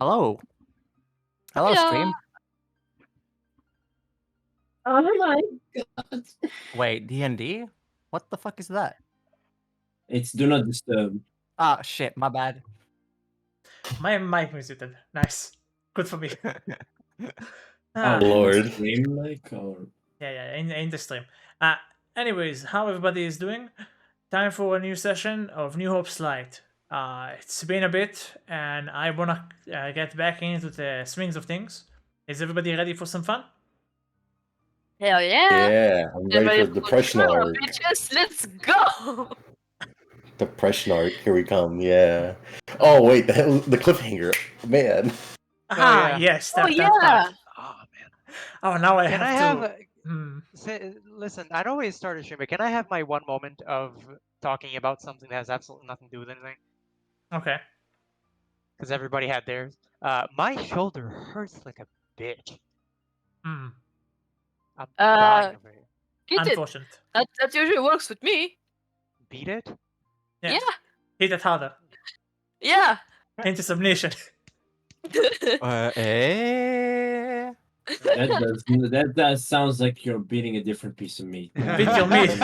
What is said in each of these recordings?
Hello. Hello, stream. Oh my god. Wait, D&D? What the fuck is that? It's do not disturb. Ah, shit, my bad. My mic muted. Nice. Good for me. Oh, Lord. Stream like or Yeah, in the stream. Anyways, how everybody is doing? Time for a new session of New Hope's Light. It's been a bit, and I wanna get back into the swings of things. Is everybody ready for some fun? Hell yeah! Yeah, I'm ready for depression arc. Bitches, let's go! Depression arc, here we come. Yeah. Oh wait, the cliffhanger, man. Ah, yeah. yes, Oh that yeah! part. Oh man. Oh, now I Can have I to. have listen, I know we started stream, but can I have my one moment of talking about something that has absolutely nothing to do with anything? Okay. Because everybody had theirs. My shoulder hurts like a bitch. Hmm. I'm dying over here. Get it! Unfortunate. That usually works with me. Beat it? Yeah. Yeah. Hit it harder. Yeah. Into submission. Eh? that sounds like you're beating a different piece of meat. Beat your meat.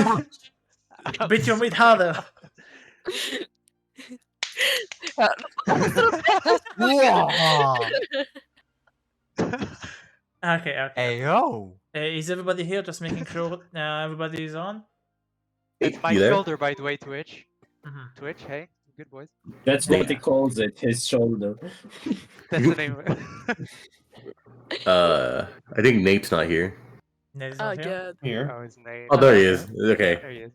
Beat your meat harder. Okay. Hey, yo. Is everybody here? Just making sure everybody is on. It's my You there? shoulder, by the way, Twitch. Mhm. Twitch, hey, good boys. That's what he calls it, his shoulder. That's the name of it. I think Nate's not here. Ned is Oh not here. god. Here. Oh, his name. Oh, there he is. Okay. There he is.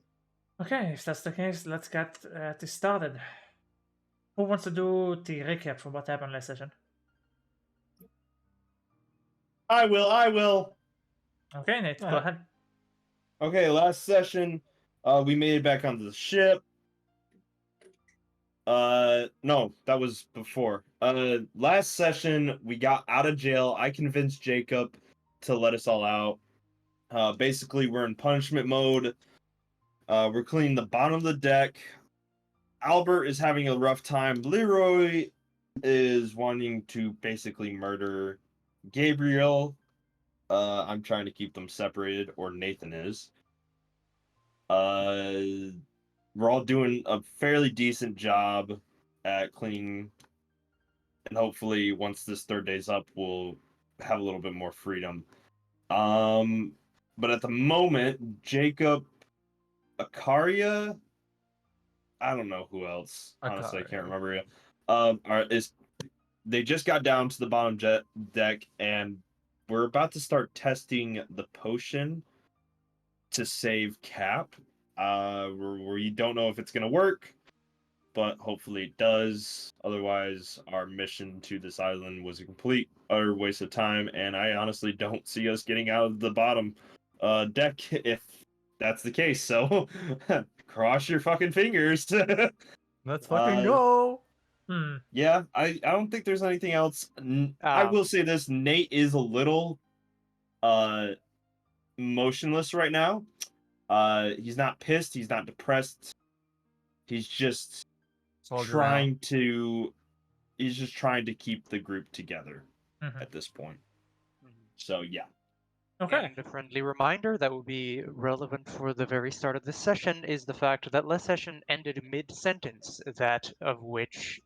Okay, if that's the case, let's get this started. Who wants to do the recap for what happened last session? I will. Okay, Nate, go ahead. Okay, last session, we made it back onto the ship. No, that was before. Last session, we got out of jail. I convinced Jacob to let us all out. Basically, we're in punishment mode. We're cleaning the bottom of the deck. Albert is having a rough time. Leroy is wanting to basically murder Gabriel. I'm trying to keep them separated, or Nathan is. We're all doing a fairly decent job at cleaning, and hopefully once this third day's up, we'll have a little bit more freedom. But at the moment, Jacob, Akaria, I don't know who else. Honestly, I can't remember yet. They just got down to the bottom deck, and we're about to start testing the potion to save Cap. We don't know if it's gonna work, but hopefully it does. Otherwise, our mission to this island was a complete utter waste of time, and I honestly don't see us getting out of the bottom deck if that's the case. So cross your fucking fingers. Let's fucking go. Yeah, I don't think there's anything else. I will say this: Nate is a little motionless right now. He's not pissed. He's not depressed. He's just trying to keep the group together at this point. So yeah. Okay. And a friendly reminder that will be relevant for the very start of this session is the fact that last session ended mid-sentence, that of which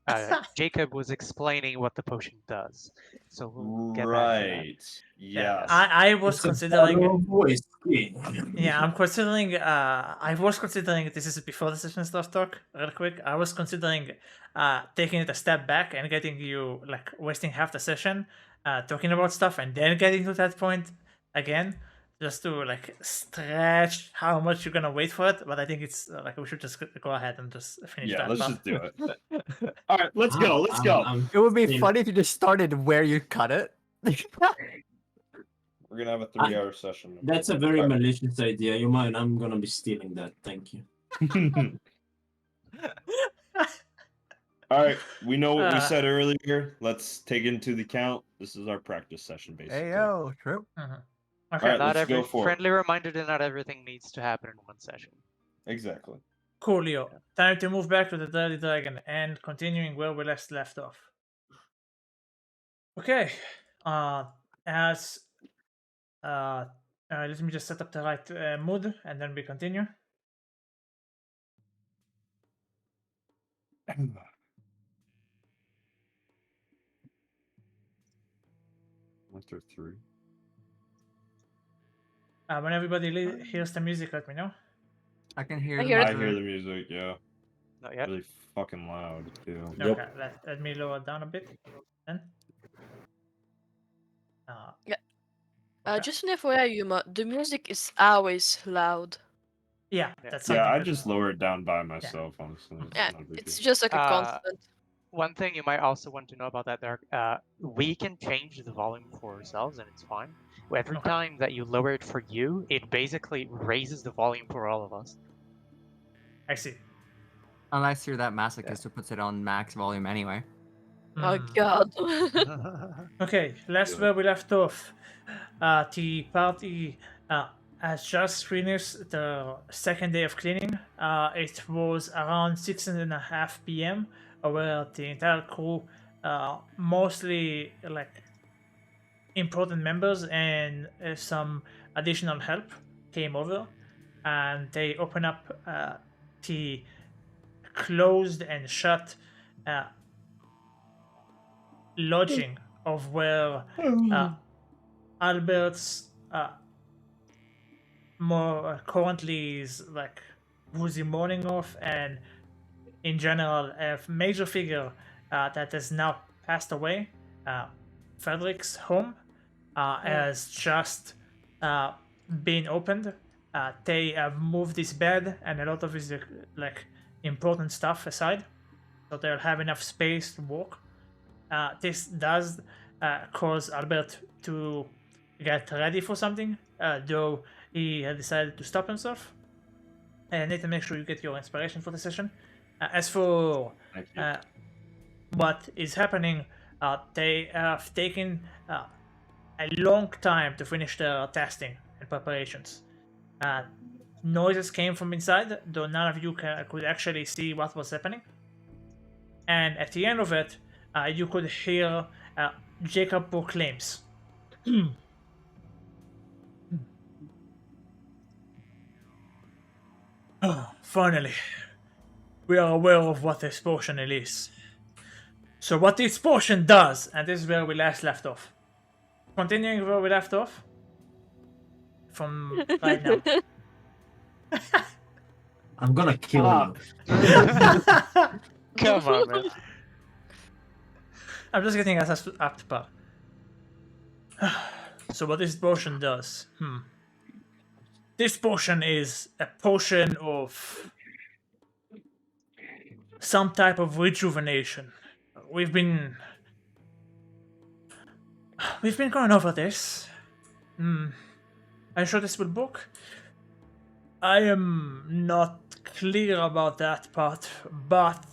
Jacob was explaining what the potion does. So we'll get back to that. Yes. I was considering. Voice. Yeah, I'm considering. I was considering. This is before the session stuff talk. Real quick, I was considering taking it a step back and getting you like wasting half the session talking about stuff and then getting to that point again, just to like stretch how much you're gonna wait for it. But I think it's like we should just go ahead and just finish that. Yeah, let's stuff. just do it. All right, let's go. Let's go. It would be funny if you just started where you cut it. We're gonna have a 3-hour session. That's a very malicious idea. You mind? I'm gonna be stealing that. Thank you. All right, we know what we said earlier. Let's take it into the count. This is our practice session, basically. Hey, yo, true. Okay. All right, Not let's go for friendly reminder that not everything needs to happen in one session. Exactly. Coolio. Time to move back to the Dirty Dragon and continuing where we left off. Okay. As let me just set up the right mood, and then we continue. After 3. When everybody hears the music, let me know. I can hear I the hear it. I music. hear the music, yeah. Not yet. Really fucking loud, too. Yep. Okay, let me lower it down a bit. Then. Okay. Just an FYI, Yuma, the music is always loud. Yeah, Yeah. that's Yeah, something. I that- just lower it down by myself, honestly. Yeah, Not a big it's deal. just like a Uh, constant. One thing you might also want to know about that, Dark, we can change the volume for ourselves, and it's fine. Every Okay. time that you lower it for you, it basically raises the volume for all of us. I see. Unless you're that masochist who puts it on max volume anyway. Oh Hmm. god. Okay, last Yeah. where we left off. The party has just finished the second day of cleaning. It was around 6:30 p.m. where the entire crew, mostly like important members and some additional help, came over, and they open up the closed and shut uh, lodging of where Albert's more currently is like who's he mourning of, and in general a major figure that has now passed away. Frederick's home has just been opened. They have moved his bed and a lot of his like important stuff aside, so they'll have enough space to walk. This does cause Albert to get ready for something, though he had decided to stop himself. And I need to make sure you get your inspiration for the session. As for Thank you. what is happening, they have taken a long time to finish their testing and preparations. Noises came from inside, though none of you could actually see what was happening. And at the end of it, you could hear Jacob proclaims. Finally, we are aware of what this potion is. So what this potion does, and this is where we last left off. Continuing where we left off, from right now. I'm gonna kill Ah. you. Come on, man. I'm just getting us up to par. So what this potion does? This potion is a potion of some type of rejuvenation. We've been going over this. Are you sure this will book? I am not clear about that part, but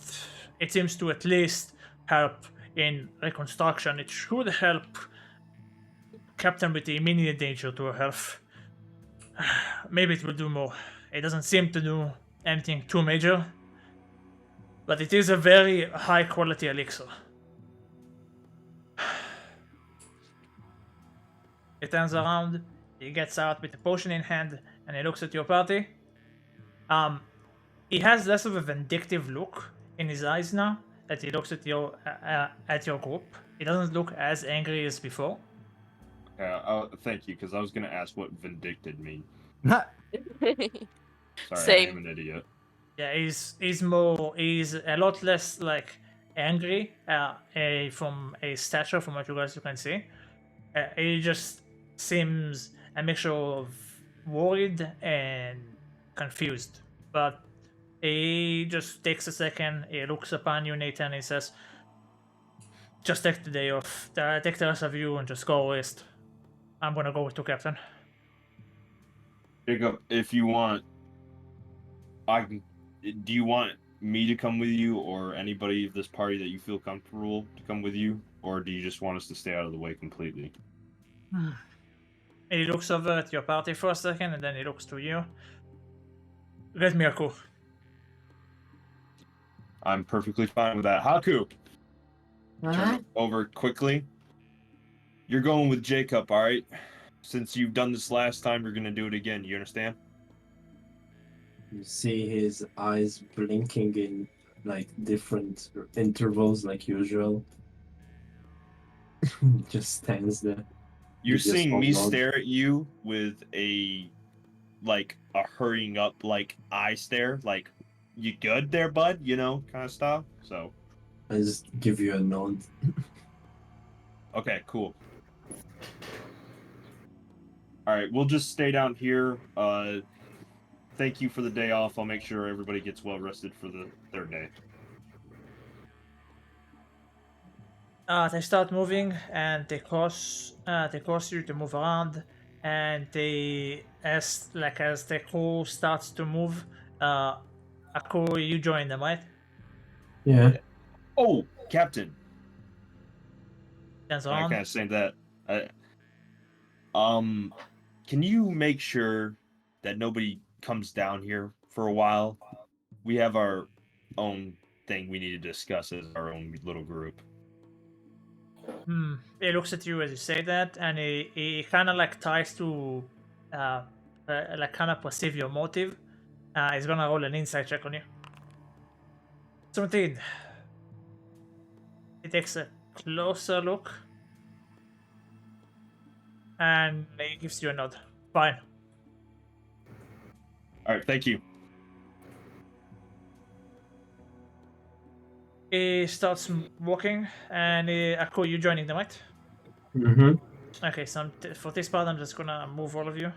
it seems to at least help in reconstruction. It should help Captain with the immediate danger to her health. Maybe it will do more. It doesn't seem to do anything too major, but it is a very high quality elixir. He turns around, he gets out with the potion in hand, and he looks at your party. He has less of a vindictive look in his eyes now that he looks at your group. He doesn't look as angry as before. Yeah, thank you, because I was going to ask what vindicted mean. Sorry, Same. I am an idiot. Yeah, he's a lot less like angry from a stature from what you guys can see. He just seems a mixture of worried and confused. But he just takes a second, he looks upon you, Nathan, and he says, just take the day off. Take the rest of you and just go rest. I'm gonna go to Captain. Jacob, if you want, do you want me to come with you, or anybody of this party that you feel comfortable to come with you, or do you just want us to stay out of the way completely? He looks over at your party for a second, and then he looks to you. Get me a coup. I'm perfectly fine with that. Haku! Turn over quickly, You're going with Jacob, all right? Since you've done this last time, you're gonna do it again. You understand? You see his eyes blinking in like different intervals, like usual. Just stands there. You're Gives you a seeing small me nod. stare at you with a hurrying up eye stare, like you good there, bud? You know, kind of stuff. So I just give you a nod. okay, cool. All right, we'll just stay down here. Thank you for the day off. I'll make sure everybody gets well rested for the third day. They start moving and they cause you to move around, and they as the crew starts to move, Aku, you join them, right? Yeah. Oh, Captain. Turns I around. kind of saying that. Can you make sure that nobody comes down here for a while? We have our own thing we need to discuss as our own little group. He looks at you as you say that, and he kind of tries to kind of perceive your motive. He's gonna roll an insight check on you. 17. He takes a closer look, and he gives you a nod. Fine. All right, thank you. He starts walking, and Aku, you joining them, right? Mm-hmm. Okay, so for this part, I'm just gonna move all of you.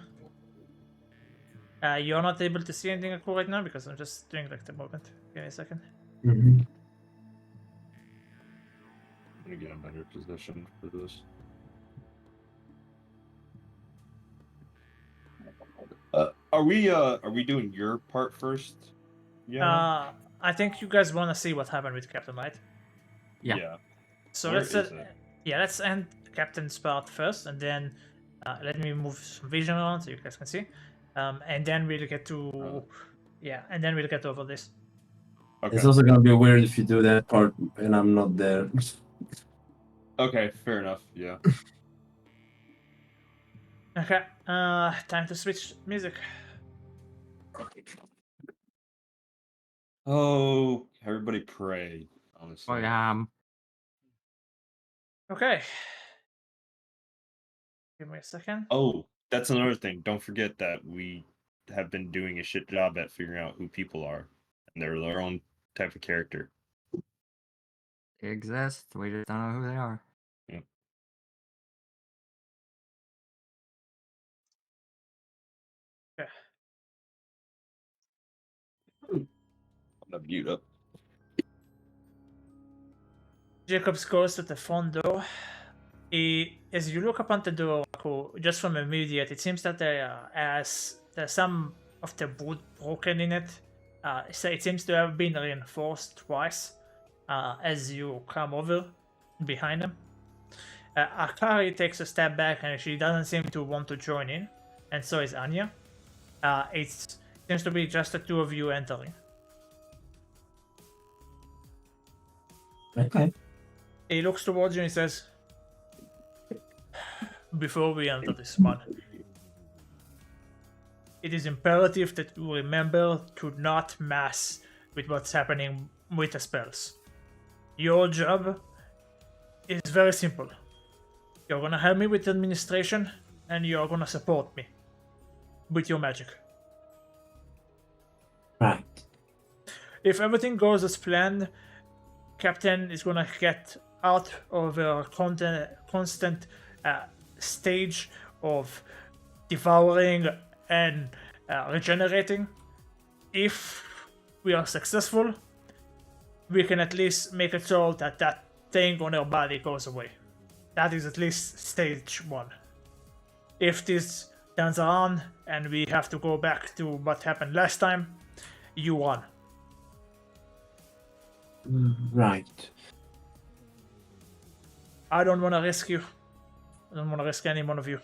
You're not able to see anything Aku right now because I'm just doing the movement. Give me a second. Mm-hmm. I'm gonna get a better position for this. Are we doing your part first? Yeah. I think you guys wanna see what happened with Captain, right? Yeah. So Where let's is it? let's end Captain's part first, and then let me move some vision around so you guys can see, and then we'll get to and then we'll get over this. Okay. It's also gonna be weird if you do that part and I'm not there. Okay, fair enough. Yeah. Okay, time to switch music. Oh, everybody pray. Honestly. Oh yeah. Okay, give me a second. Oh, that's another thing. Don't forget that we have been doing a shit job at figuring out who people are, and they're their own type of character. They exist. We just don't know who they are. Yeah. Okay. I'm gonna mute up. Jacobs goes to the front door. As you look upon the door, just from immediate, it seems that there's some of the wood broken in it. So it seems to have been reinforced twice as you come over behind him. Akari takes a step back and she doesn't seem to want to join in, and so is Anya. It seems to be just the two of you entering. Okay. He looks towards you and he says, "Before we enter this one, it is imperative that you remember to not mess with what's happening with the spells. Your job is very simple. You're gonna help me with administration, and you're gonna support me with your magic. Right. If everything goes as planned, Captain is gonna get out of a constant stage of devouring and regenerating. If we are successful, we can at least make it so that that thing on her body goes away. That is at least stage 1. If this turns around and we have to go back to what happened last time, you won." Right. I don't want to risk you. I don't want to risk any one of you.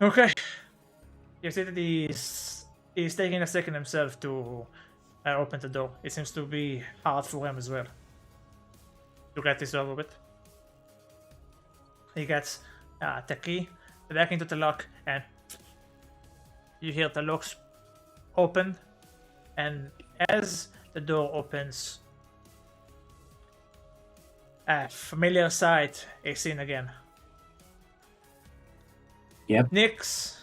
Okay. You see that he's taking a second himself to open the door. It seems to be hard for him as well to get this over with. He gets the key back into the lock, and you hear the locks open. And as the door opens, a familiar sight is seen again. Yep. Nyx,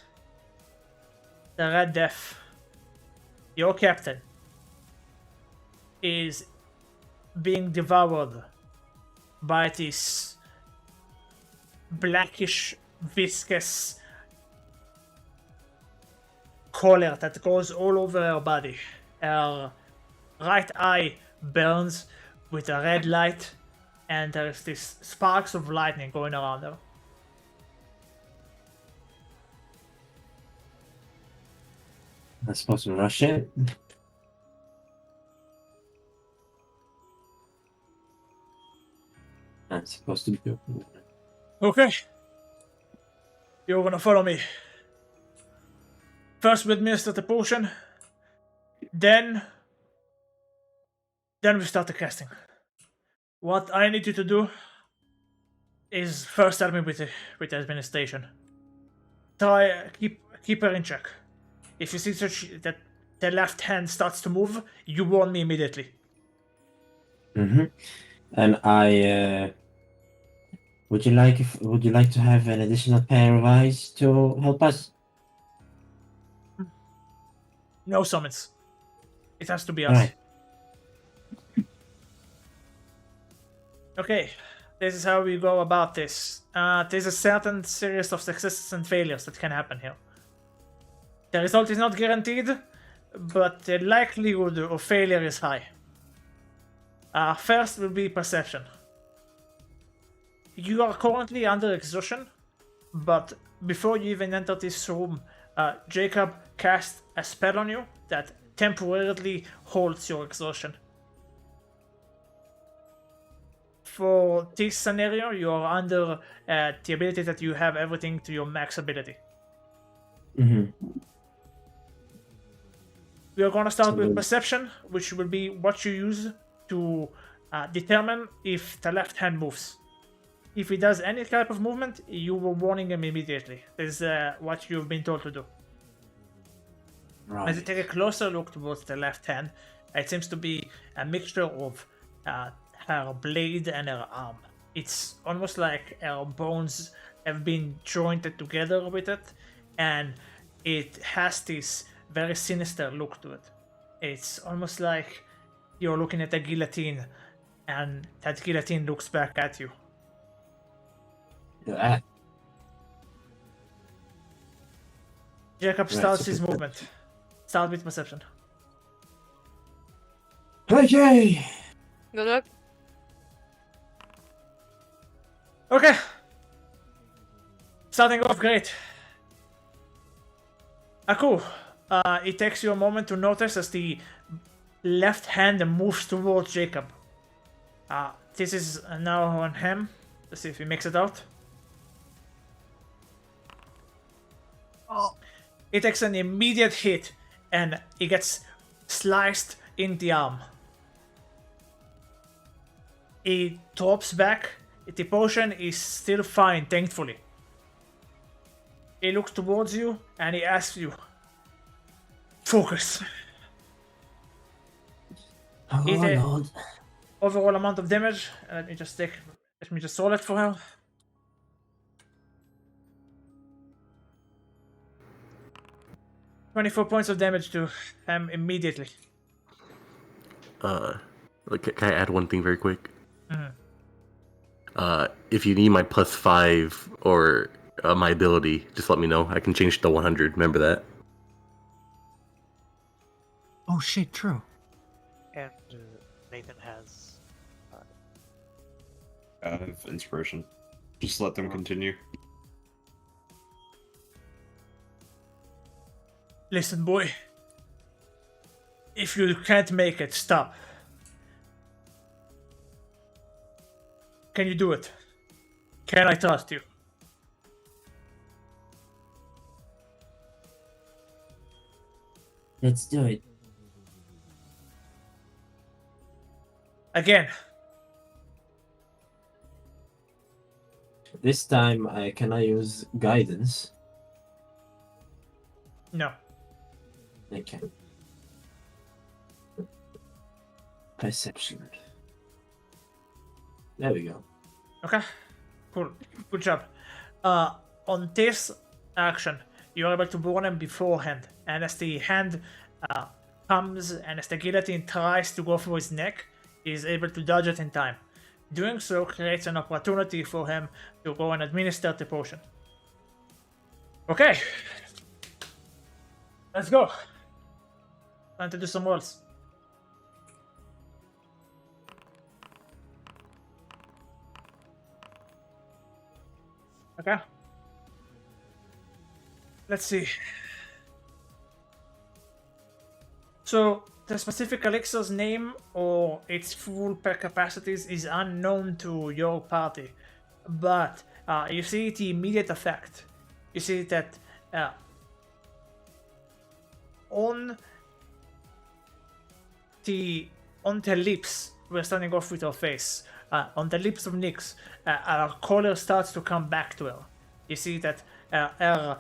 the Red Death, your captain, is being devoured by this blackish, viscous color that goes all over her body. Her right eye burns with a red light, and there's this sparks of lightning going around her. I'm supposed to rush it. I'm supposed to do. Okay. You're gonna follow me. First we administer the potion. Then we start the casting. What I need you to do is first help me with the administration. Try keep her in check. If you see that the left hand starts to move, you warn me immediately. Mm-hmm. And would you like to have an additional pair of eyes to help us? No summons. It has to be us. Alright. Okay, this is how we go about this. There's a certain series of successes and failures that can happen here. The result is not guaranteed, but the likelihood of failure is high. First will be perception. You are currently under exhaustion, but before you even enter this room, Jacob cast a spell on you that temporarily holds your exhaustion. For this scenario, you are under the ability that you have everything to your max ability. Mm-hmm. We are going to start with perception, which will be what you use to determine if the left hand moves. If he does any type of movement, you will warning him immediately. This is what you've been told to do. Right. As you take a closer look towards the left hand, it seems to be a mixture of her blade and her arm. It's almost like her bones have been jointed together with it, and it has this very sinister look to it. It's almost like you're looking at a guillotine, and that guillotine looks back at you. Ah, Jacob Right, starts so his perception. movement. Start with perception. okay. Good luck. Okay. Starting off great. Cool. It takes you a moment to notice as the left hand moves towards Jacob. This is now on him. Let's see if he makes it out. It takes an immediate hit, and he gets sliced in the arm. He drops back. The potion is still fine, thankfully. He looks towards you and he asks you, focus. Oh, Is it- Lord. Overall amount of damage. Let me just roll it for her. $24 points of damage to him immediately. Can I add one thing very quick? Mhm. If you need my +5 or my ability, just let me know. I can change to 100. Remember that. Oh shit, true. And Nathan has. I have inspiration. Just let them continue. Listen, boy. If you can't make it, stop. Can you do it? Can I trust you? Let's do it. Again. This time, can I use guidance? No. Okay. Perception. There we go. Okay. Cool. Good job. On this action, you're able to warn him beforehand, and as the hand comes and as the guillotine tries to go through his neck, he is able to dodge it in time. Doing so creates an opportunity for him to go and administer the potion. Okay. Let's go. Time to do some rolls. Okay. Let's see. So, the specific elixir's name or its full per capacities is unknown to your party, but you see the immediate effect. You see that on the lips, we're starting off with her face. On the lips of Nyx, her color starts to come back to her. You see that her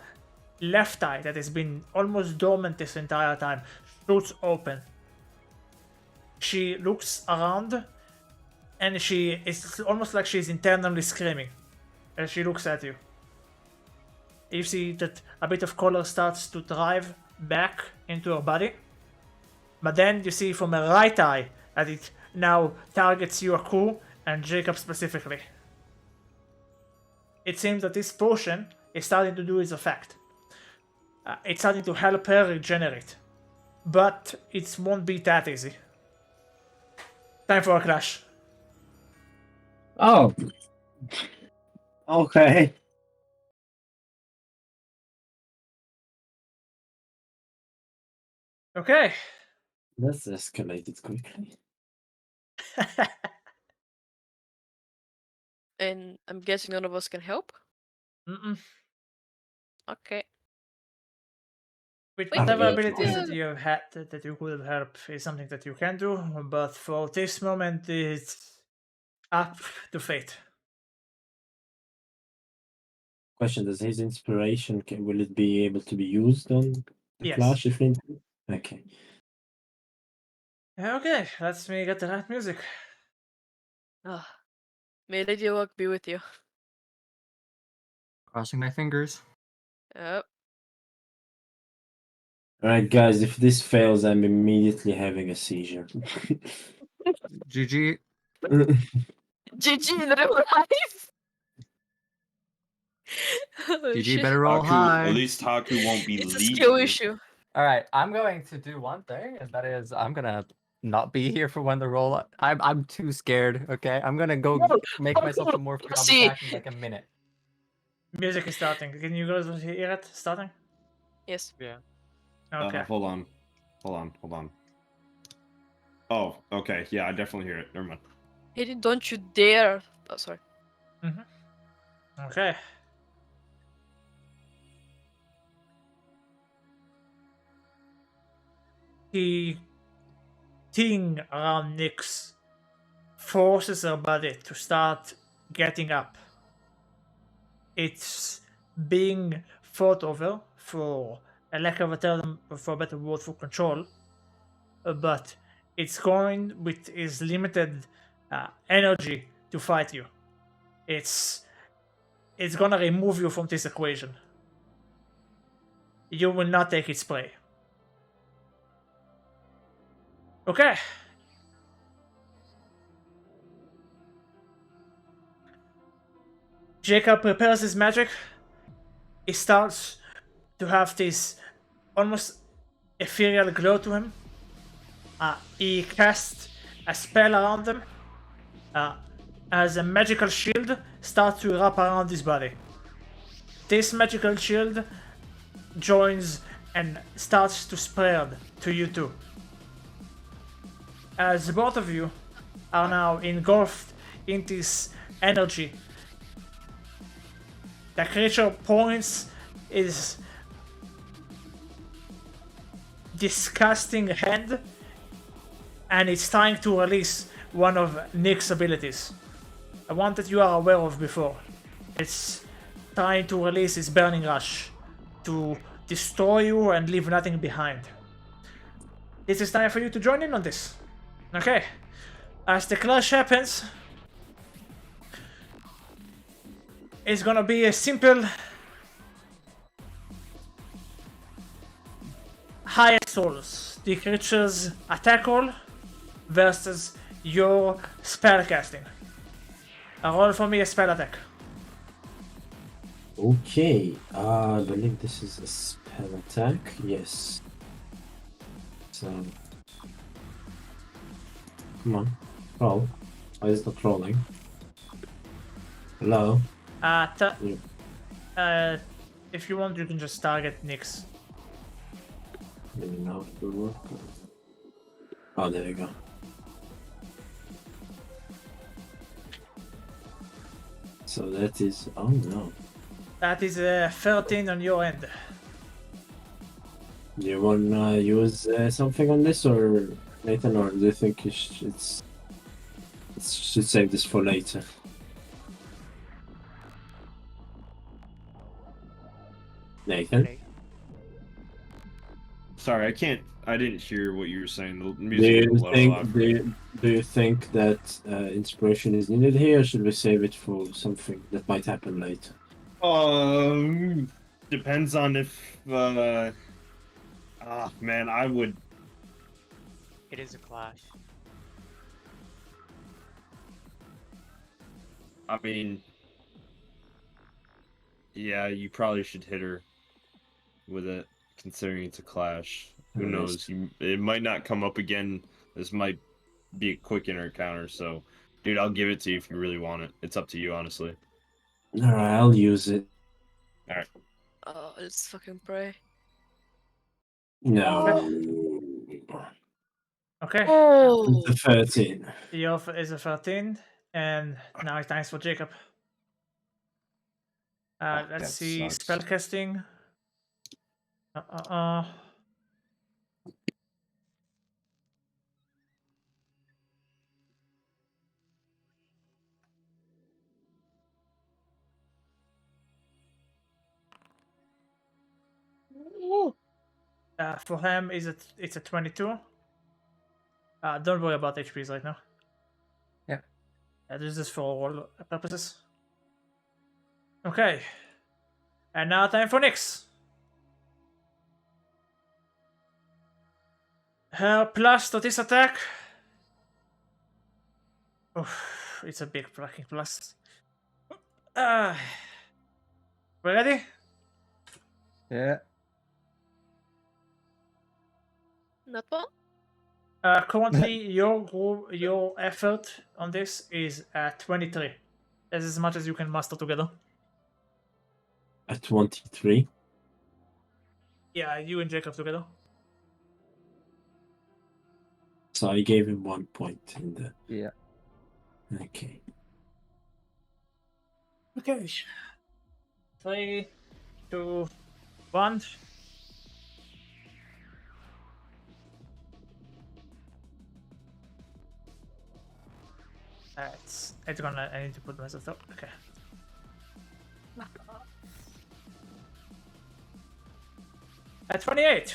left eye, that has been almost dormant this entire time, shoots open. She looks around, and it's almost like she's internally screaming as she looks at you. You see that a bit of color starts to drive back into her body, but then you see from her right eye that it now targets your crew and Jacob specifically. It seems that this potion is starting to do its effect. It's starting to help her regenerate, but it won't be that easy. Time for a clash. Oh. Okay. Okay. That's escalated quickly. And I'm guessing none of us can help. Mm-mm. Okay. With Wait, whatever yeah, abilities yeah. that you have had that you could help is something that you can do, but for this moment it's up to fate. Question: does his inspiration will it be able to be used on the Yes. clash if need be? Okay. Okay, let's me get the right music. Ah, may Lady Luck be with you. Crossing my fingers. Yep. Alright, guys, if this fails, I'm immediately having a seizure. GG. GG in real life. Holy GG shit. better roll Haku, high. at least Haku won't be It's a leading. skill issue. All right, I'm going to do one thing, and that is I'm gonna not be here for when the roll. I'm too scared. Okay, I'm gonna go No, make myself some more food. I'll be see. back in like a minute. Music is starting. Can you guys hear it starting? Yes. Yeah. Okay. Hold on. Oh, okay. Yeah, I definitely hear it. Never mind. Hayden, don't you dare. Oh, sorry. Okay. The thing around Nyx forces her body to start getting up. It's being fought over, for a lack of a term, for a better word, for control, but it's going with its limited energy to fight you. It's gonna remove you from this equation. You will not take its prey. Okay. Jacob prepares his magic. He starts to have this almost ethereal glow to him. He casts a spell around him as a magical shield starts to wrap around his body. This magical shield joins and starts to spread to you two. As both of you are now engulfed in this energy, the creature points his disgusting hand and it's trying to release one of Nick's abilities. One that you are aware of before. It's trying to release its burning rush to destroy you and leave nothing behind. It is time for you to join in on this. Okay. As the clash happens, it's gonna be a simple highest rolls. The creature's attack roll versus your spell casting. Roll for me a spell attack. Okay, I believe this is a spell attack. Yes. So, come on, roll. Why is it not rolling? Hello. If you want, you can just target Nyx. Maybe now it will work. Oh, there we go. So that is. Oh no. That is a 13 on your end. Do you want to use something on this, or Nathan, or do you think it should save this for later? Nathan? Okay. Sorry, I didn't hear what you were saying. The Do music was a you little think loud for me. do you think that inspiration is needed here, or should we save it for something that might happen later? Depends on if man, I would. It is a clash. I mean, yeah, you probably should hit her with it, considering it's a clash. Who Nice. knows? It might not come up again. This might be a quick encounter. So, dude, I'll give it to you if you really want it. It's up to you, honestly. Alright, I'll use it. Let's fucking pray. No. Okay. Oh, It's a 13. Your is a 13, and now it's time for Jacob. Fuck, Let's that see, sucks. spellcasting. For him, it's a 22. Don't worry about HPs right now. Yeah. This is for all purposes. Okay. And now time for Nyx. Her plus to this attack. Oof, it's a big fucking plus. We ready? Yeah. not one? Currently, your effort on this is at 23. That's as much as you can muster together. At 23. Yeah, you and Jacob together. So I gave him 1 point in the. Yeah. Okay. Okay. 3, 2, 1. It's gonna. I need to put myself up. Okay. At 28.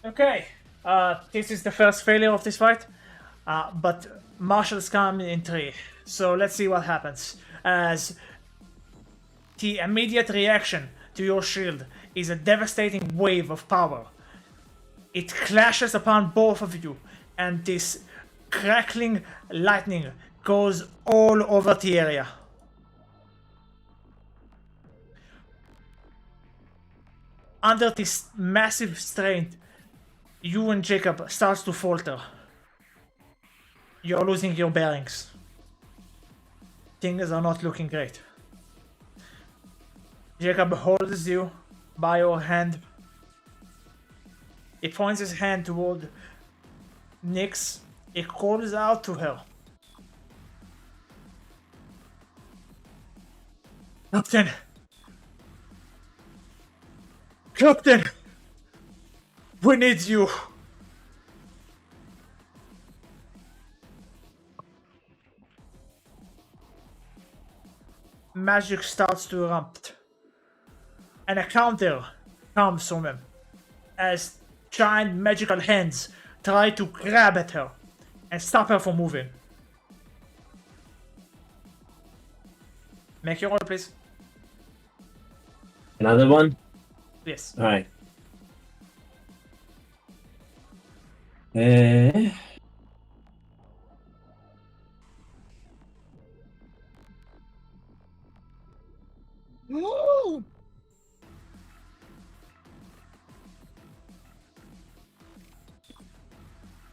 Okay. This is the first failure of this fight. But marshals come in 3. So let's see what happens. As the immediate reaction to your shield is a devastating wave of power. It clashes upon both of you, and this crackling lightning goes all over the area. Under this massive strain, you and Jacob starts to falter. You're losing your bearings. Things are not looking great. Jacob holds you by your hand. He points his hand toward Nyx. He calls out to her. Captain! Captain! We need you! magic starts to erupt. And a counter comes from him as giant magical hands try to grab at her and stop her from moving. Make your roll, please. Another one? Yes. Alright. Eh.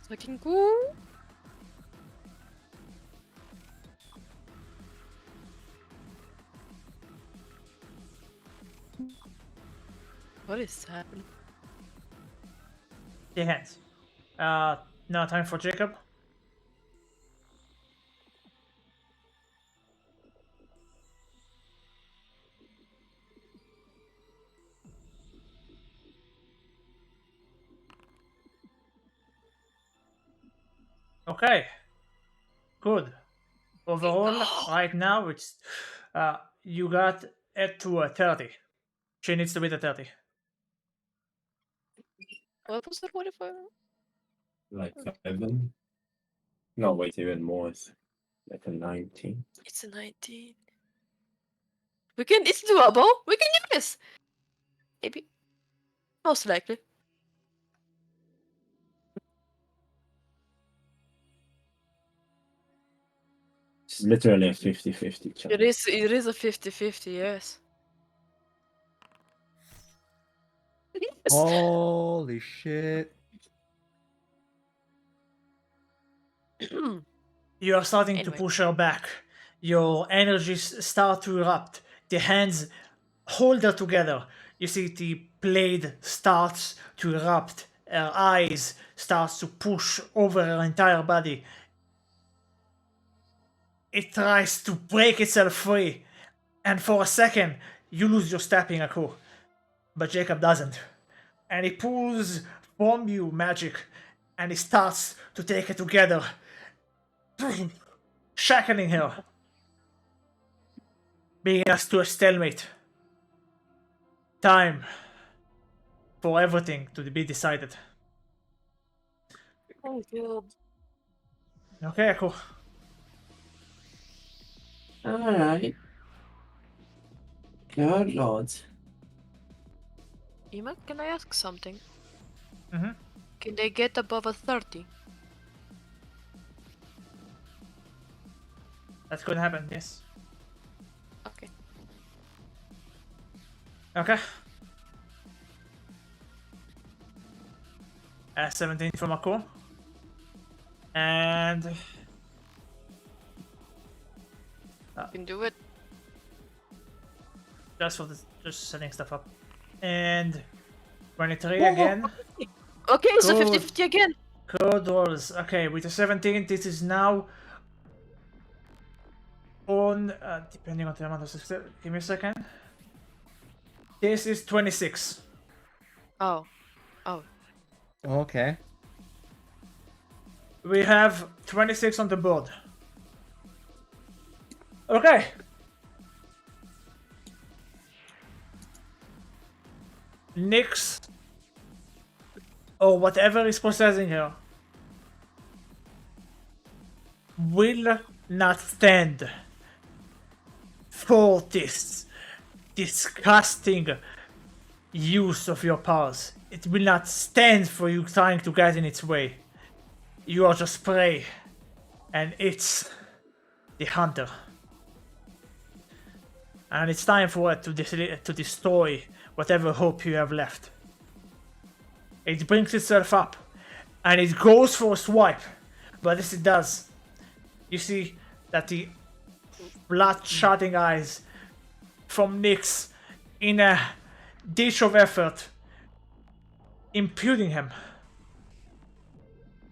Fucking cool. What is happening? The hands. Now time for Jacob. Okay. Good. Overall, right now it's you got it to a 30. She needs to beat a 30. What was it? What if I... Like 7. No, wait, even more. It's like a 19. It's a 19. We can... It's doable. We can do this. Maybe. Most likely. It's literally a 50-50 chance. It is a 50-50, yes. Yes. Holy shit. You are starting to Anyway. push her back. Your energies start to erupt. The hands hold her together. You see the blade starts to erupt. Her eyes starts to push over her entire body. It tries to break itself free. And for a second, you lose your stepping Aku. But Jacob doesn't. And he pulls from you magic. And he starts to take it together. Shackling her. Bringing us to a stalemate. Time for everything to be decided. Oh, God. Okay, cool. Alright. Good lord. Ima, can I ask something? Mhm. Can they get above a 30? That could happen, yes. Okay. Okay. 17 for Mako. And Can do it. just setting stuff up. And 23 again. Okay, it's a Good. 50-50 again. Good rolls. Okay, with the 17, this is now on depending on the amount of success. Give me a second. This is 26. Oh. Oh. Okay. We have 26 on the board. Okay. Nyx, or whatever is possessing her, will not stand for this disgusting use of your powers. It will not stand for you trying to get in its way. You are just prey, and it's the hunter. And it's time for it to destroy whatever hope you have left. It brings itself up, and it goes for a swipe. But as it does, you see that the blood-shotting eyes from Nyx, in a ditch of effort, impuding him.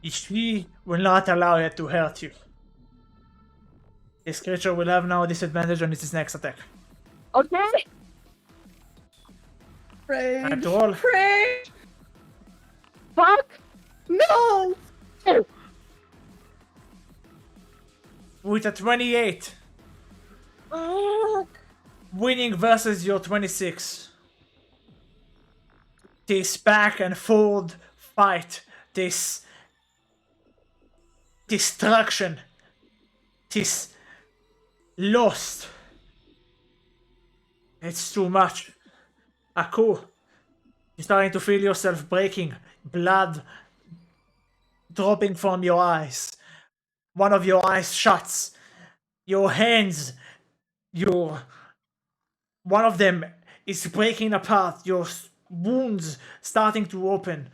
She will not allow it to hurt you. This creature will have now a disadvantage on its next attack. Okay. Time to roll. Fuck. No. Oh. With a 28. Fuck. winning versus your 26. This back and forth fight, this destruction, this lost. It's too much. Aku, you're starting to feel yourself breaking, blood dropping from your eyes. One of your eyes shuts. Your hands, one of them is breaking apart. Your wounds starting to open.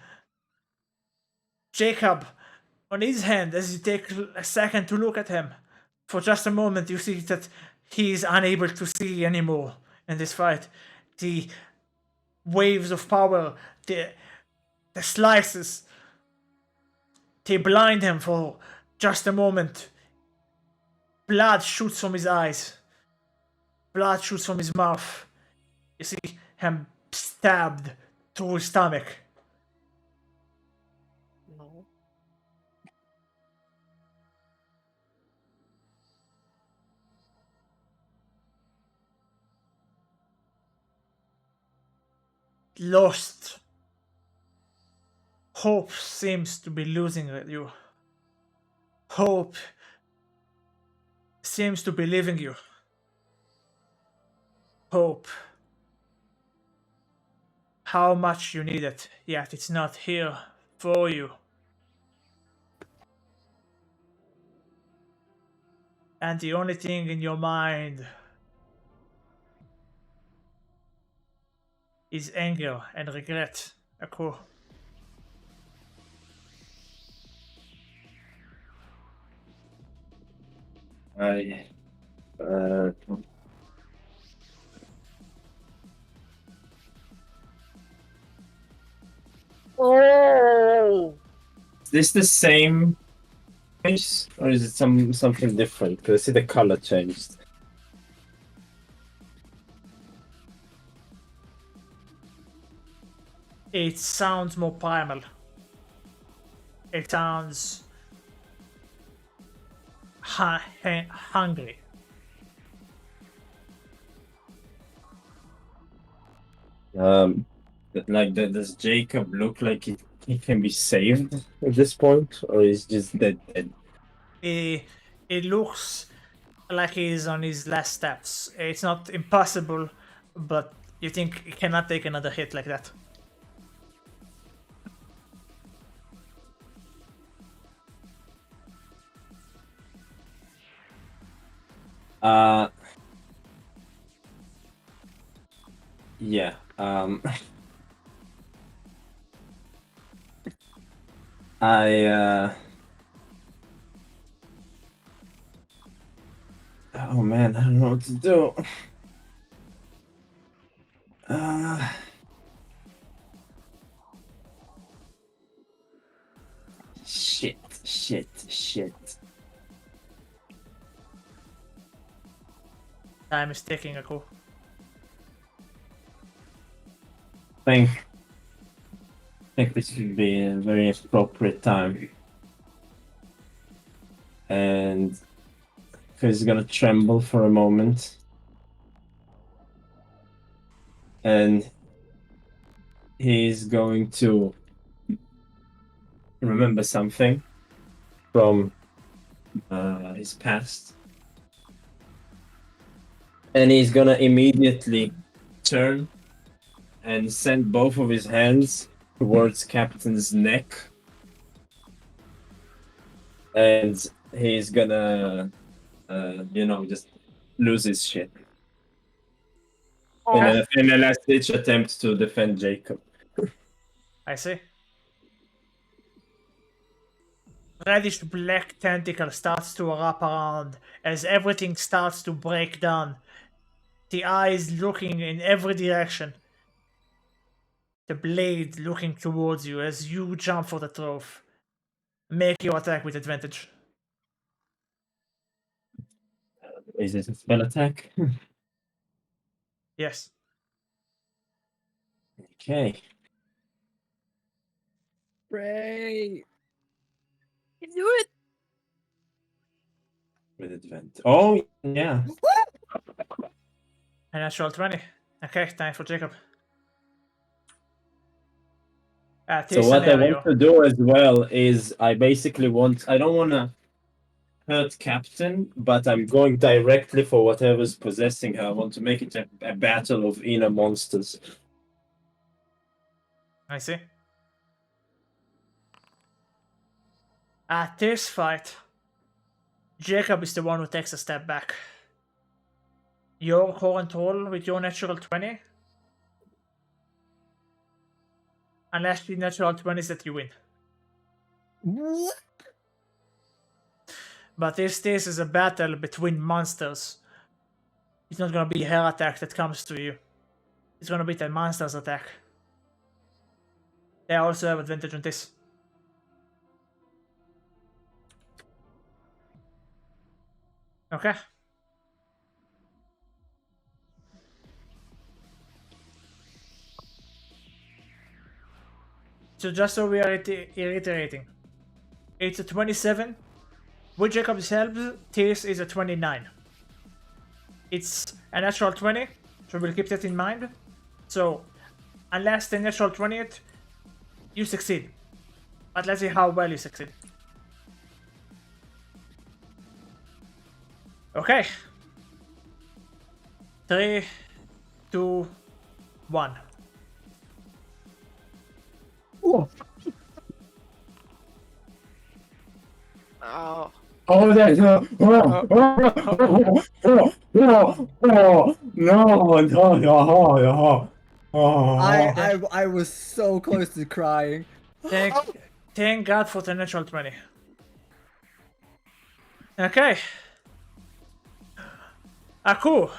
Jacob, on his hand, as you take a second to look at him, for just a moment you see that he is unable to see anymore in this fight. The waves of power, the slices, they blind him for just a moment. Blood shoots from his eyes. Blood shoots from his mouth. You see him stabbed through his stomach. No. Lost. Hope seems to be losing you. Hope seems to be leaving you. Hope. How much you need it, yet it's not here for you. And the only thing in your mind is anger and regret, Aku. I. Oh. Is this the same face, or is it something different? Because I see the color changed. It sounds more primal. It sounds hungry. Does Jacob look like he can be saved at this point, or is just dead? It looks like he's on his last steps. It's not impossible, but you think he cannot take another hit like that. Yeah. Oh man, I don't know what to do. Shit. Time is ticking, Aku. I think this would be a very appropriate time. And he's gonna tremble for a moment. And he's going to remember something from his past. And he's gonna immediately turn and send both of his hands towards Captain's neck. And he's gonna, just lose his shit. In a last-ditch attempt to defend Jacob. I see. Reddish black tentacle starts to wrap around as everything starts to break down. The eyes looking in every direction. The blade looking towards you as you jump for the throw. Make your attack with advantage. Is it a spell attack? Yes. Okay. Ray. You do it. With advantage. Oh, yeah. A natural 20. Okay, time for Jacob. So This what I scenario. want to do as well is I don't want to hurt Captain, but I'm going directly for whatever's possessing her. I want to make it a battle of inner monsters. I see. At this fight, Jacob is the one who takes a step back. Your current roll with your natural 20. Unless the natural 20 is that you win. But if this is a battle between monsters, it's not gonna be her attack that comes to you. It's gonna be the monster's attack. They also have advantage on this. Okay. So just so we are reiterating, it's a 27. With Jacob's help, this is a 29. It's a natural 20, so we'll keep that in mind. So, unless the natural 20th, you succeed. But let's see how well you succeed. Okay. 3, 2, 1. Oh. Oh, that's no, I was so close to crying. Thank God for the natural 20. Okay. Aku,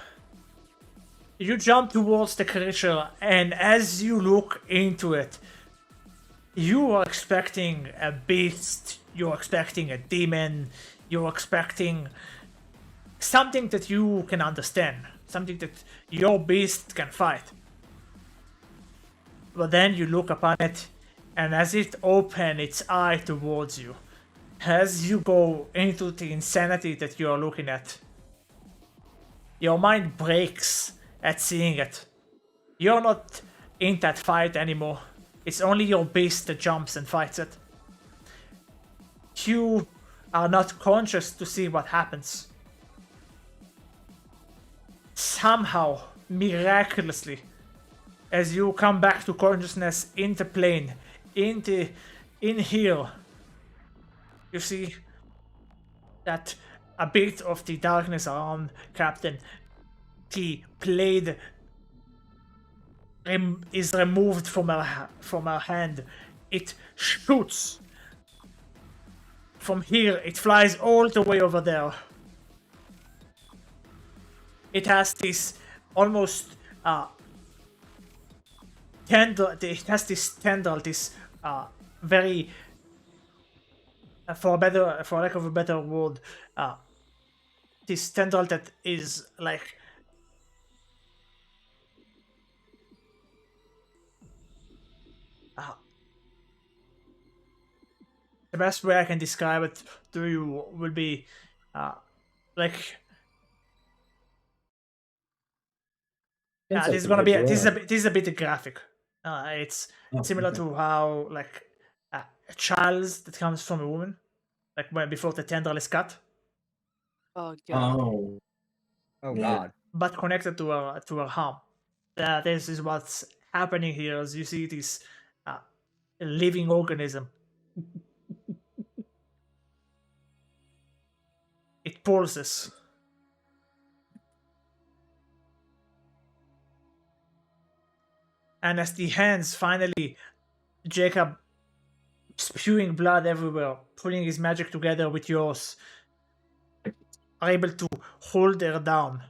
you jump towards the creature, and as you look into it, you are expecting a beast, you're expecting a demon, you're expecting something that you can understand, something that your beast can fight. But then you look upon it, and as it opens its eye towards you, as you go into the insanity that you are looking at, your mind breaks at seeing it. You're not in that fight anymore. It's only your beast that jumps and fights it. You are not conscious to see what happens. Somehow, miraculously, as you come back to consciousness in the plane, in here, you see that a bit of the darkness around Captain, the blade is removed from her hand. It shoots. From here, it flies all the way over there. It has this almost tendril. It has this tendril, this very, for lack of a better word, this tendril that is like the best way I can describe it to you will be like this is gonna be this is a bit graphic. It's similar to how like a child that comes from a woman, like when before the tendril is cut. Oh god. Oh, Oh Yeah. god. But connected to her arm. This is what's happening here. As you see this living organism. It pulses. And as the hands finally, Jacob spewing blood everywhere, putting his magic together with yours, are able to hold her down.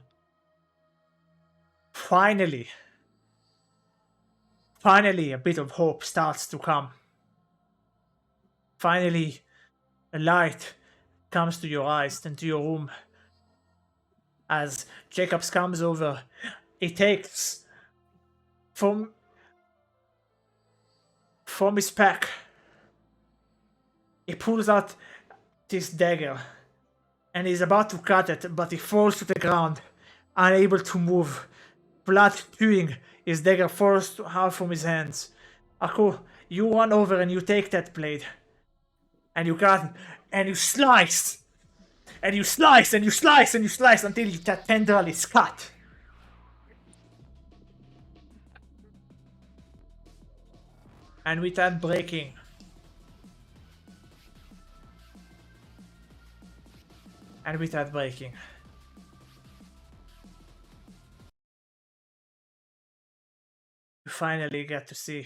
Finally, a bit of hope starts to come. Finally, a light comes to your eyes and to your room. As Jacobs comes over, he takes from his pack, he pulls out this dagger and he's about to cut it, but he falls to the ground, unable to move blood spewing. His dagger falls out from his hands. Aku, you run over and you take that blade. And you got, and you slice. And you slice, and you slice, and you slice until that tendril is cut. And with that breaking, you finally get to see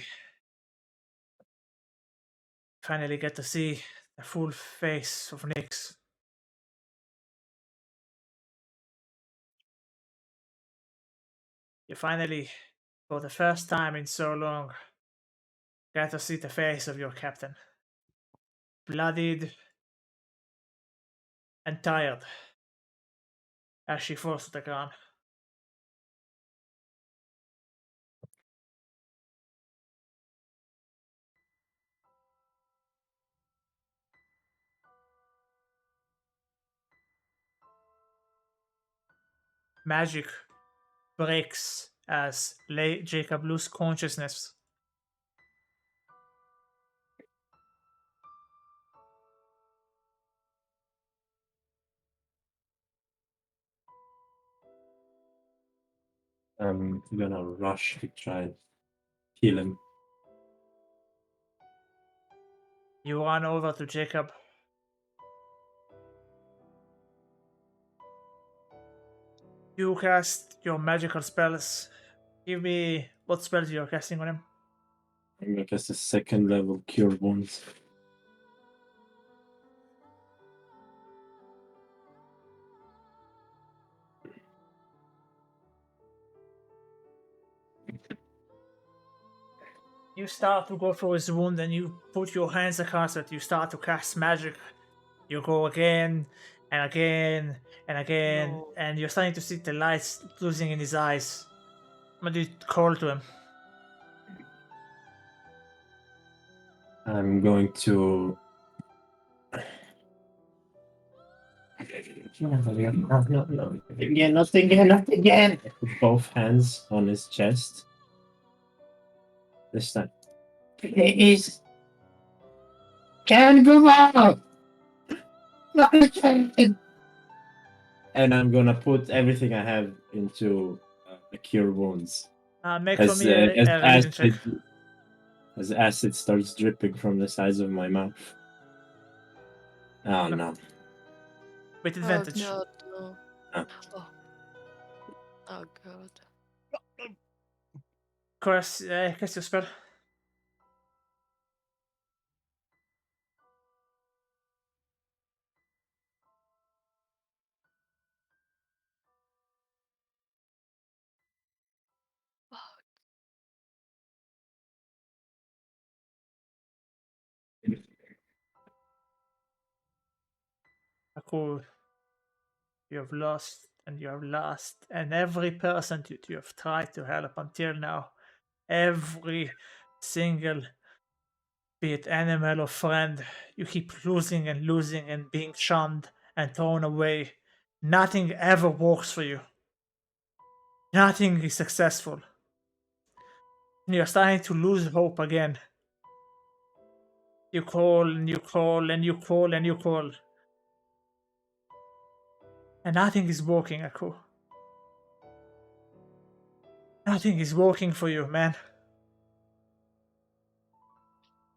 the full face of Nyx. You finally, for the first time in so long, get to see the face of your captain. Bloodied and tired as she falls to the ground. Magic breaks as Jacob loses consciousness. I'm gonna rush to try and heal him. You run over to Jacob. You cast your magical spells. Give me what spells you're casting on him. I'm gonna cast a second level Cure Wounds. You start to go through his wound and you put your hands across it. You start to cast magic. You go again and again and again, No. and you're starting to see the lights losing in his eyes. What do you call to him? I'm going to. No. Again, not again, not again! I put both hands on his chest. This time. Please! Can't go out! Not again! And I'm gonna put everything I have into the Cure Wounds. Make for me a religion check. As acid starts dripping from the sides of my mouth. Oh no. With advantage. Oh god, no. Ah. Oh god. Cast your spell. Aku, you have lost and you have lost, and every person that you have tried to help until now, every single, be it animal or friend, you keep losing and losing and being shunned and thrown away. Nothing ever works for you. Nothing is successful. And you're starting to lose hope again. You call and you call and you call and you call. And nothing is working, Aku. Nothing is working for you, man.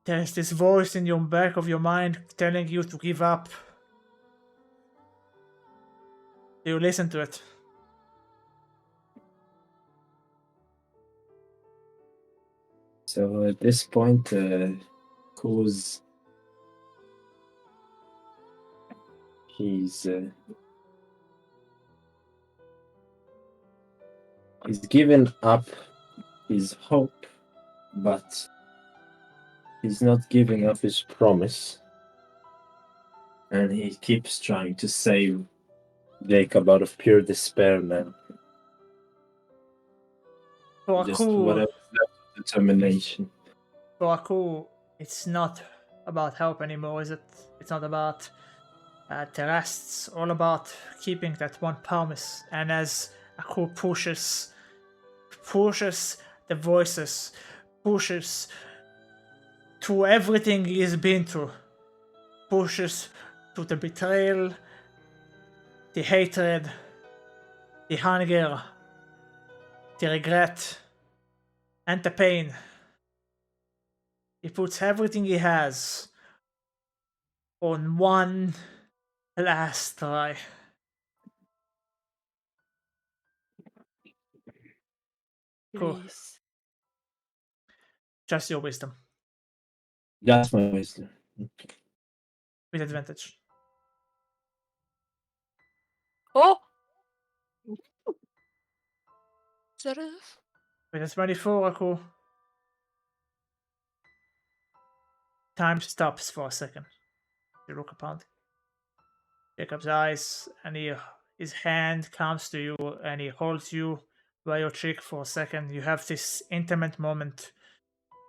There's this voice in your back of your mind telling you to give up. Do you listen to it? So at this point, Kuz, he's given up his hope, but he's not giving up his promise. And he keeps trying to save Jacob out of pure despair now. For Just Aku, whatever's left of determination. for Aku, it's not about help anymore, is it? It's not about the rest. It's all about keeping that one promise. And as Aku pushes pushes the voices, pushes to everything he's been through, pushes to the betrayal, the hatred, the hunger, the regret, and the pain. He puts everything he has on one last try. Cool. Please. Just your wisdom That's my wisdom. with advantage. Oh! Is that enough? With a 24, Aku. Time stops for a second. You look upon Jacob's eyes, and his hand comes to you, and he holds you by your cheek for a second. You have this intimate moment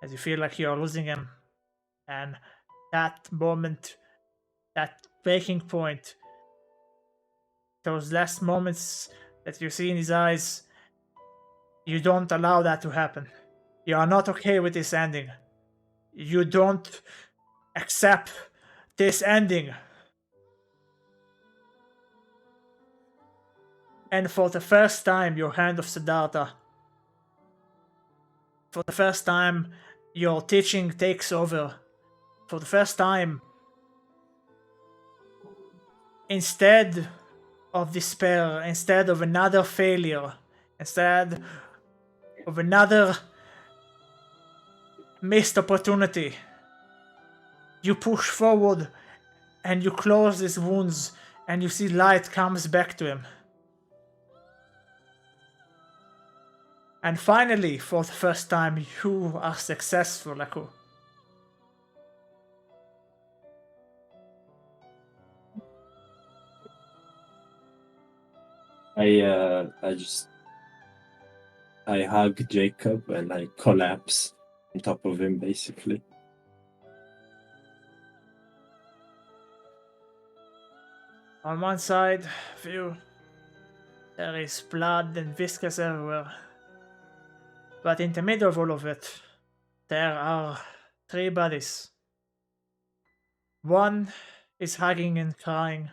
as you feel like you are losing him, and that moment, that breaking point, those last moments that you see in his eyes, you don't allow that to happen. You are not okay with this ending. You don't accept this ending. And for the first time, your hand of Siddhartha, for the first time, your teaching takes over. For the first time, instead of despair, instead of another failure, instead of another missed opportunity, you push forward and you close his wounds, and you see light comes back to him. And finally, for the first time, you are successful, Aku. I hug Jacob and I collapse on top of him, basically. On one side of you, there is blood and viscous everywhere. But in the middle of all of it, there are 3 bodies. One is hugging and crying.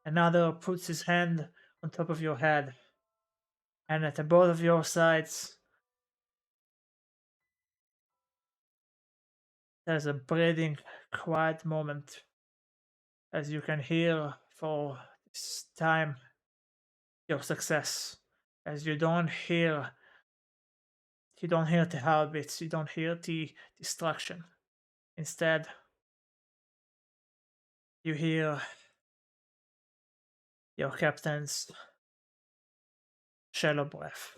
Another puts his hand on top of your head. And at both of your sides, there's a breathing, quiet moment as you can hear for this time your success. As you don't hear the heartbeats, you don't hear the destruction. Instead, you hear your captain's shallow breath.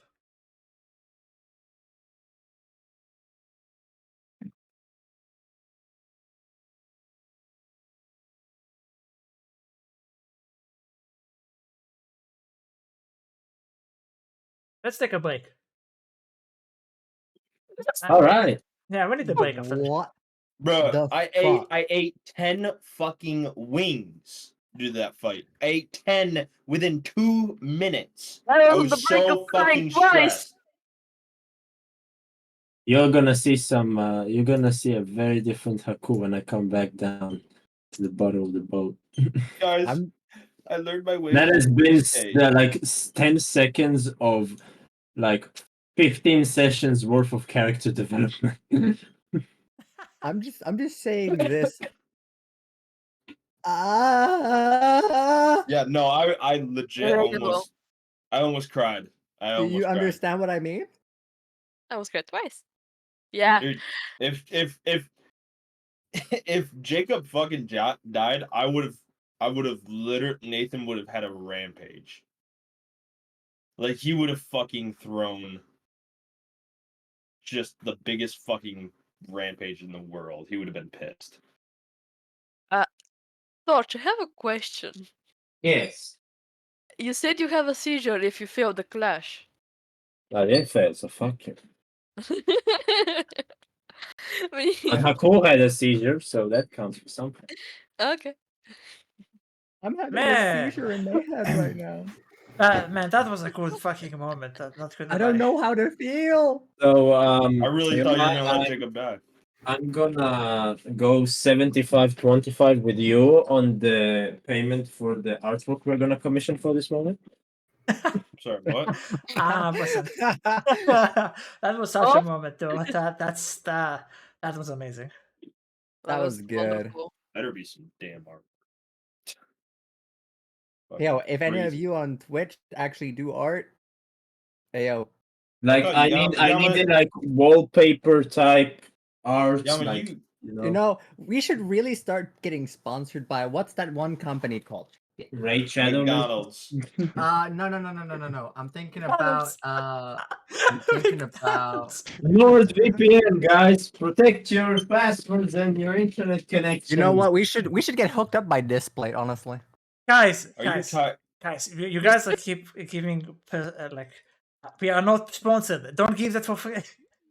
Let's take a break. All right. Yeah, we need a break after this. What? Bro, The I fuck? ate 10 fucking wings to do that fight. I ate 10 within 2 minutes. That I was the was break so of crying fucking twice. stressed. You're gonna see you're gonna see a very different Haku when I come back down to the bottom of the boat. Guys, I'm I learned my way. That has been Okay. 10 seconds of like 15 sessions worth of character development. I'm just saying this. Ah, Yeah, no, I legit Relatable. almost cried. I do almost you cried. understand what I mean? That was good twice. Yeah. Dude, if if Jacob fucking died, I would have literally Nathan would have had a rampage. Like he would have fucking thrown just the biggest fucking rampage in the world. He would have been pissed. Torch, I have a question. Yes. You said you have a seizure if you fail the clash. I didn't fail, so fuck you. Me- But Haku had a seizure, so that counts for something. okay. I'm having a Man. seizure in my head right now. Man, that was a good fucking moment. Not gonna I don't lie. know how to feel. So I really thought you were gonna let I- Jacob back. I'm gonna go 75-25 with you on the payment for the artwork we're gonna commission for this moment. Sorry, what? Listen. That was such a Oh. moment, though. That was amazing. That was good. Wonderful. Better be some damn art. Yo, Fucking if any of crazy. you on Twitch actually do art, hey yo, Like thought I Yama- needed like wallpaper type art. Yama, like you you know, we should really start getting sponsored by what's that one company called? Raid Shadow. McDonald's. No. I'm thinking about I'm thinking about NordVPN, guys, protect your passwords and your internet connection. you know what? We should get hooked up by Display, honestly. Guys, Are you tired? you guys like keep giving like we are not sponsored. Don't give that for free.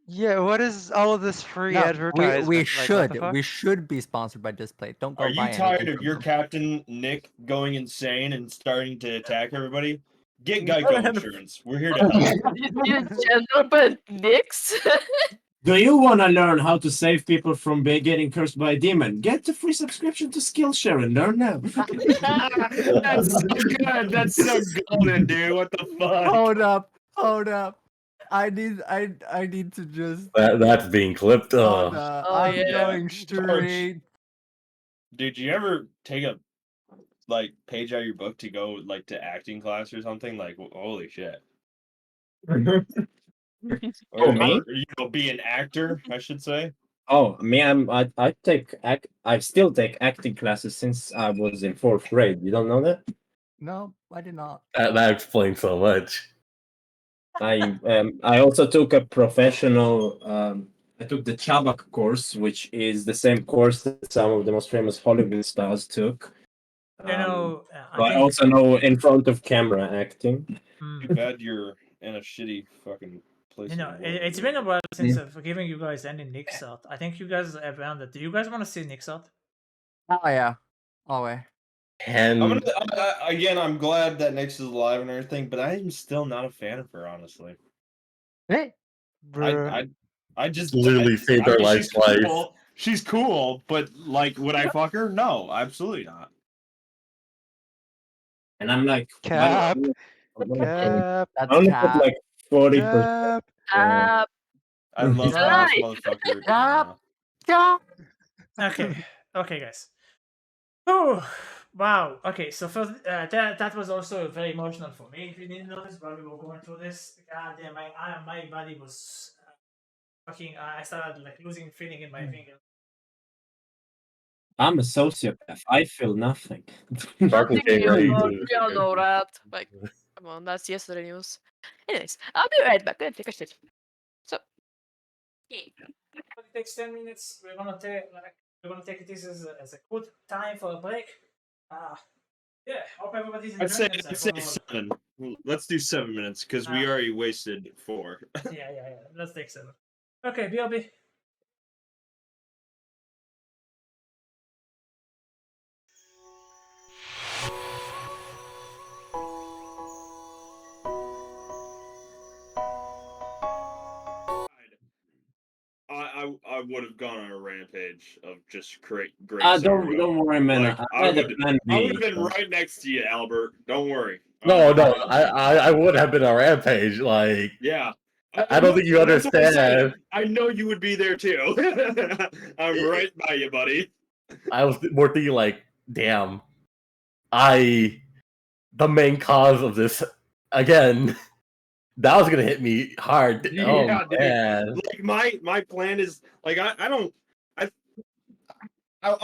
Yeah, what is all of this free No, advertisement? we Like, what the fuck? should be sponsored by Display. Don't go Are you buy tired anything of from your them. captain Nick going insane and starting to attack everybody? Get Geico insurance. We're here to help. You gentlemen, Nix. Do you want to learn how to save people from getting cursed by a demon? Get a free subscription to Skillshare and learn now. That's so good. That's so golden, dude. What the fuck? Hold up. I need to just That's being clipped. hold Oh, up. Oh, I'm yeah. going straight. Dude, you ever take a page out of your book to go to acting class or something? Like, holy shit. Oh, me? Or, be an actor, I should say. Oh, me, I still take acting classes since I was in 4th grade. You don't know that? No, I did not. that explains so much. I also took a professional. I took the Chabak course, which is the same course that some of the most famous Hollywood stars took. You know, I also know in front of camera acting. Too bad you're in a shitty fucking place. You know, in the world, it's dude. been a while since I've given you guys any Nix out. I think you guys have found it. Do you guys want to see Nix out? Oh yeah. Always. And Again, I'm glad that Nyx is alive and everything, but I'm still not a fan of her, honestly. Hey. Bruh. I just literally saved our life she's twice. cool. She's cool, but would I fuck her? No, absolutely not. And I'm like, Cap. I'm Cap. That's only cap. put like 40%. Cap. I love how Right. this motherfucker. Cap. Cap. Okay, guys. Oh, wow. Okay, so first, that was also very emotional for me. If you didn't notice while we were going through this, god damn, my body was fucking. I started like losing feeling in my finger. I'm a sociopath. I feel nothing. Sparkle came ready to. We all know that. Like, come on, that's yesterday news. Anyways, I'll be right back. Gonna take a shit. So, It takes 10 minutes. We're gonna take this as a good time for a break. Yeah, hope everybody's enjoying I'd say themselves. 7. Let's do 7 minutes because we already wasted 4. Yeah. Let's take 7. Okay, BLB. I would have gone on a rampage of just great Don't worry, man. Like, I had a plan I B. would have been right next to you, Albert. Don't worry. No, I would have been a rampage. Like, Yeah. I don't think you That's what I'm saying. understand. I know you would be there too. I'm right by you, buddy. I was more thinking like, damn, the main cause of this again. That was gonna hit me hard. Yeah, dude. Man. Like my plan is like I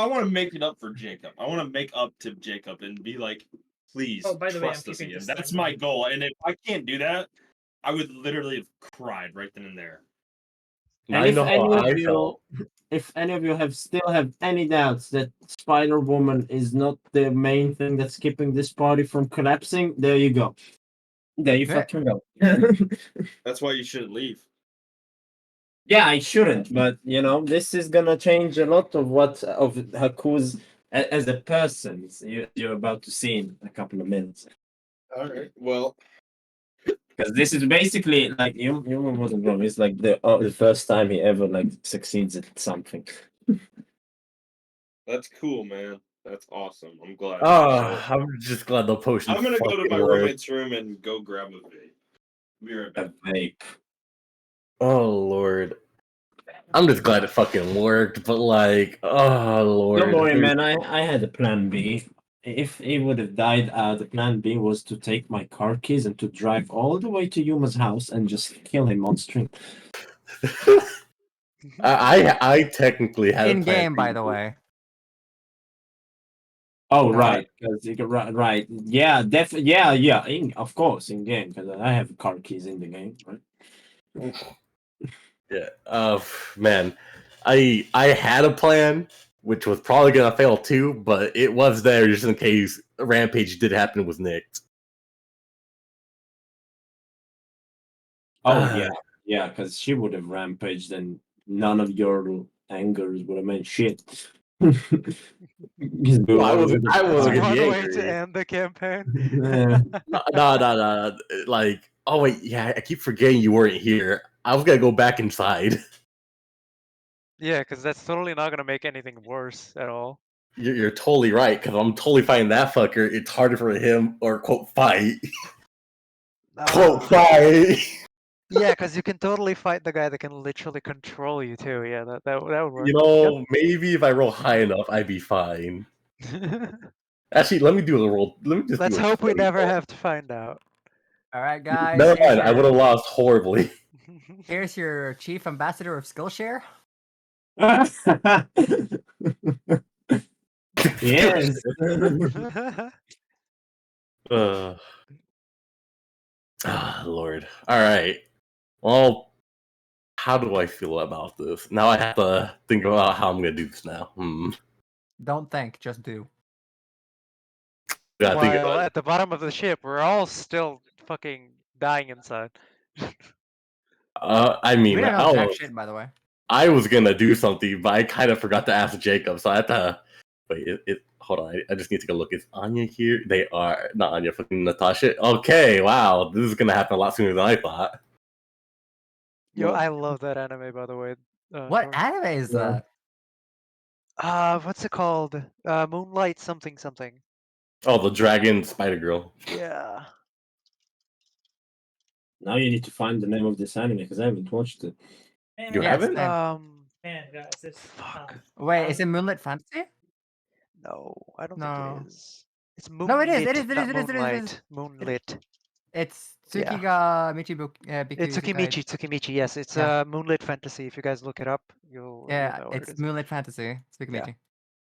want to make it up for Jacob. I want to make up to Jacob and be like, please By the way, I'm trust us keeping again. this That's thing. my goal. And if I can't do that, I would literally have cried right then and there. Now I know how I felt. If any of you still have any doubts that Spider Woman is not the main thing that's keeping this party from collapsing, there you go. There you fucking go. That's why you shouldn't leave. Yeah, I shouldn't, but this is gonna change a lot of Haku's as a person. You're about to see in a couple of minutes. All right. Well, Because this is basically like Human wasn't wrong. It's like the first time he ever like succeeds at something. that's cool, man. That's awesome. I'm glad. Oh, I'm just glad the potion. I'm gonna go to my worked. roommate's room and go grab a vape. Be right back. A vape. Oh Lord. I'm just glad it fucking worked, but like, oh Lord. Don't worry, man. I had a plan B. If he would have died, the plan B was to take my car keys and to drive all the way to Yuma's house and just kill him on stream. I technically had In a plan game, by B. the way. Oh right, because right, yeah, yeah, of course, in game because I have car keys in the game, right? Yeah. Man, I had a plan which was probably gonna fail too, but it was there just in case Rampage did happen and was nicked. Oh yeah, because she would have rampaged and none of your angers would have meant shit. Well, I wasn't That's gonna one be way to angry. end the campaign. Yeah. No. Like, oh wait, yeah, I keep forgetting you weren't here. I was gonna go back inside. Yeah, because that's totally not gonna make anything worse at all. You're totally right, because I'm totally fighting that fucker. It's harder for him, or quote, fight. Quote, Ah. fight. Yeah, because you can totally fight the guy that can literally control you too. Yeah, that would work. You know, maybe if I roll high enough, I'd be fine. Actually, let me do a roll. Let me just Let's do a hope we 20 never roll. have to find out. All right, guys. Never mind, I would have lost horribly. Here's your chief ambassador of Skillshare. Yes. Lord. All right. Well, how do I feel about this? Now I have to think about how I'm gonna do this now. Don't think, just do. Gotta think While about it. at the bottom of the ship, we're all still fucking dying inside. I We mean, don't I know don't jack know. shit, by the way. I was gonna do something, but I kind of forgot to ask Jacob, so I had to wait. Hold on, I just need to go look. Is Anya here? They are not Anya, fucking Natasha. Okay, wow, this is gonna happen a lot sooner than I thought. Yo, What? I love that anime, by the way. What Tori. anime is Yeah. that? What's it called? Moonlight something something. Oh, the dragon spider girl. Yeah. Now you need to find the name of this anime because I haven't watched it. You Yes, haven't? same. Man, guys, this Fuck. Wait, is it Moonlit Fantasy? No, I don't No. think it is. It's No, moonlit, it is, not it is. moonlight. Moonlit. It's Yeah. Tsukiga Michibu Biku It's Isekai. Tsukimichi, yes. It's Yeah. moonlit fantasy. If you guys look it up, you'll Yeah, know what it it's is. Moonlit Fantasy. Tsukimichi.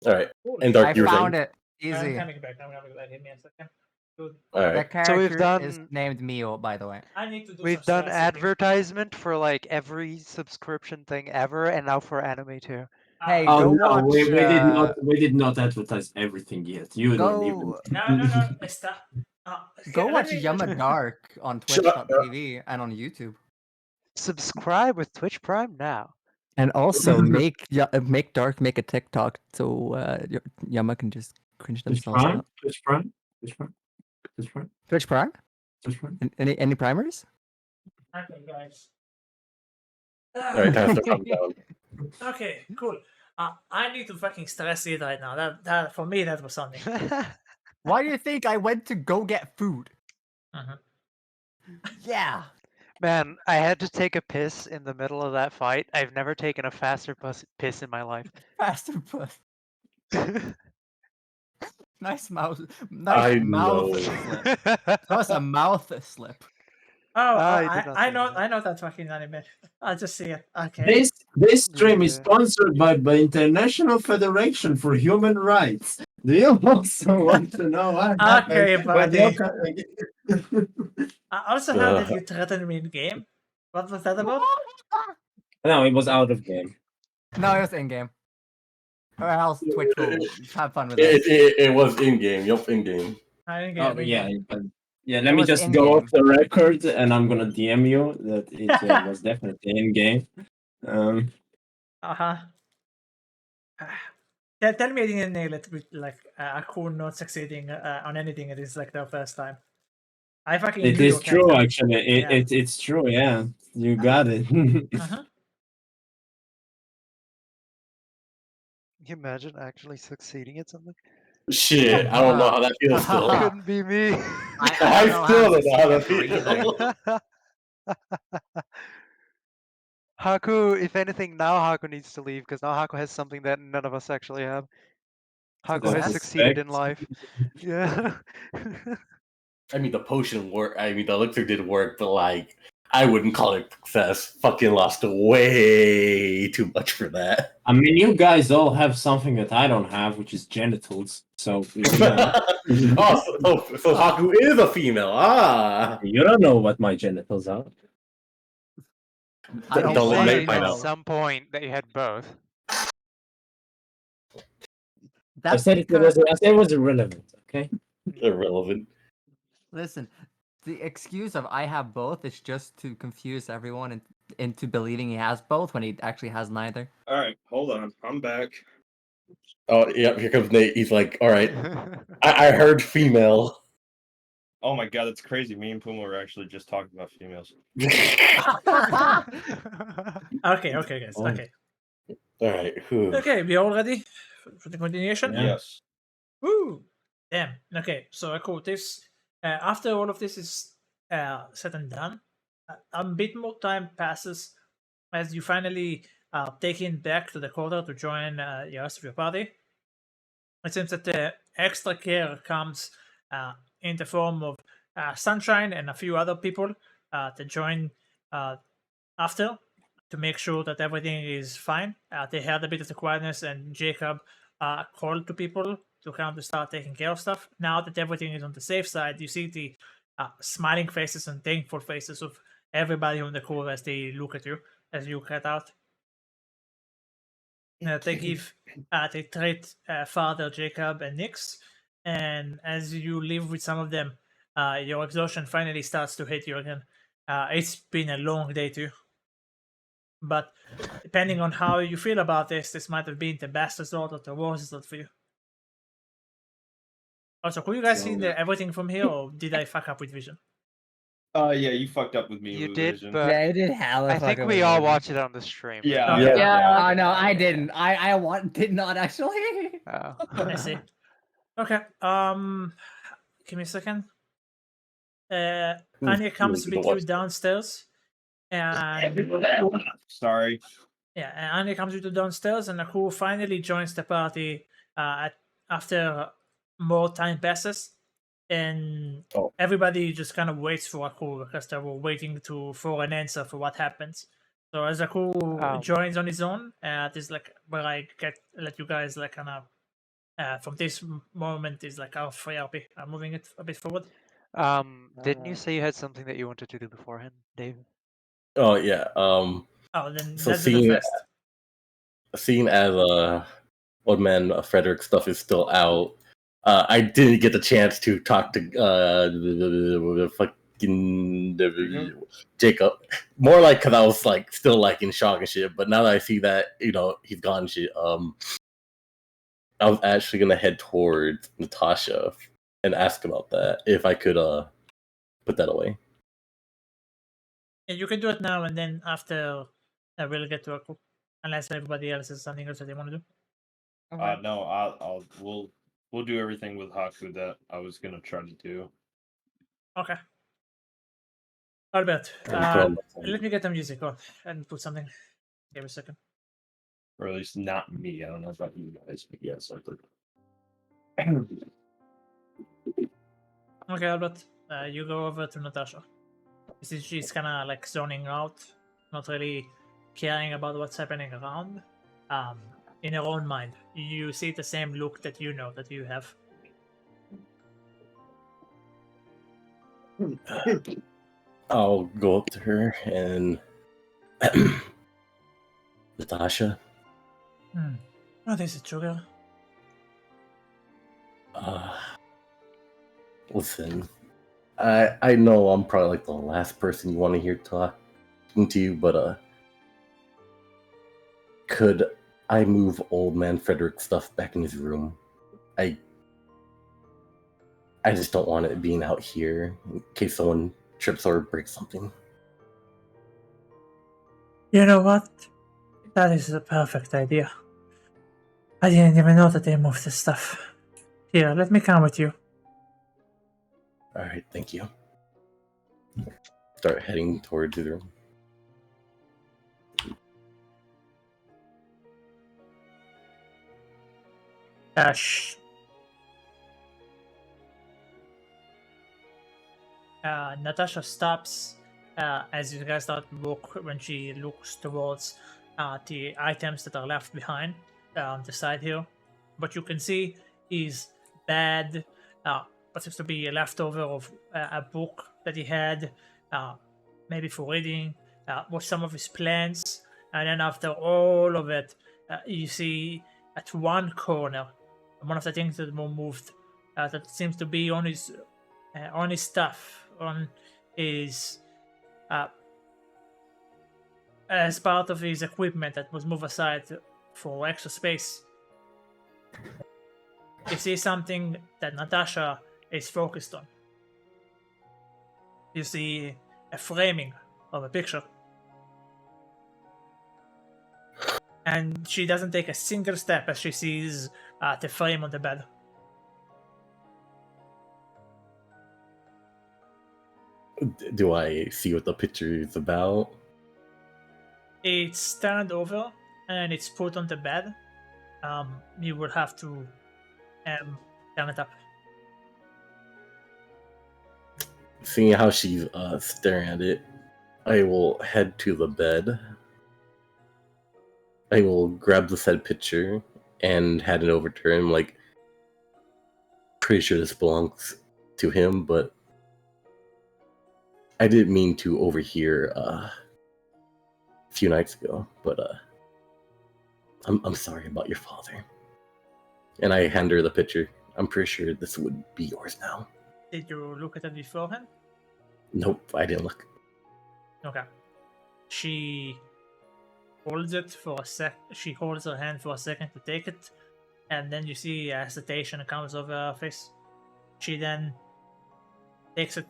All right. Cool. And Dark, I you were found saying? it. Easy. I'm coming back. Give me a second. Dude, All The right. character So we've is done- named Mio, by the way. I need to do We've some done stress eating. advertisement for like every subscription thing ever, and now for anime too. Hey, Oh go no, watch. we did not advertise everything yet. You don't even. Go No. Stop. go Let watch me- Yama Dark on Shut up. Twitch.tv and on YouTube. Subscribe with Twitch Prime now. And also make Dark make a TikTok so Yama can just cringe Twitch themselves Prime? out. Twitch Prime? Twitch Prime? Twitch Prime? Twitch Prime? Twitch Prime? Any primers? Okay, guys. All right, time to calm down. Okay, cool. I need to fucking stress eat right now. That for me that was something. Why do you think I went to go get food? Uh-huh. Yeah. Man, I had to take a piss in the middle of that fight. I've never taken a faster piss in my life. Faster puss. Nice mouth. I Nice mouth know. slip. That was a mouth slip. Oh, I did not I see know that. I know that fucking anime. I'll just see it. Okay. This stream is Yeah. sponsored by the International Federation for Human Rights. Do you also want to know what happened Okay, when buddy. you Also, how did you threaten me in game? What was that about? No, it was out of game. No, it was in game. Or else Twitch will have fun with it. It was in game. Yup, in game. In Oh game. yeah, but yeah. It Let me was just in go off game. the record, and I'm gonna DM you that it was definitely in game. Uh-huh. Tell me I didn't nail it with like a cool not succeeding on anything. It is like the first time. I fucking It knew you is were true, Captain. actually. Yeah. It's true. Yeah, you got it. Uh-huh. Can you imagine actually succeeding at something? Shit, I don't know how that feels still. Couldn't be me. I I don't know how still I'm don't know how succeeding that at breathing. Haku, if anything, now Haku needs to leave because now Haku has something that none of us actually have. Haku has Success? succeeded in Respect. life. Yeah. I mean, the potion worked. I mean, the elixir did work, but like, I wouldn't call it success. Fucking lost way too much for that. I mean, you guys all have something that I don't have, which is genitals. So you know, so Haku is a female. Ah, you don't know what my genitals are. I You don't want let to me said find at know. out. some point that you had both. I said it was. I said it was irrelevant. Okay. Irrelevant. Listen, the excuse of I have both is just to confuse everyone into believing he has both when he actually has neither. All right, hold on. I'm back. Oh, yeah, here comes Nate. He's like, all right, I heard female. Oh my god, that's crazy. Me and Puma were actually just talking about females. Okay, guys. Oh. Okay. All right, whew. Okay, we all ready for the continuation? Yeah. Yes. Woo! Damn. Okay, so cool. This after all of this is said and done, a bit more time passes as you finally taken back to the quarter to join the rest of your party. It seems that the extra care comes in the form of Sunshine and a few other people to join after to make sure that everything is fine. They had a bit of the quietness, and Jacob called to people to come to start taking care of stuff. Now that everything is on the safe side, you see the smiling faces and thankful faces of everybody on the crew as they look at you as you head out. They treat Father Jacob and Nix, and as you live with some of them, your exhaustion finally starts to hit you again. It's been a long day too, but depending on how you feel about this might have been the best result or the worst result for you. Also, could you guys see everything from here, or did I fuck up with vision? Yeah, you fucked up with me You with did, vision. but Yeah, it did hella I think we all watched it on the stream. Yeah, right? Okay. Yeah. Oh no, I didn't. I did not actually. Oh. I see. Okay. Give me a second. Anya comes with you downstairs, and Sorry. yeah, and Anya comes with you downstairs, and Aku finally joins the party after more time passes, and Oh. everybody just kind of waits for Aku because they were waiting for an answer for what happens. So as Aku joins on his own, this is like where I let you guys like kind of from this moment is like our free RP. I'm moving it a bit forward. Didn't you say you had something that you wanted to do beforehand, Dave? Oh yeah. Oh, then So let's do it first. seeing as Old Man Frederick stuff is still out, I didn't get the chance to talk to the fucking Jacob. More like because I was like still like in shock and shit. But now that I see that he's gone and shit, I was actually gonna head towards Natasha and ask about that if I could put that away. Yeah, you can do it now, and then after we'll get to Aku, unless everybody else has something else that they want to do. No, we'll do everything with Haku that I was gonna try to do. Okay. Albert, And let me get the music on and put something. Give me a second. Or at least not me. I don't know about you guys, but yes, I did. Okay, Albert, you go over to Natasha. You see she's kind of like zoning out, not really caring about what's happening around. In her own mind, you see the same look that you know that you have. I'll go up to her and Natasha. What is it, sugar? Listen, I know I'm probably like the last person you want to hear talking to you, but could I move Old Man Frederick's stuff back in his room? I just don't want it being out here in case someone trips or breaks something. You know what? That is a perfect idea. I didn't even know that they moved this stuff. Here, let me come with you. All right, thank you. Start heading towards the room. Ash. Natasha stops as you guys start to look when she looks towards the items that are left behind on the side here. What you can see is bad, what seems to be a leftover of a book that he had, maybe for reading, with some of his plans. And then after all of it, you see at one corner, one of the things that were moved, that seems to be on his stuff, on his as part of his equipment that was moved aside for extra space. You see something that Natasha is focused on. You see a framing of a picture. And she doesn't take a single step as she sees the frame on the bed. Do I see what the picture is about? It's turned over and it's put on the bed. You would have to turn it up. Seeing how she's staring at it, I will head to the bed. I will grab the said picture and hand it over to him. Like, pretty sure this belongs to him, but I didn't mean to overhear a few nights ago. But I'm sorry about your father. And I hand her the picture. I'm pretty sure this would be yours now. Did you look at it beforehand? Nope, I didn't look. Okay. She holds it for a sec. She holds her hand for a second to take it, and then you see hesitation comes over her face. She then takes it.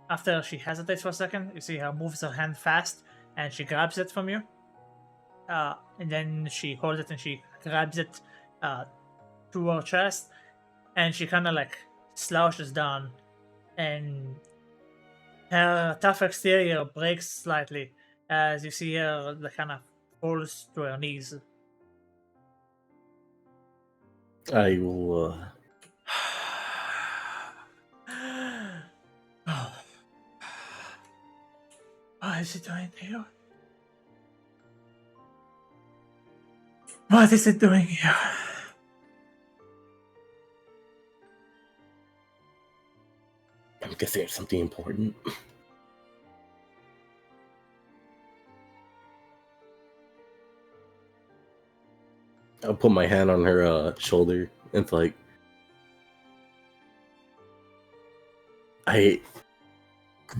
After she hesitates for a second, you see her moves her hand fast, and she grabs it from you. And then she holds it and she grabs it to her chest, and she kind of like slouches down, and her tough exterior breaks slightly as you see her kind of falls to her knees. I will. What is it doing here? What is it doing here? I'm guessing it's something important. I'll put my hand on her shoulder and it's like, if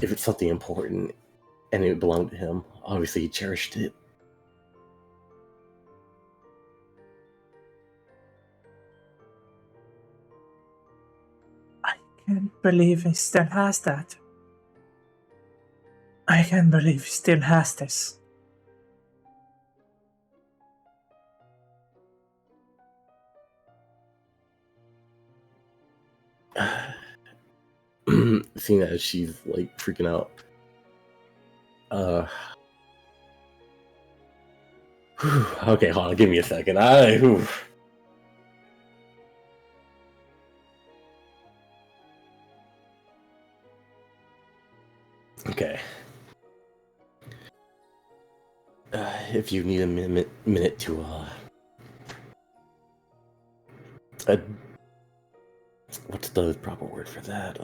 it's something important and it belonged to him, obviously he cherished it. I can't believe he still has that. I can't believe he still has this. Seeing as she's like freaking out. Okay, hold on, give me a second. Okay. If you need a minute to what's the proper word for that?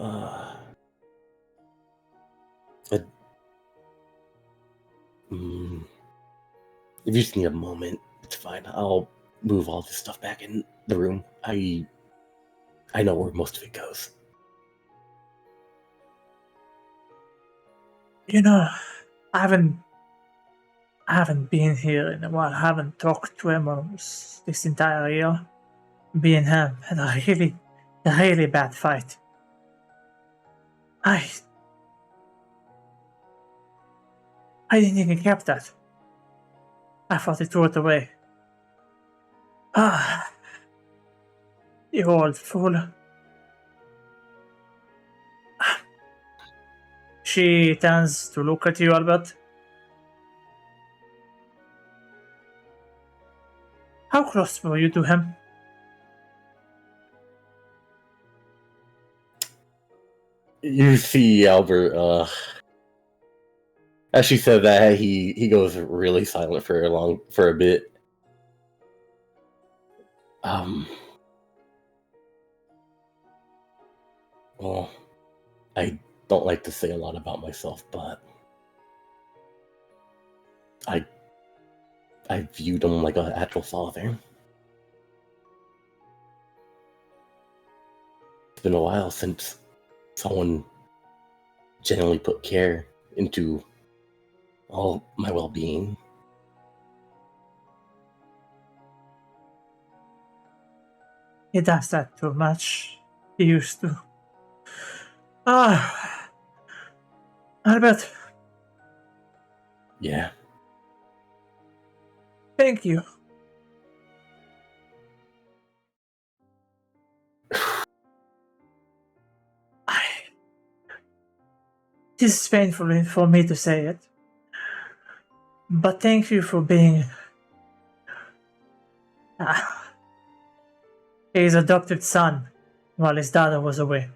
If you just need a moment, it's fine. I'll move all this stuff back in the room. I know where most of it goes. You know, I haven't been here in a while. I haven't talked to him almost this entire year. Me and him had a really bad fight. I didn't even keep that. I thought he threw it away. Ah, you old fool. She turns to look at you, Albert. How close were you to him? You see, Albert. As she said that, he goes really silent for a bit. Well, I don't like to say a lot about myself, but I viewed him like an actual father. It's been a while since someone genuinely put care into all my well-being. He does that too much. He used to. Ah, Albert, Yeah. thank you. This is painful for me to say it, but thank you for being his adopted son while his daughter was away.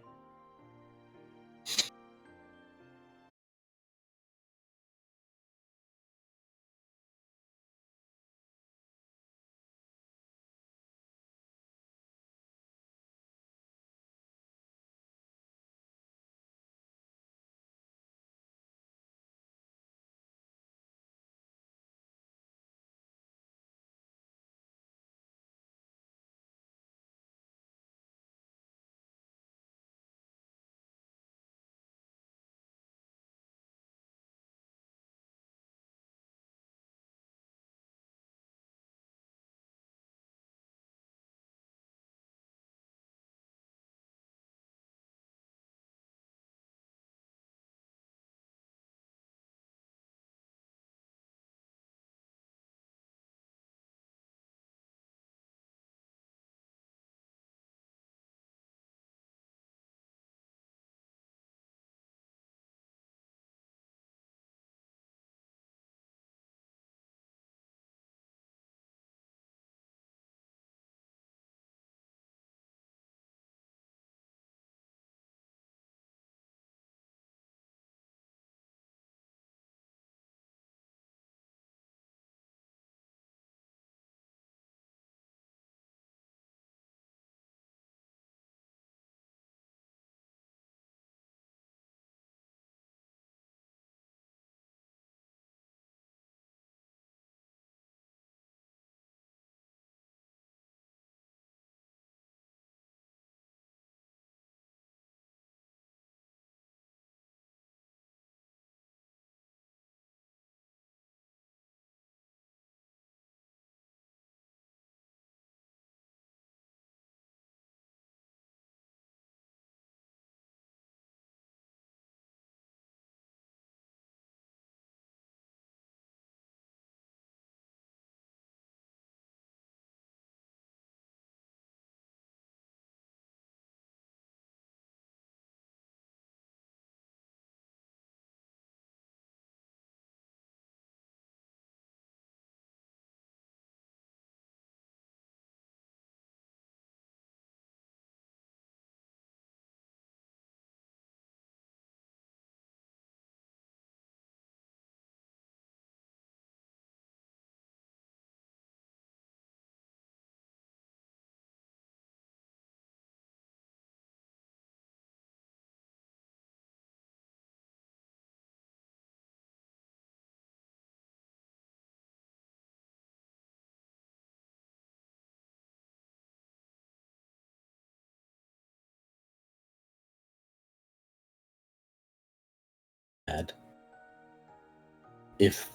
If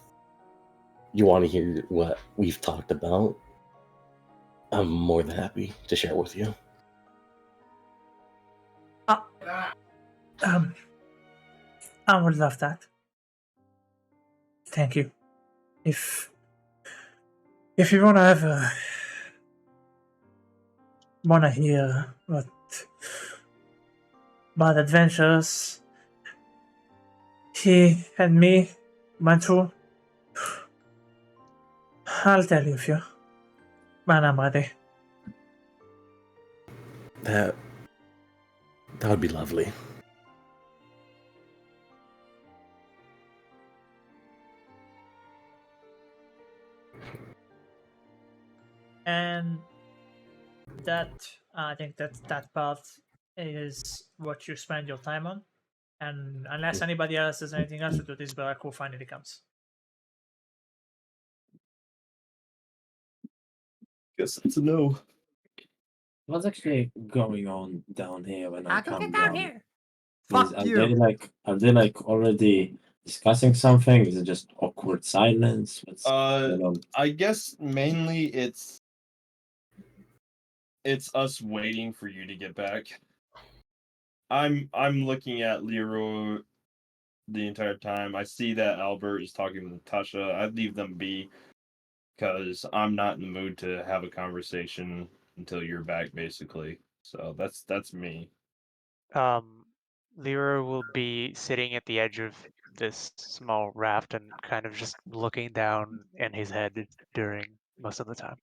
you want to hear what we've talked about, I'm more than happy to share with you. I would love that. Thank you. If you wanna hear what about adventures he and me went through, I'll tell you if you when I'm ready. That would be lovely. And I think that part is what you spend your time on. And unless anybody else has anything else to do, this Baraku finally comes. Guess it's a no. What's actually going on down here when I How can come get down down? here? Is, Fuck are you. they like already discussing something? Is it just awkward silence? What's going on? I guess mainly it's us waiting for you to get back. I'm looking at Leroy the entire time. I see that Albert is talking with Natasha. I leave them be because I'm not in the mood to have a conversation until you're back, basically. So that's me. Lyra will be sitting at the edge of this small raft and kind of just looking down in his head during most of the time.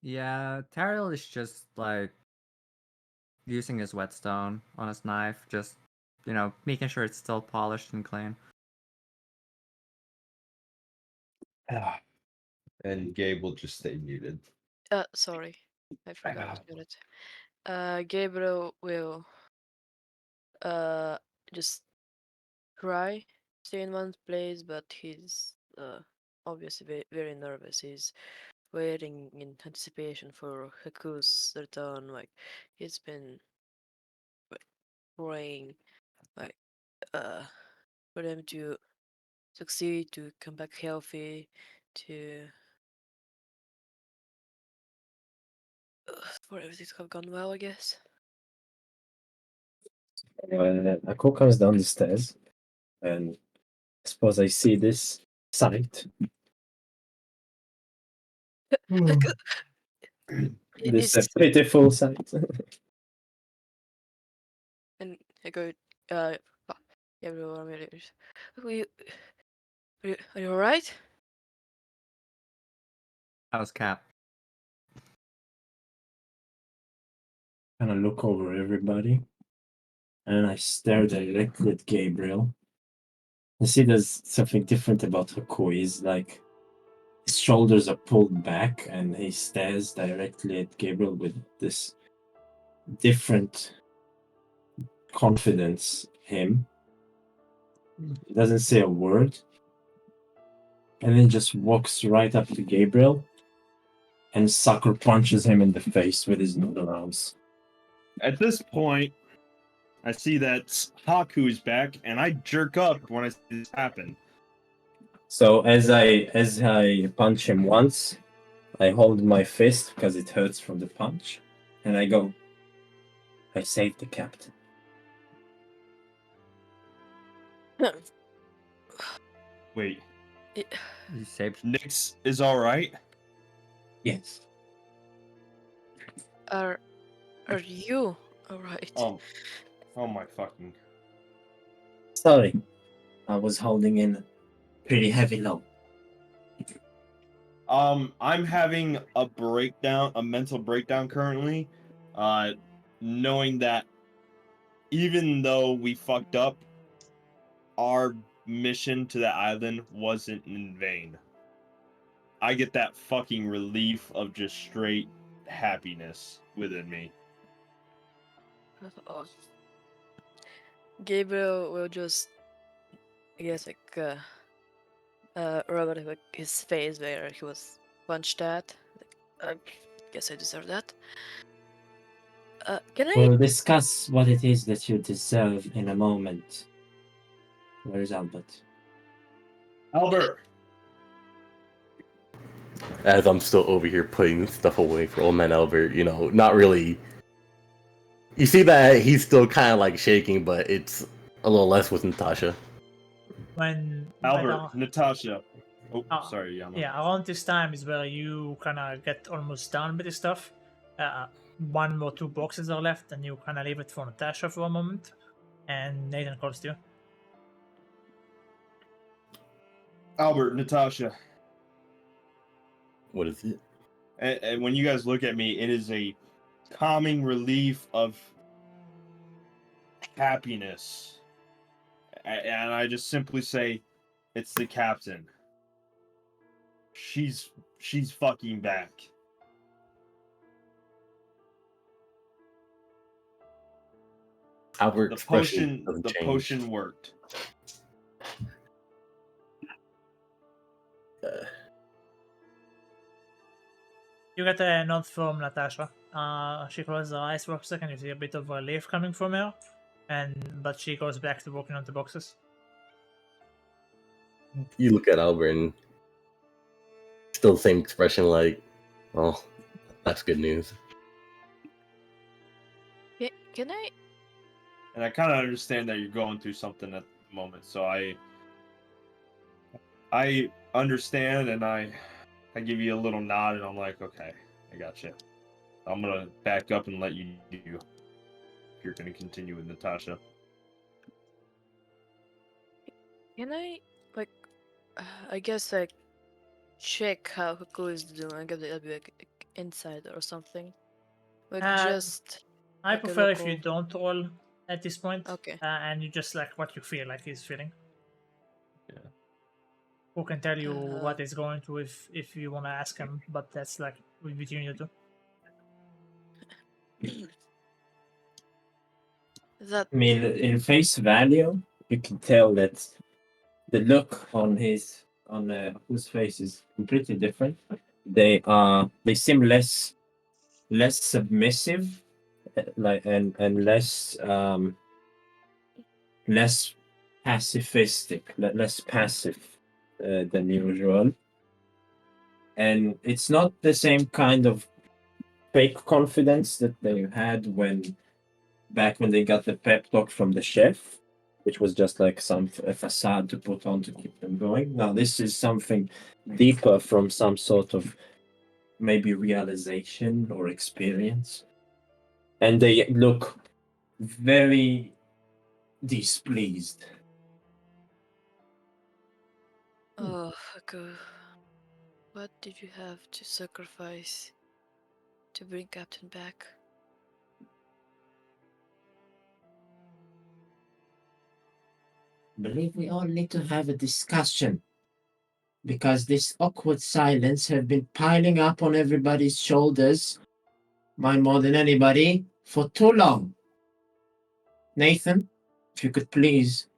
Yeah, Tariel is just like using his whetstone on his knife, just making sure it's still polished and clean. And Gabe will just stay muted. Sorry, I forgot to mute it. Gabriel will just try stay in one place, but he's obviously very nervous. He's waiting in anticipation for Haku's return. Like he's been praying, like for them to succeed, to come back healthy, to for everything to have gone well, I guess. Ako comes down the stairs, and I suppose I see this sight. This It's pitiful sight. and I go, everyone, are you alright? How's Cap? Kind of look over everybody, and I stare directly at Gabriel. I see there's something different about Haku. He's like his shoulders are pulled back, and he stares directly at Gabriel with this different confidence. Him. He doesn't say a word, and then just walks right up to Gabriel and sucker punches him in the face with his noodle arms. At this point, I see that Haku is back, and I jerk up when I see this happen. So as I punch him once, I hold my fist because it hurts from the punch, and I go, I saved the captain. Wait, You saved. Nyx is all right. Yes. Are you alright? Oh my fucking. Sorry. I was holding in a pretty heavy load. I'm having a breakdown, a mental breakdown currently, knowing that even though we fucked up, our mission to that island wasn't in vain. I get that fucking relief of just straight happiness within me. Oh. Gabriel will just, I guess, like, rub it like his face where he was punched at. I guess I deserve that. Can I? We'll discuss what it is that you deserve in a moment. Where is Albert? Albert! As I'm still over here putting stuff away for old man Albert, not really. You see that he's still kind of like shaking, but it's A little less with Natasha. When Albert, Natasha. Oh, uh, sorry, Yama. yeah, around this time is where you kind of get almost done with the stuff. One or two boxes are left, and you kind of leave it for Natasha for a moment. And Nathan calls to you. Albert, Natasha. What is it? And when you guys look at me, it is a calming relief of happiness. And I just simply say, it's the captain. She's fucking back. Outward The expression doesn't the change. potion worked. You get a nod from Natasha. She closes her eyes for a second. You see a bit of relief coming from her, but she goes back to working on the boxes. You look at Albert and still the same expression, like, "Oh, that's good news." Can I? And I kind of understand that you're going through something at the moment, so I understand, and I give you a little nod, and I'm like, okay, I got you. I'm gonna back up and let you do. If you're gonna continue with Natasha. Can I like? I guess like check how Haku is doing. I guess it'll be like inside or something. Like just. I like a prefer if you local- don't roll at this point, Okay. and you just like what you feel like he's feeling. Yeah. Who can tell you Uh, what he's going to if you want to ask him? But that's like between you two. That I mean, in face value, you can tell that the look on whose face is completely different. They seem less submissive, and less pacifistic, less passive than usual. And it's not the same kind of fake confidence that they had back when they got the pep talk from the chef, which was just like a facade to put on to keep them going. Now this is something deeper from some sort of maybe realization or experience, and they look very displeased. oh Haku, what did you have to sacrifice to bring Captain back? I believe we all need to have a discussion, because this awkward silence have been piling up on everybody's shoulders, mine more than anybody, for too long. Nathan, if you could please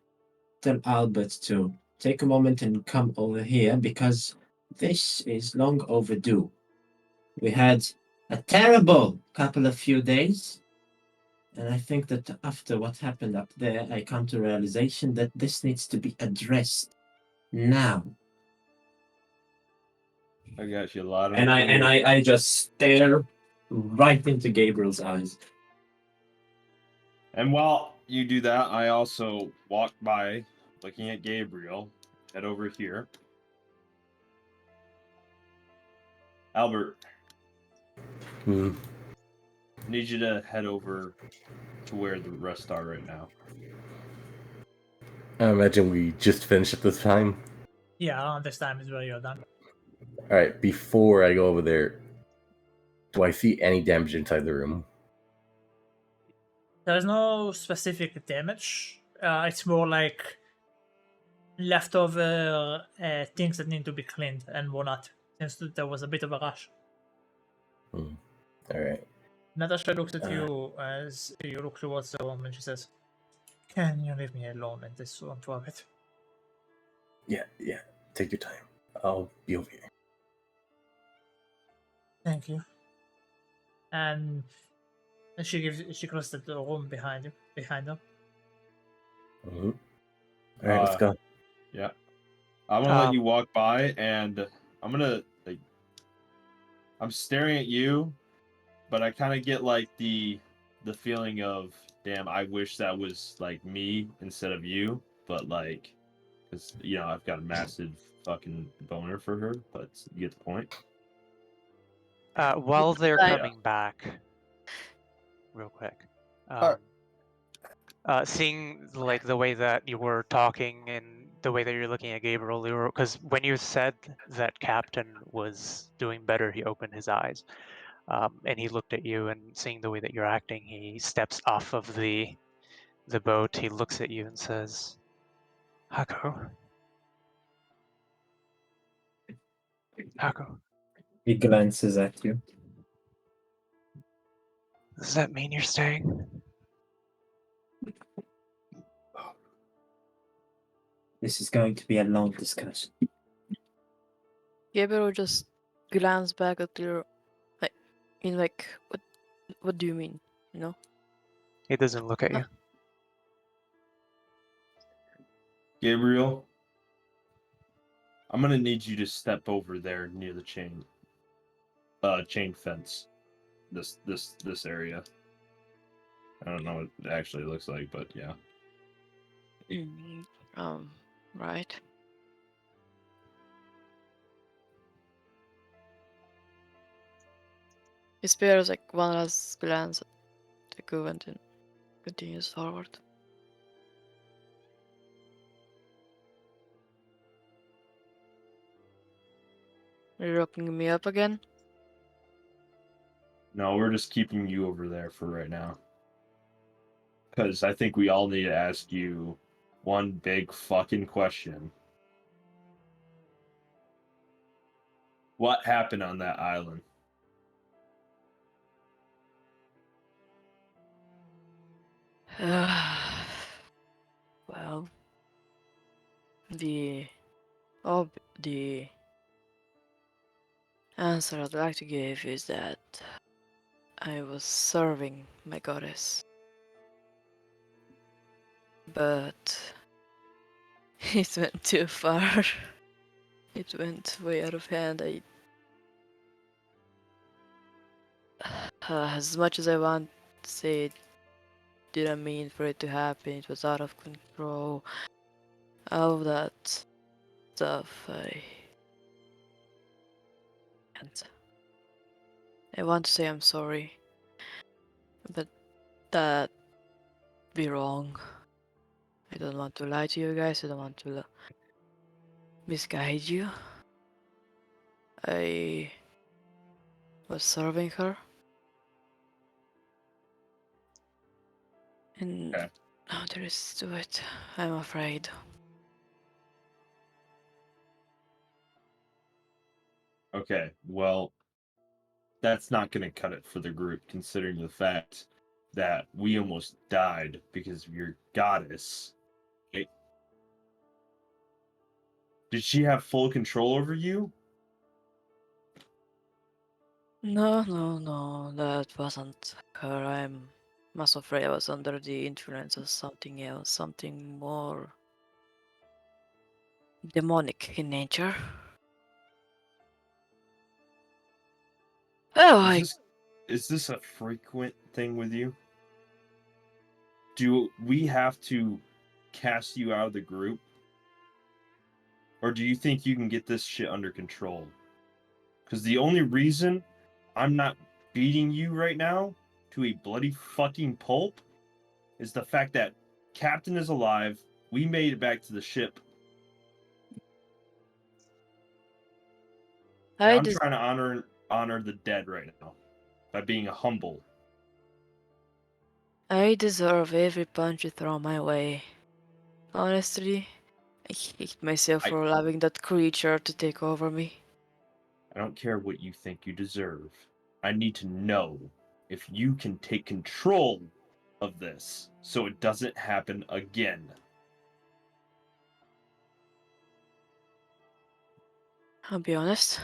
tell Albert to take a moment and come over here, because this is long overdue. We had a terrible few days, and I think that after what happened up there, I come to realization that this needs to be addressed now. I got you a lot of. And I just stare right into Gabriel's eyes. And while you do that, I also walk by, looking at Gabriel. Head over here. Albert, Hmm. I need you to head over to where the rest are right now. I imagine we just finished at this time. Yeah, around this time is where you're done. All right, before I go over there, do I see any damage inside the room? There's no specific damage. It's more like leftover things that need to be cleaned and whatnot, since there was a bit of a rush. All right. Natasha looks at you as you look towards the room and she says, "Can you leave me alone in this room for a bit?" Yeah. Take your time. I'll be over here. Thank you. And she closes the room behind her. Mm-hmm. All right, let's go. Yeah. I'm gonna let you walk by, and I'm gonna I'm staring at you, but I kind of get like the the feeling of, damn, I wish that was like me instead of you, but like, because I've got a massive fucking boner for her, but you get the point. While they're Like- coming back, real quick, Alright. seeing like the way that you were talking and the way that you're looking at Gabriel, because when you said that Captain was doing better, he opened his eyes, and he looked at you, and seeing the way that you're acting, he steps off of the boat. He looks at you and says, "Hako, Hako, He glances at you. does that mean you're staying?" This is going to be a long discussion. Gabriel just glance back at your, like, what do you mean? You know? He doesn't look at you. Gabriel, I'm gonna need you to step over there near the chain fence. This area. I don't know what it actually looks like, but yeah. Right. He spares like one last glance at the Ku and then continues forward. Are you locking me up again? No, we're just keeping you over there for right now. Because I think we all need to ask you one big fucking question. What happened on that island? Well, the the answer I'd like to give is that I was serving my goddess, but it went too far. It went way out of hand. As much as I want to say it didn't mean for it to happen, it was out of control. All of that stuff, can't. I want to say I'm sorry, but that'd be wrong. I don't want to lie to you guys. I don't want to misguide you. I was serving her, and Okay. now there is to it. I'm afraid. Okay, well, that's not going to cut it for the group, considering the fact that we almost died because of your goddess. Okay. Did she have full control over you? No, that wasn't her. I'm most afraid I was under the influence of something else, something more demonic in nature. Oh, Is this a frequent thing with you? Do we have to cast you out of the group? Or do you think you can get this shit under control? Because the only reason I'm not beating you right now to a bloody fucking pulp is the fact that Captain is alive. We made it back to the ship. And I'm trying to honor the dead right now by being humble. I deserve every punch you throw my way. Honestly, I hate myself for allowing that creature to take over me. I don't care what you think you deserve. I need to know if you can take control of this so it doesn't happen again. I'll be honest.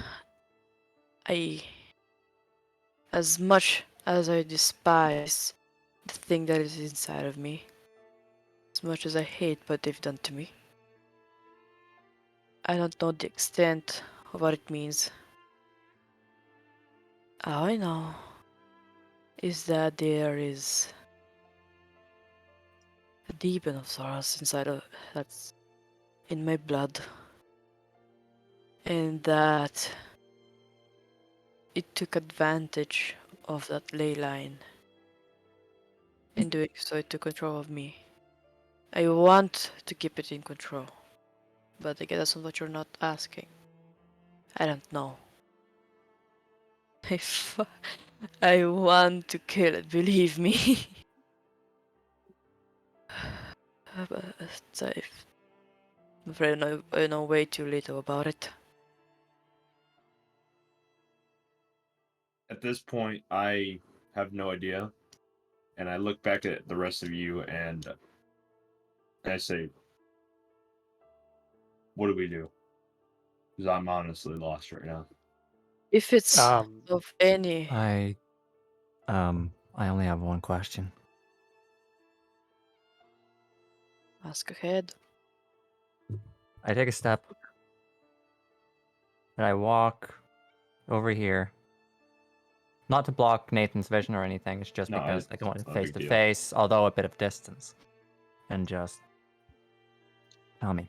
As much as I despise the thing that is inside of me, as much as I hate what they've done to me, I don't know the extent of what it means. All I know is that there is deep enough sorrows inside of that's in my blood, and that it took advantage of that ley line. In doing so, it took control of me. I want to keep it in control, but I guess that's what you're not asking. I don't know. I want to kill it, believe me. But I'm afraid I know way too little about it. At this point, I have no idea, and I look back at the rest of you and I say, "What do we do?" Because I'm honestly lost right now. If it's Um, of any, I only have one question. ask ahead. I take a step and I walk over here. Not to block Nathan's vision or anything, it's just No, because I want it's it not a face big to deal. face, although a bit of distance. And just tell me,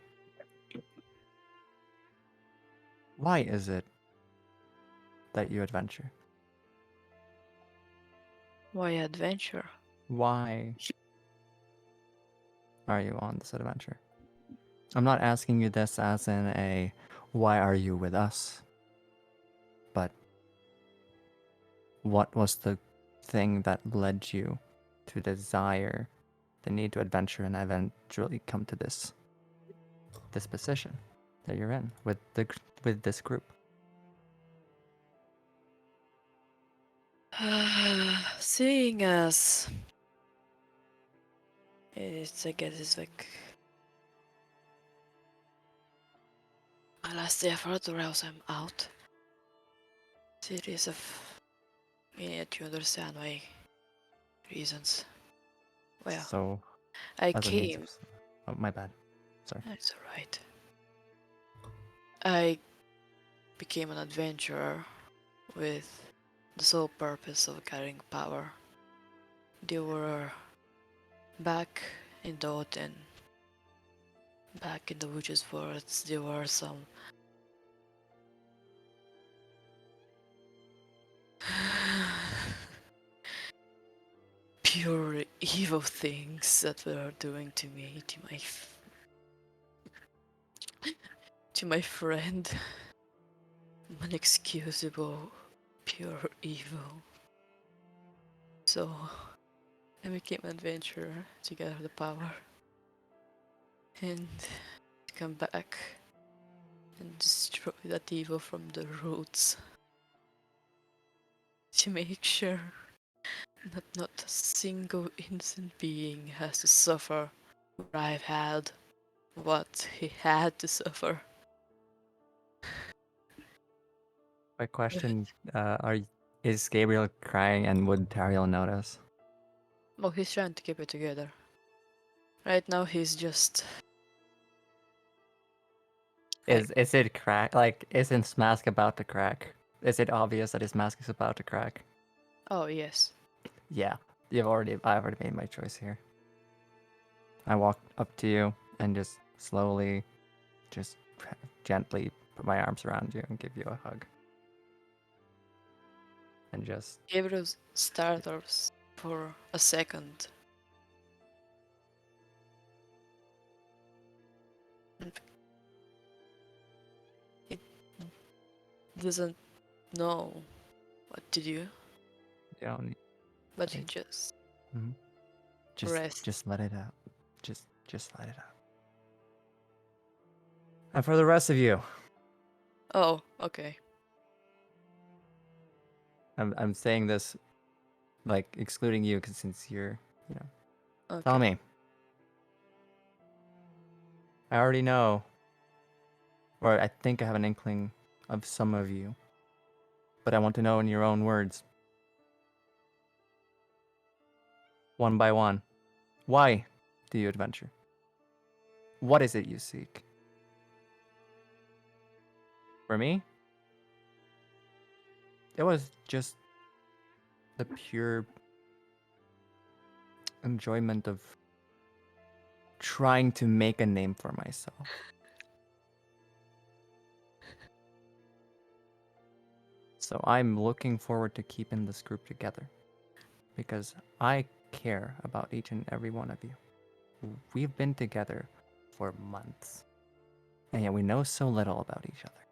why is it that you adventure? Why adventure? Why are you on this adventure? I'm not asking you this as in a why are you with us? But what was the thing that led you to desire the need to adventure and eventually come to this position that you're in with this group? Seeing as I guess it's like my last effort, or else I'm out. Series of me need to understand my reasons. Well, So I as a means came. of oh, my bad. Sorry. That's alright. I became an adventurer with the sole purpose of gathering power. They were back in Doten, back in the witches' forts. There were some pure evil things that were doing to me, to my friend. Unexcusable, pure evil. So I became an adventurer to gather the power and to come back and destroy that evil from the roots. To make sure that not a single innocent being has to suffer what I've had, what he had to suffer. My question: is Gabriel crying, and would Tariel notice? Oh, he's trying to keep it together. Right now, he's just. Is it crack? Like, is his mask about to crack? Is it obvious that his mask is about to crack? Oh, yes. Yeah, I've already made my choice here. I walk up to you and just slowly, just gently put my arms around you and give you a hug. And just Gabriel startles for a second. It doesn't know what to do, you don't need, but he Right. just just rests. let it out. Just let it out. And for the rest of you, Oh, okay. I'm saying this like excluding you, because since you're, Okay. tell me. I already know, or I think I have an inkling of some of you, but I want to know in your own words, one by one. Why do you adventure? What is it you seek? For me, it was just the pure enjoyment of trying to make a name for myself. So I'm looking forward to keeping this group together because I care about each and every one of you. We've been together for months, and yet we know so little about each other.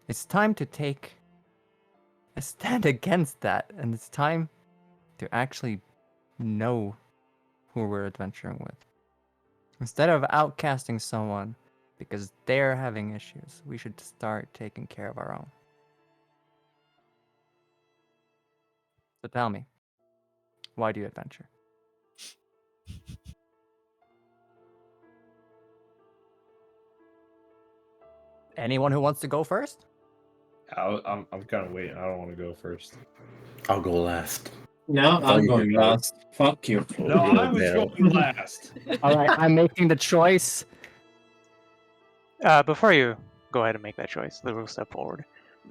It's time to take a stand against that, and it's time to actually know who we're adventuring with. Instead of outcasting someone because they're having issues, we should start taking care of our own. So tell me, why do you adventure? Anyone who wants to go first? I'm kind of waiting. I don't want to go first. I'll go last. No, That's all I'm you going can go. last. Fuck you. No, Yeah, I was man. going last. All right, I'm making the choice. Before you go ahead and make that choice, Lou will step forward.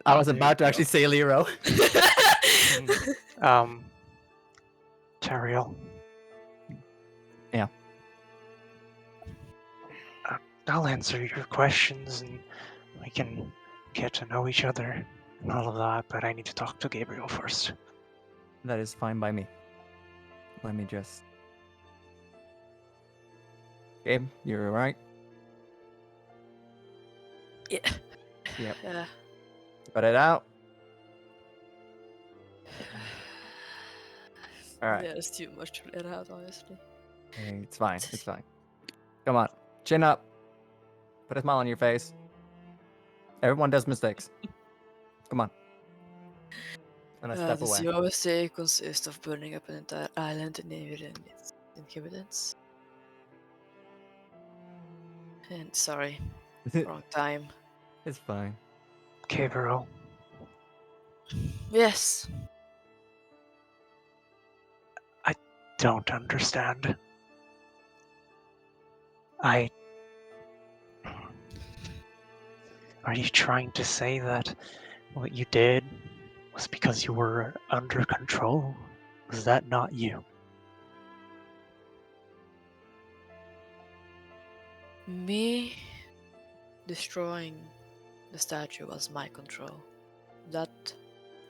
I was There about to you actually go. say Lero. Tariel. Yeah. I'll answer your questions and we can get to know each other and all of that, but I need to talk to Gabriel first. That is fine by me. Let me just. Gabe, you're right. Yeah. Yep. Yeah. Got it out. All right. Yeah, it's too much to let out, honestly. Hey, it's fine. It's fine. Come on. Chin up. Put a smile on your face. Everyone does mistakes. Come on. And I step Does away. your mistake consist of burning up an entire island and naming its inhabitants? And sorry, wrong time. It's fine. Gabriel, Yes. don't understand. Are you trying to say that what you did was because you were under control? Was that not you? Me destroying the statue was my control. That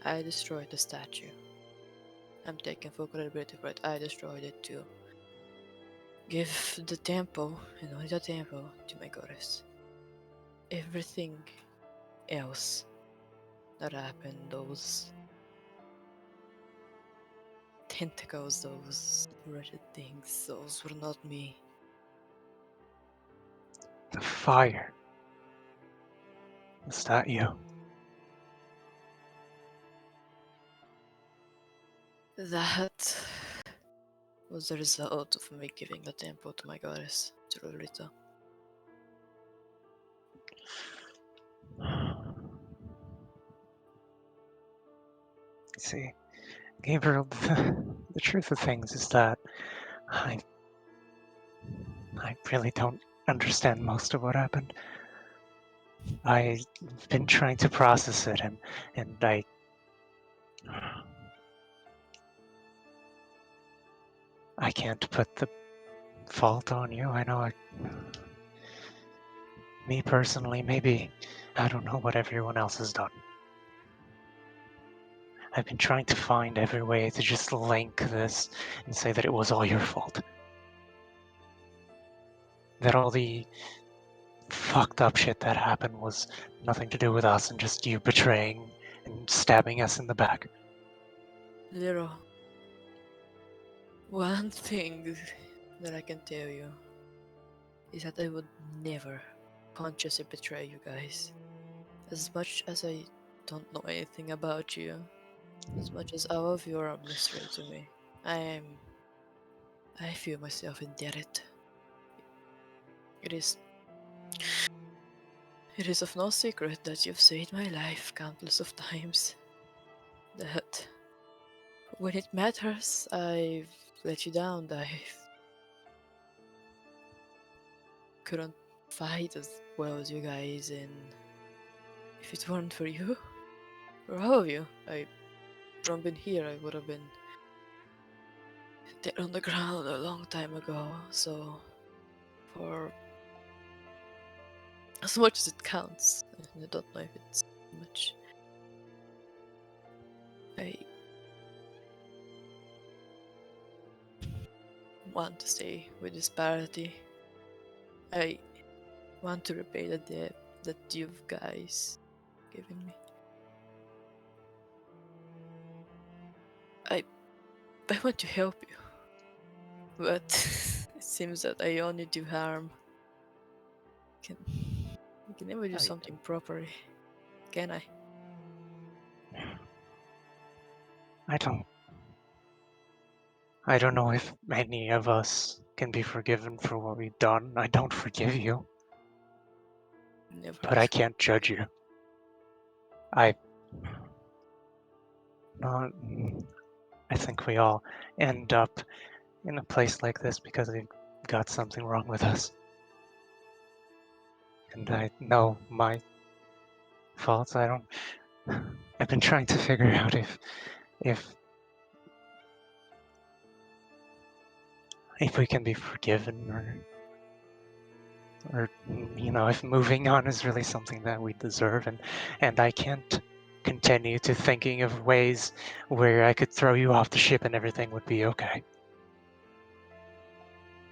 I destroyed the statue. I'm taking full credibility for it. I destroyed it to give the temple, and only the temple, to my goddess. Everything else that happened, those tentacles, those wretched things, those were not me. The fire. Was that you? That was the result of me giving the temple to my goddess, to Lolita. See, Gabriel, the truth of things is that I really don't understand most of what happened. I've been trying to process it, and I can't put the fault on you. I know me personally, maybe I don't know what everyone else has done. I've been trying to find every way to just link this and say that it was all your fault. That all the fucked up shit that happened was nothing to do with us and just you betraying and stabbing us in the back. Lero, one thing that I can tell you is that I would never consciously betray you guys. As much as I don't know anything about you, as much as all of you are a mystery to me, I feel myself indebted. It is of no secret that you've saved my life countless of times. That when it matters, I've let you down. I couldn't fight as well as you guys, and if it weren't for you, for all of you, I wouldn't been here. I would have been dead on the ground a long time ago, so for as much as it counts, I don't know if it's much. I want to stay with disparity. I want to repay the debt that you guys given me. I want to help you, but it seems that I only do harm. I can never do you something properly, can I? I don't know if any of us can be forgiven for what we've done. I don't forgive you, Never but I ask. can't judge you. I not. I think we all end up in a place like this because we've got something wrong with us. And I know my faults. I've been trying to figure out if we can be forgiven or if moving on is really something that we deserve, and I can't continue to thinking of ways where I could throw you off the ship and everything would be okay,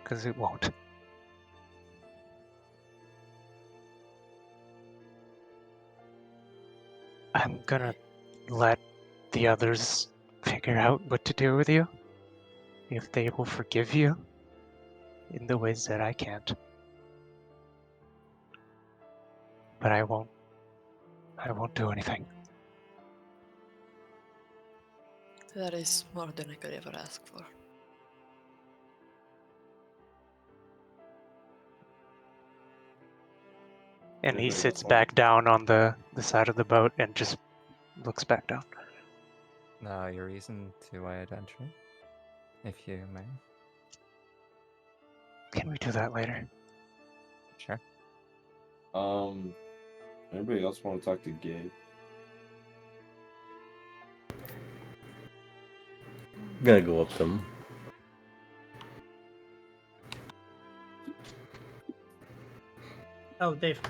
because it won't. I'm gonna let the others figure out what to do with you, if they will forgive you in the ways that I can't. But I won't do anything. That is more than I could ever ask for. And he Anybody sits else back down on the side of the boat and just looks back down. Your reason to adventure, if you may. Can we do that later? Sure. Anybody else want to talk to Gabe? I'm gonna go up to him. Oh, Dave,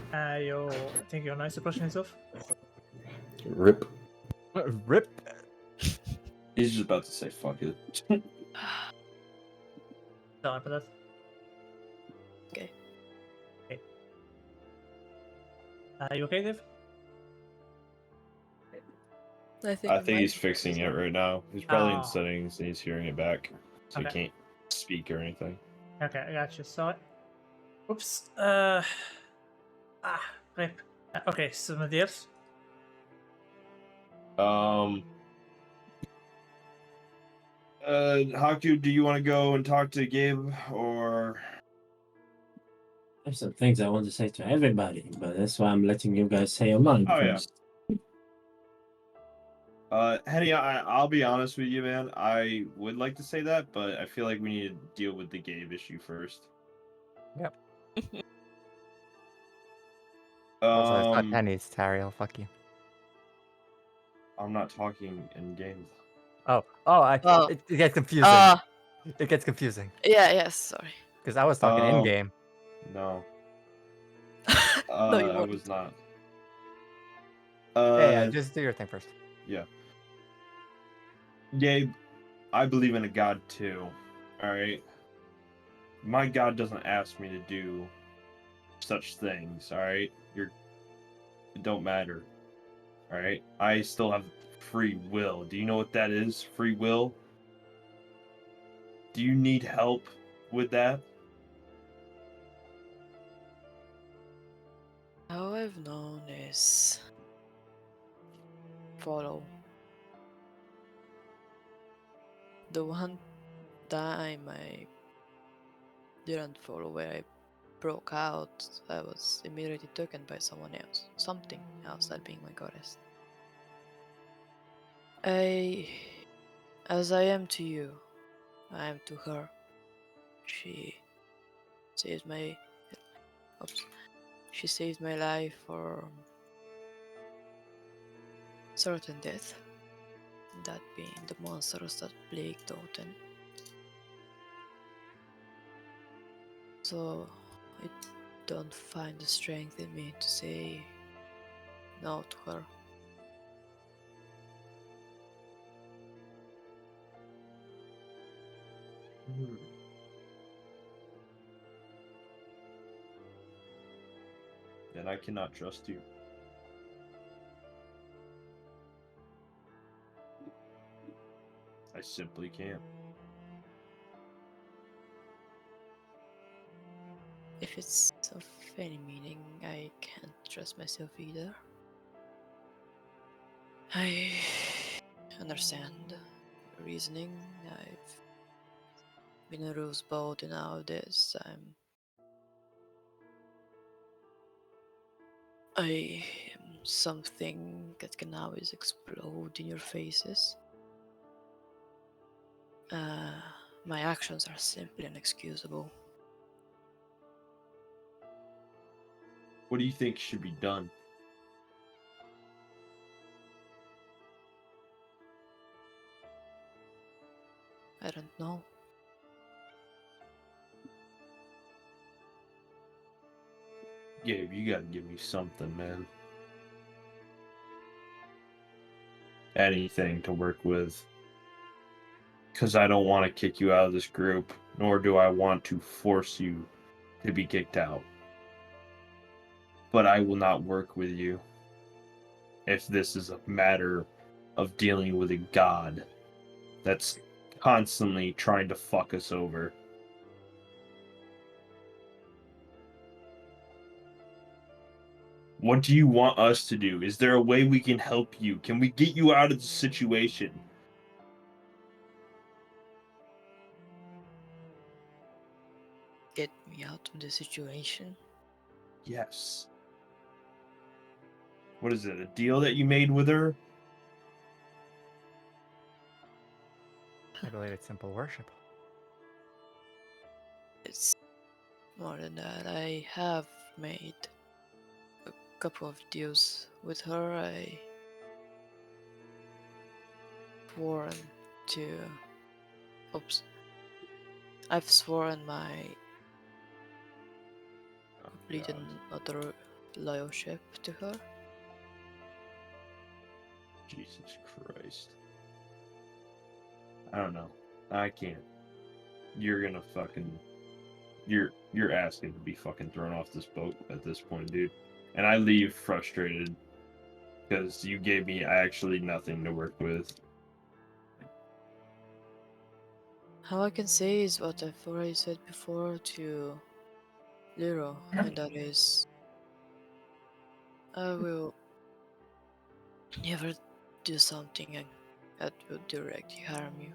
you think your noise suppression is off? Rip. Rip. He's just about to say fuck it. Sorry about that. Okay. Okay. You okay, Dave? I think, I think my he's voice fixing is it not- right now. He's probably in Oh. settings and he's hearing it back, so Okay. he can't speak or anything. Okay, I got you. So, oops. Rip. Okay, somebody else. Haku, do you want to go and talk to Gabe or? I have some things I want to say to everybody, but that's why I'm letting you guys say your mind Oh, yeah. first. Henny, I'll be honest with you, man. I would like to say that, but I feel like we need to deal with the Gabe issue first. Yep. Also, it's not Um, pennies, Tariel. Fuck you. I'm not talking in game. Oh, Oh. it gets confusing. It gets confusing yes, sorry. because I was talking in game. No. No, you I won't. was not. Hey, just do your thing first. Yeah. Gabe, I believe in a God too. Alright? My God doesn't ask me to do such things, alright? It don't matter. Alright? I still have free will. Do you know what that is? Free will? Do you need help with that? All I've known is follow. The one time I didn't follow where I broke out, I was immediately taken by someone else. Something else, that being my goddess. As I am to you, I am to her. She saved my, she saved my life from certain death. That being the monsters that plagued Doten. So I don't find the strength in me to say no to her. Then I cannot trust you. I simply can't. If it's of any meaning, I can't trust myself either. I understand your reasoning. I've been a rosebud in all this. I am something that can always explode in your faces. My actions are simply inexcusable. What do you think should be done? I don't know. Gabe, you gotta give me something, man. Anything to work with. Because I don't want to kick you out of this group, nor do I want to force you to be kicked out. But I will not work with you if this is a matter of dealing with a god that's constantly trying to fuck us over. What do you want us to do? Is there a way we can help you? Can we get you out of the situation? Get me out of the situation. Yes. What is it? A deal that you made with her? I believe it's simple worship. It's more than that. I have made a couple of deals with her. Sworn to. Oops. I've sworn my complete God. and utter loyalship to her. Jesus Christ. I don't know. I can't. You're gonna fucking. You're asking to be fucking thrown off this boat at this point, dude. And I leave frustrated because you gave me actually nothing to work with. All I can say is what I've already said before to Liro, and that is I will never do something that will directly harm you.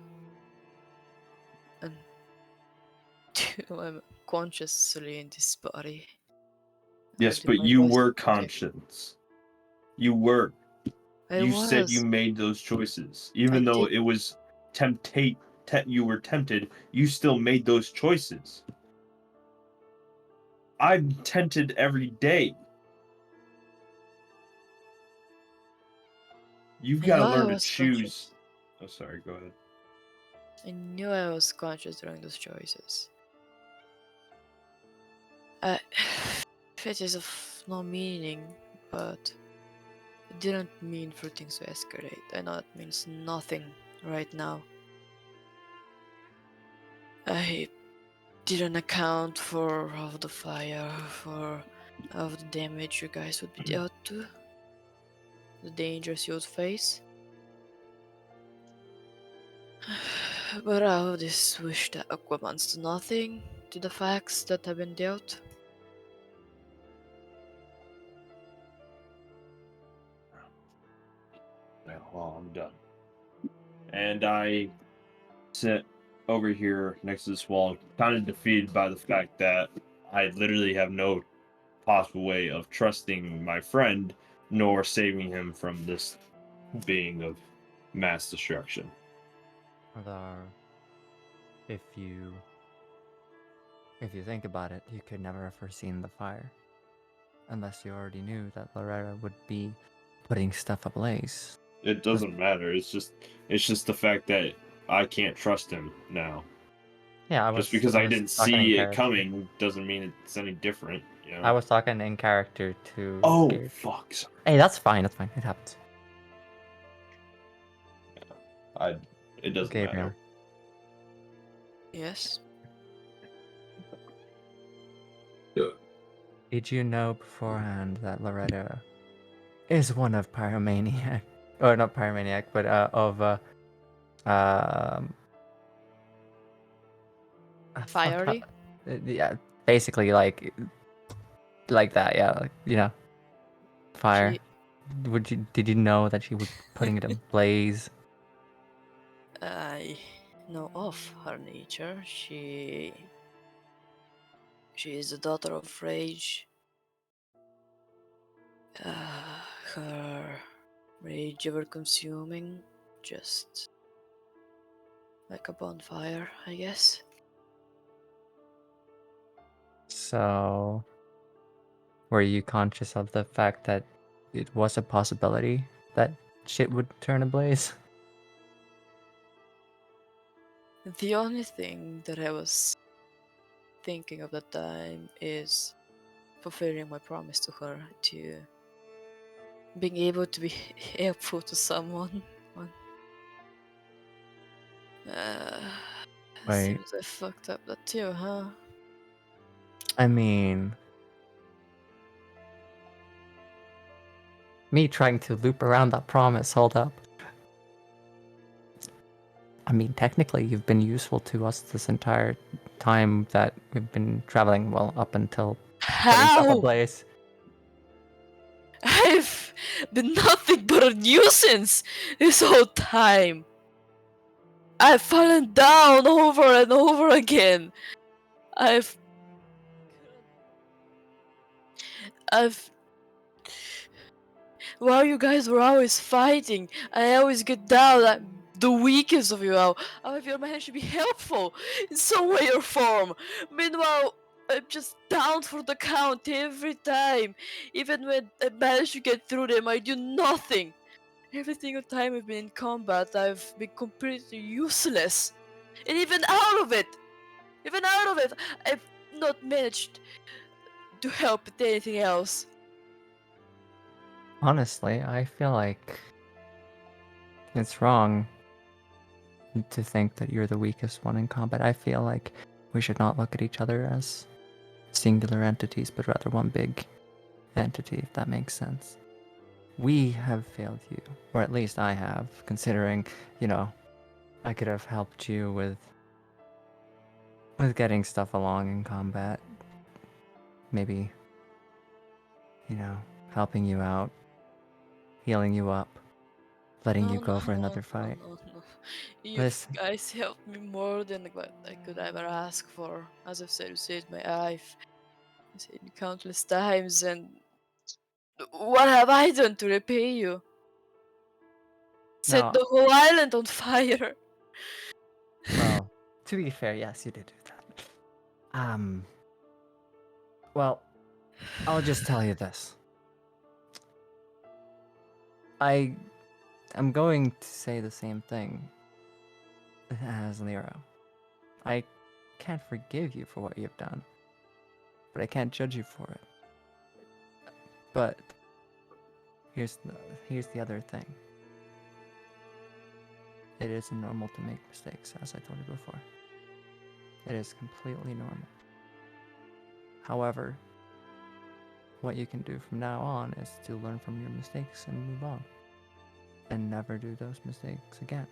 Until I'm consciously in this body. Yes, I'll do but my you best were to protect conscious. You were. I You said you was. made those choices, I even though did. it was you were tempted. You still made those choices. I'm tempted every day. You've I got to know I learn to was conscious. choose. Oh, sorry. Go ahead. I knew I was conscious during those choices. I, it is of no meaning, but it didn't mean for things to escalate. I know it means nothing right now. I didn't account for all the fire, for all the damage you guys would be dealt to, the dangers you would face. But all this wish that equates to nothing to the facts that have been dealt. Well, I'm done. And I sit over here next to this wall, kind of defeated by the fact that I literally have no possible way of trusting my friend nor saving him from this being of mass destruction. Although, if you think about it, you could never have foreseen the fire. Unless you already knew that Loretta would be putting stuff ablaze. It doesn't matter. It's just the fact that I can't trust him now. Yeah, Just because I didn't talking in see it character. coming doesn't mean it's any different. You know? I was talking in character to. Oh Gabe. fuck! Sorry. Hey, that's fine. That's fine. It happens. It doesn't Gabriel. matter. Yes. Did you know beforehand that Loretta is one of Pyromaniac, or not Pyromaniac, but of Fiery? yeah, basically like that. Yeah, like, you know, fire. She, Did you know that she was putting it ablaze? I know of her nature. She is the daughter of rage. Her rage ever consuming, just like a bonfire, I guess. So, were you conscious of the fact that it was a possibility that shit would turn ablaze? The only thing that I was thinking of that time is fulfilling my promise to her, to being able to be helpful to someone. Right. Seems I fucked up that too, huh? I mean, me trying to loop around that promise. Hold up. I mean, technically, you've been useful to us this entire time that we've been traveling. Well, up until putting stuff How? ablaze. I've been nothing but a nuisance this whole time. I've fallen down over and over again. I've while you guys were always fighting, I always get down. I'm the weakest of you all. I feel my hand should be helpful in some way or form. Meanwhile, I'm just down for the count every time. Even when I manage to get through them, I do nothing. Every single time we've been in combat, I've been completely useless. And even out of it, I've not managed to help with anything else. Honestly, I feel like it's wrong to think that you're the weakest one in combat. I feel like we should not look at each other as singular entities, but rather one big entity, if that makes sense. We have failed you, or at least I have, considering, you know, I could have helped you with getting stuff along in combat. Maybe, you know, helping you out, healing you up, letting you go for another fight. No. You Listen, guys helped me more than what I could ever ask for. As I've said, you saved my life. You saved me countless times, and what have I done to repay you? Set no, the whole island on fire. well, to be fair, yes, you did do that. Well, I'll just tell you this. I am going to say the same thing as Nero. I can't forgive you for what you've done, but I can't judge you for it. But here's the other thing. It is normal to make mistakes, as I told you before. It is completely normal. However, what you can do from now on is to learn from your mistakes and move on. And never do those mistakes again.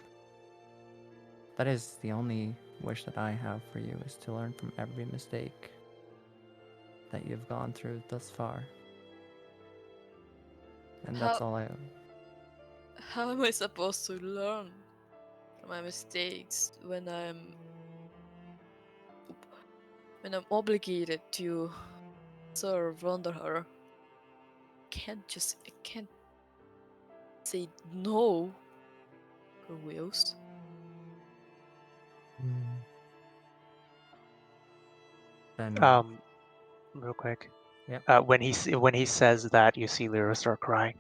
That is the only wish that I have for you, is to learn from every mistake that you've gone through thus far. And that's How all I... how am I supposed to learn from my mistakes when I'm obligated to serve under her? I can't say no. Her wills. Then, Real quick. Yep. When he says that, you see Lyra start crying.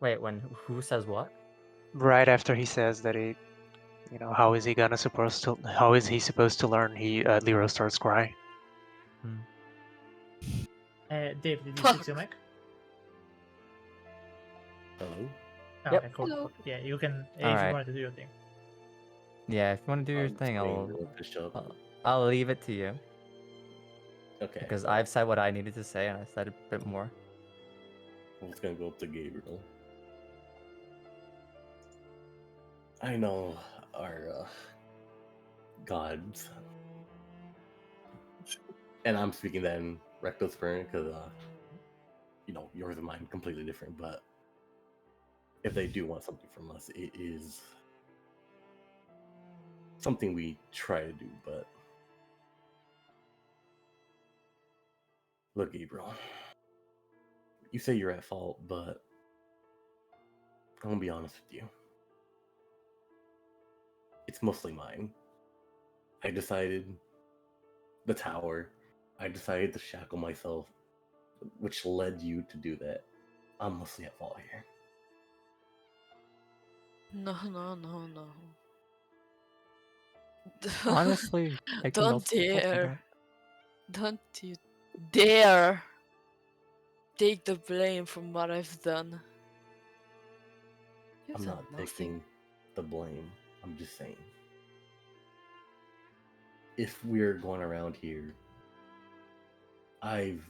wait, who says what? Right after he says that You know, how is he supposed to learn? Lero starts crying. Dave, did you Fuck. fix your mic? Hello? Oh, Yep. okay, cool. Hello. Okay, yeah, you can if Alright. you wanted to do your thing. Yeah, if you want to do your I'm thing, just waiting I'll, to let this show up. I'll leave it to you Okay. because well, I've said what I needed to say and I said a bit more. I'm just gonna go up to Gabriel. I know our gods, and I'm speaking that in reckless burn because you know, yours and mine completely different. But if they do want something from us, it is something we try to do. But look, Gabriel, you say you're at fault, but I'm gonna be honest with you. It's mostly mine. I decided the tower. I decided to shackle myself, which led you to do that. I'm mostly at fault here. No, no, no, no. Honestly, I can Don't also fault for dare. that. Don't you dare take the blame from what I've done. You've I'm done not nothing. taking the blame. I'm just saying. If we're going around here, I've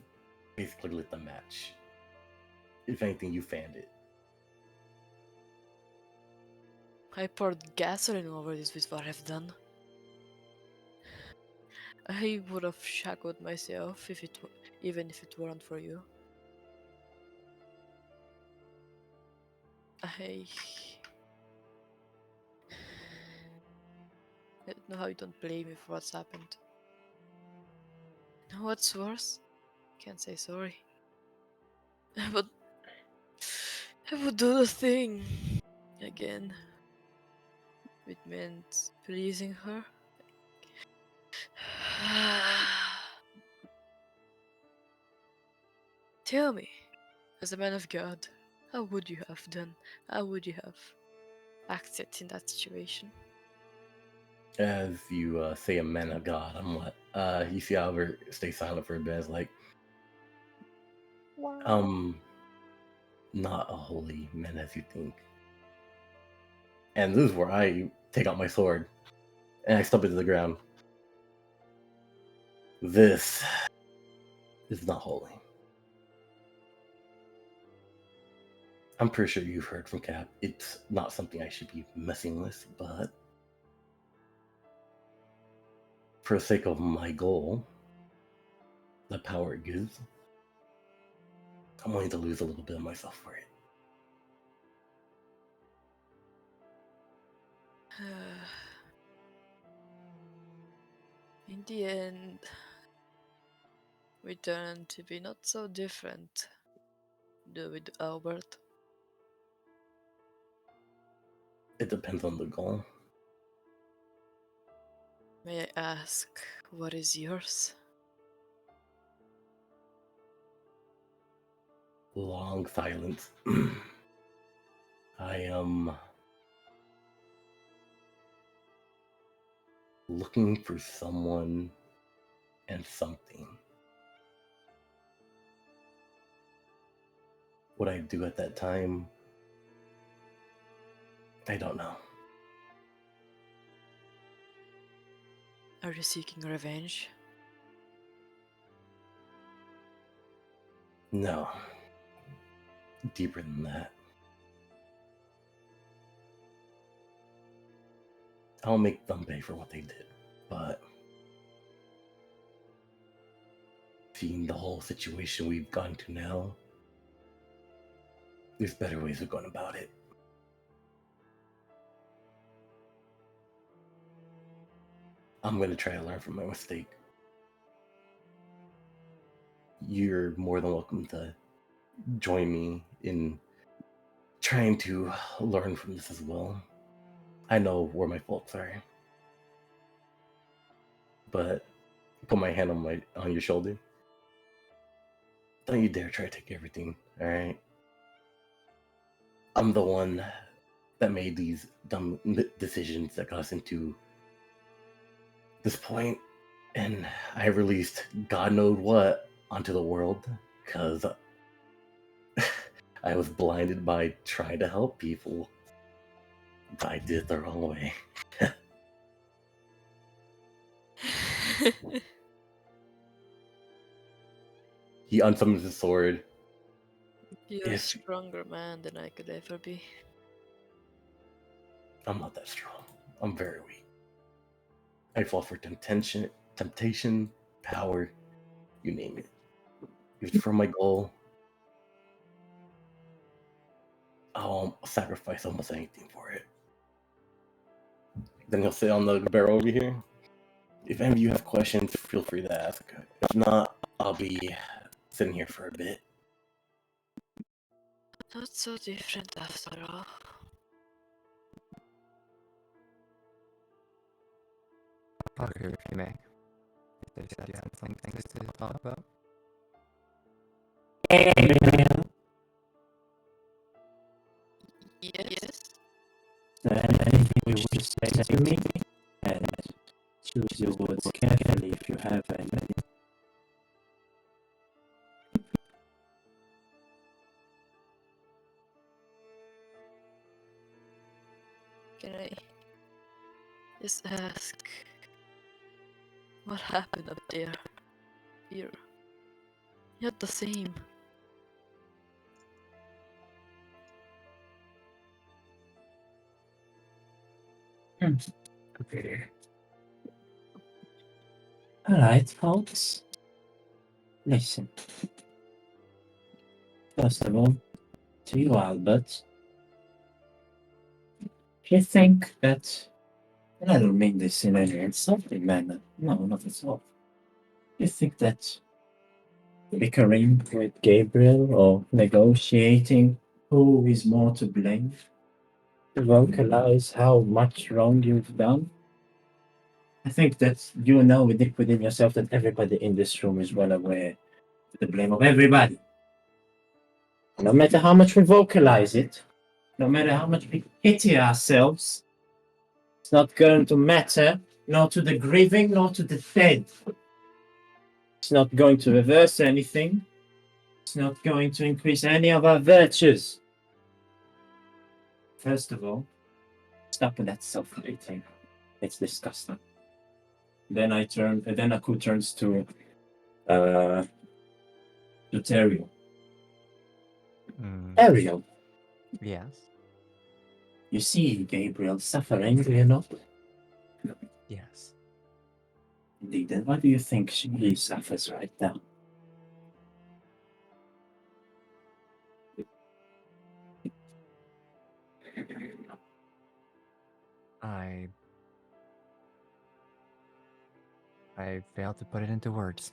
basically lit the match. If anything, you fanned it. I poured gasoline over this with what I've done. I would have shackled myself even if it weren't for you. I don't know how you don't blame me for what's happened. Know what's worse? Can't say sorry. But I would do the thing again. It meant pleasing her. Tell me, as a man of God, how would you have done? How would you have acted in that situation? As you say, a man of God, I'm what? You see Albert stay silent for a bit. It's like, not a holy man as you think. And this is where I take out my sword and I stump it to the ground. This is not holy. I'm pretty sure you've heard from Cap. It's not something I should be messing with, but for the sake of my goal, the power it gives, I'm willing to lose a little bit of myself for it. In the end, we turned to be not so different with Albert. It depends on the goal. May I ask, what is yours? Long silence. I am looking for someone and something. What I do at that time, I don't know. Are you seeking revenge? No. Deeper than that. I'll make them pay for what they did, but seeing the whole situation we've gone to now, there's better ways of going about it. I'm going to try to learn from my mistake. You're more than welcome to join me in trying to learn from this as well. I know where my faults are, but put my hand on your shoulder. Don't you dare try to take everything, all right? I'm the one that made these dumb decisions that got us into this point, and I released God knows what onto the world because I was blinded by trying to help people. But I did it the wrong way. He unsummons his sword. You're a If stronger man than I could ever be. I'm not that strong, I'm very weak. I fall for temptation, power, you name it. If it's for my goal, I'll sacrifice almost anything for it. Then he'll sit on the barrel over here. If any of you have questions, feel free to ask. If not, I'll be sitting here for a bit. Not so different after all. Parker, if you may. You said you had some things to talk about. Yes? Anything you wish to say to me? And choose your words carefully if you have any. Can I just ask what happened up there? Here. You're the same. Okay. Alright, folks. Listen. First of all, to you, Albert. If you think that, and I don't mean this in any insulting manner, no, not at all. You think that bickering with Gabriel or negotiating who is more to blame to vocalize how much wrong you've done? I think that you know deep within yourself that everybody in this room is well aware of the blame of everybody. No matter how much we vocalize it, no matter how much we pity ourselves, it's not going to matter, nor to the grieving, nor to the dead. It's not going to reverse anything. It's not going to increase any of our virtues. First of all, stop with that self-hating. It's disgusting. Then Aku turns to Terrio. Ariel, Yes. you see Gabriel suffering, do you not? Yes. Indeed, and what do you think he suffers right now? I failed to put it into words.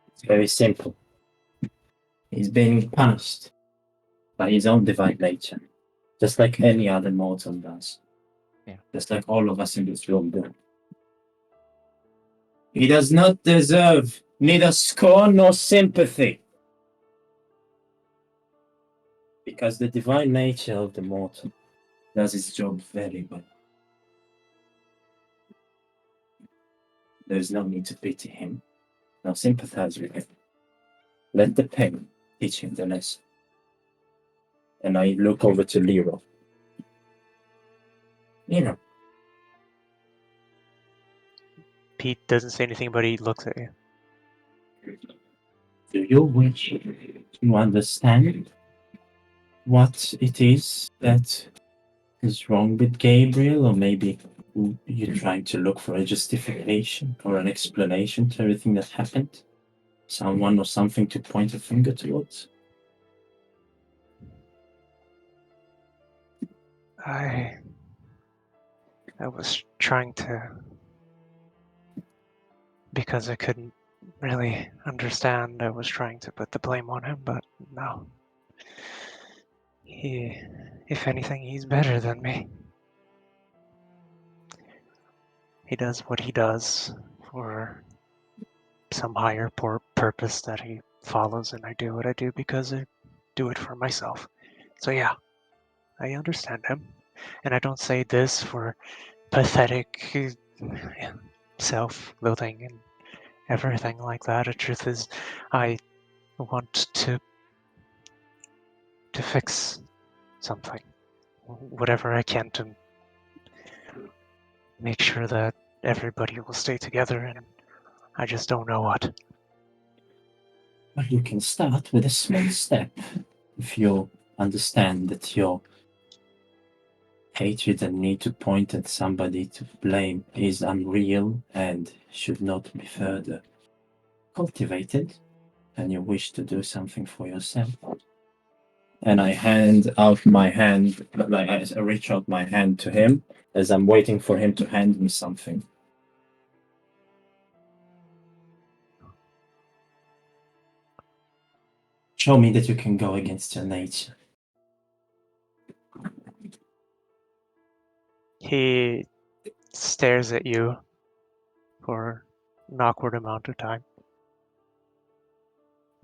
It's very simple. He's being punished by his own divine nature, just like any other mortal does. Yeah. Just like all of us in this room do. He does not deserve neither scorn nor sympathy. Because the divine nature of the mortal does its job very well. There's no need to pity him, nor sympathize with him. Let the pain teach him the lesson. And I look over to Lero. Lero, Pete doesn't say anything, but he looks at you. do you wish to understand what it is that is wrong with Gabriel, or maybe you're trying to look for a justification or an explanation to everything that happened? Someone or something to point a finger towards? I was trying to, because I couldn't really understand, I was trying to put the blame on him, but no. If anything, he's better than me. He does what he does for some higher purpose that he follows, and I do what I do because I do it for myself. So yeah, I understand him. And I don't say this for pathetic self-loathing and everything like that. The truth is, I want to fix something. Whatever I can to make sure that everybody will stay together, and I just don't know what. Well, you can start with a small step if you understand that your hatred and need to point at somebody to blame is unreal and should not be further cultivated, and you wish to do something for yourself. And I hand out my hand, like I reach out my hand to him as I'm waiting for him to hand me something. Show me that you can go against your nature. He stares at you for an awkward amount of time.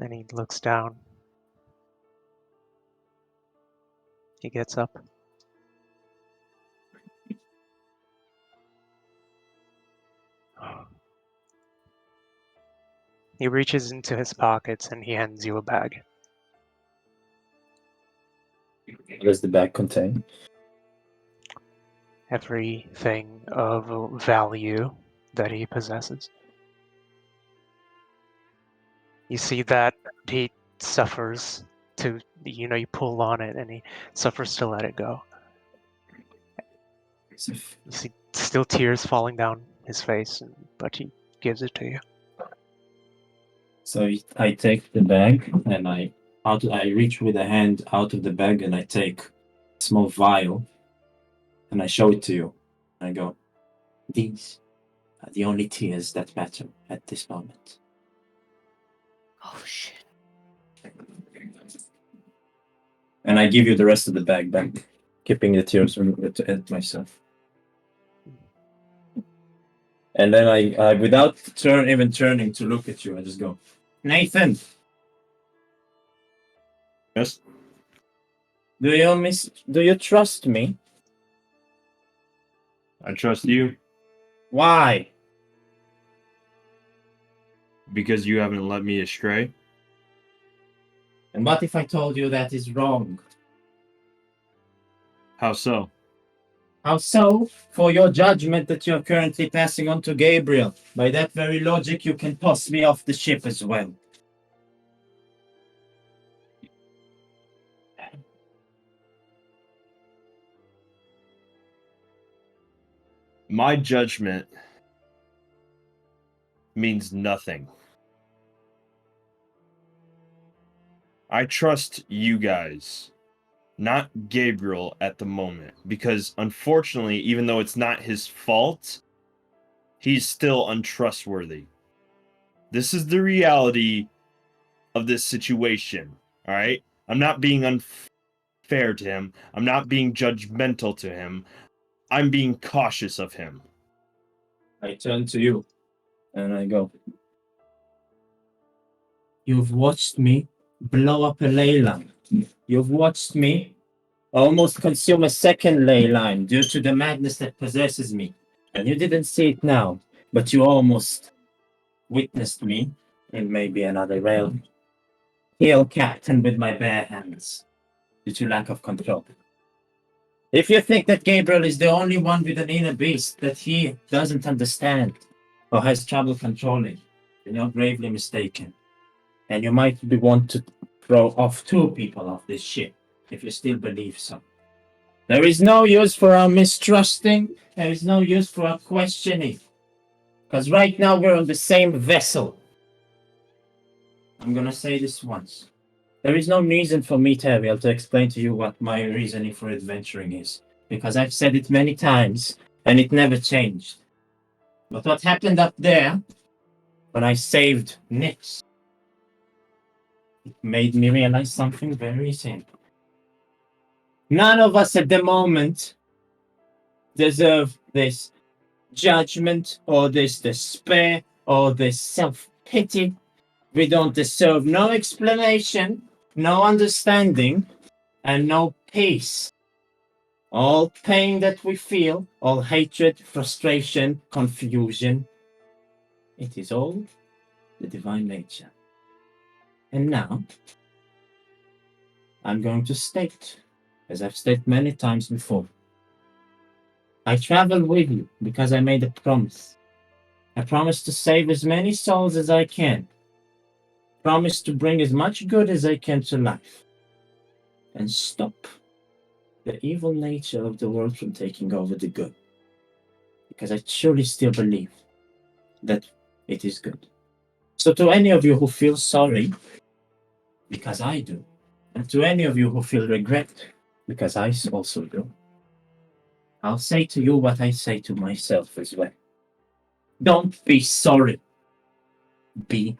Then he looks down. He gets up. He reaches into his pockets and he hands you a bag. What does the bag contain? Everything of value that he possesses. You see that he suffers to, you pull on it and he suffers to let it go. You see still tears falling down his face, but he gives it to you. So I take the bag and I reach with a hand out of the bag and I take a small vial and I show it to you. I go, these are the only tears that matter at this moment. Oh shit. And I give you the rest of the bag back, keeping the tears at myself. And then I without even turning to look at you, I just go, Nathan, Yes. do you trust me? I trust you Why? because you haven't led me astray. And what if I told you that is wrong? How so? How so? For your judgment that you're currently passing on to Gabriel. By that very logic, you can toss me off the ship as well. My judgment means nothing. I trust you guys, not Gabriel at the moment, because unfortunately, even though it's not his fault, he's still untrustworthy. This is the reality of this situation, all right? I'm not being unfair to him. I'm not being judgmental to him. I'm being cautious of him. I turn to you and I go, you've watched me blow up a ley line. You've watched me almost consume a second ley line due to the madness that possesses me. And you didn't see it now, but you almost witnessed me in maybe another realm. Kill Captain with my bare hands due to lack of control. If you think that Gabriel is the only one with an inner beast that he doesn't understand or has trouble controlling, then you're gravely mistaken. And you might be want to throw off two people off this ship if you still believe so. There is no use for our mistrusting. There is no use for our questioning. Because right now we're on the same vessel. I'm going to say this once. There is no reason for me, Teriel, to explain to you what my reasoning for adventuring is. Because I've said it many times, and it never changed. But what happened up there, when I saved Nix, it made me realize something very simple. None of us at the moment deserve this judgment or this despair or this self-pity. We don't deserve no explanation, no understanding, and no peace. All pain that we feel, all hatred, frustration, confusion, it is all the divine nature. And now, I'm going to state, as I've stated many times before, I travel with you because I made a promise. I promise to save as many souls as I can. Promise to bring as much good as I can to life. And stop the evil nature of the world from taking over the good. Because I truly still believe that it is good. So to any of you who feel sorry, because I do, and to any of you who feel regret, because I also do, I'll say to you what I say to myself as well. Don't be sorry. Be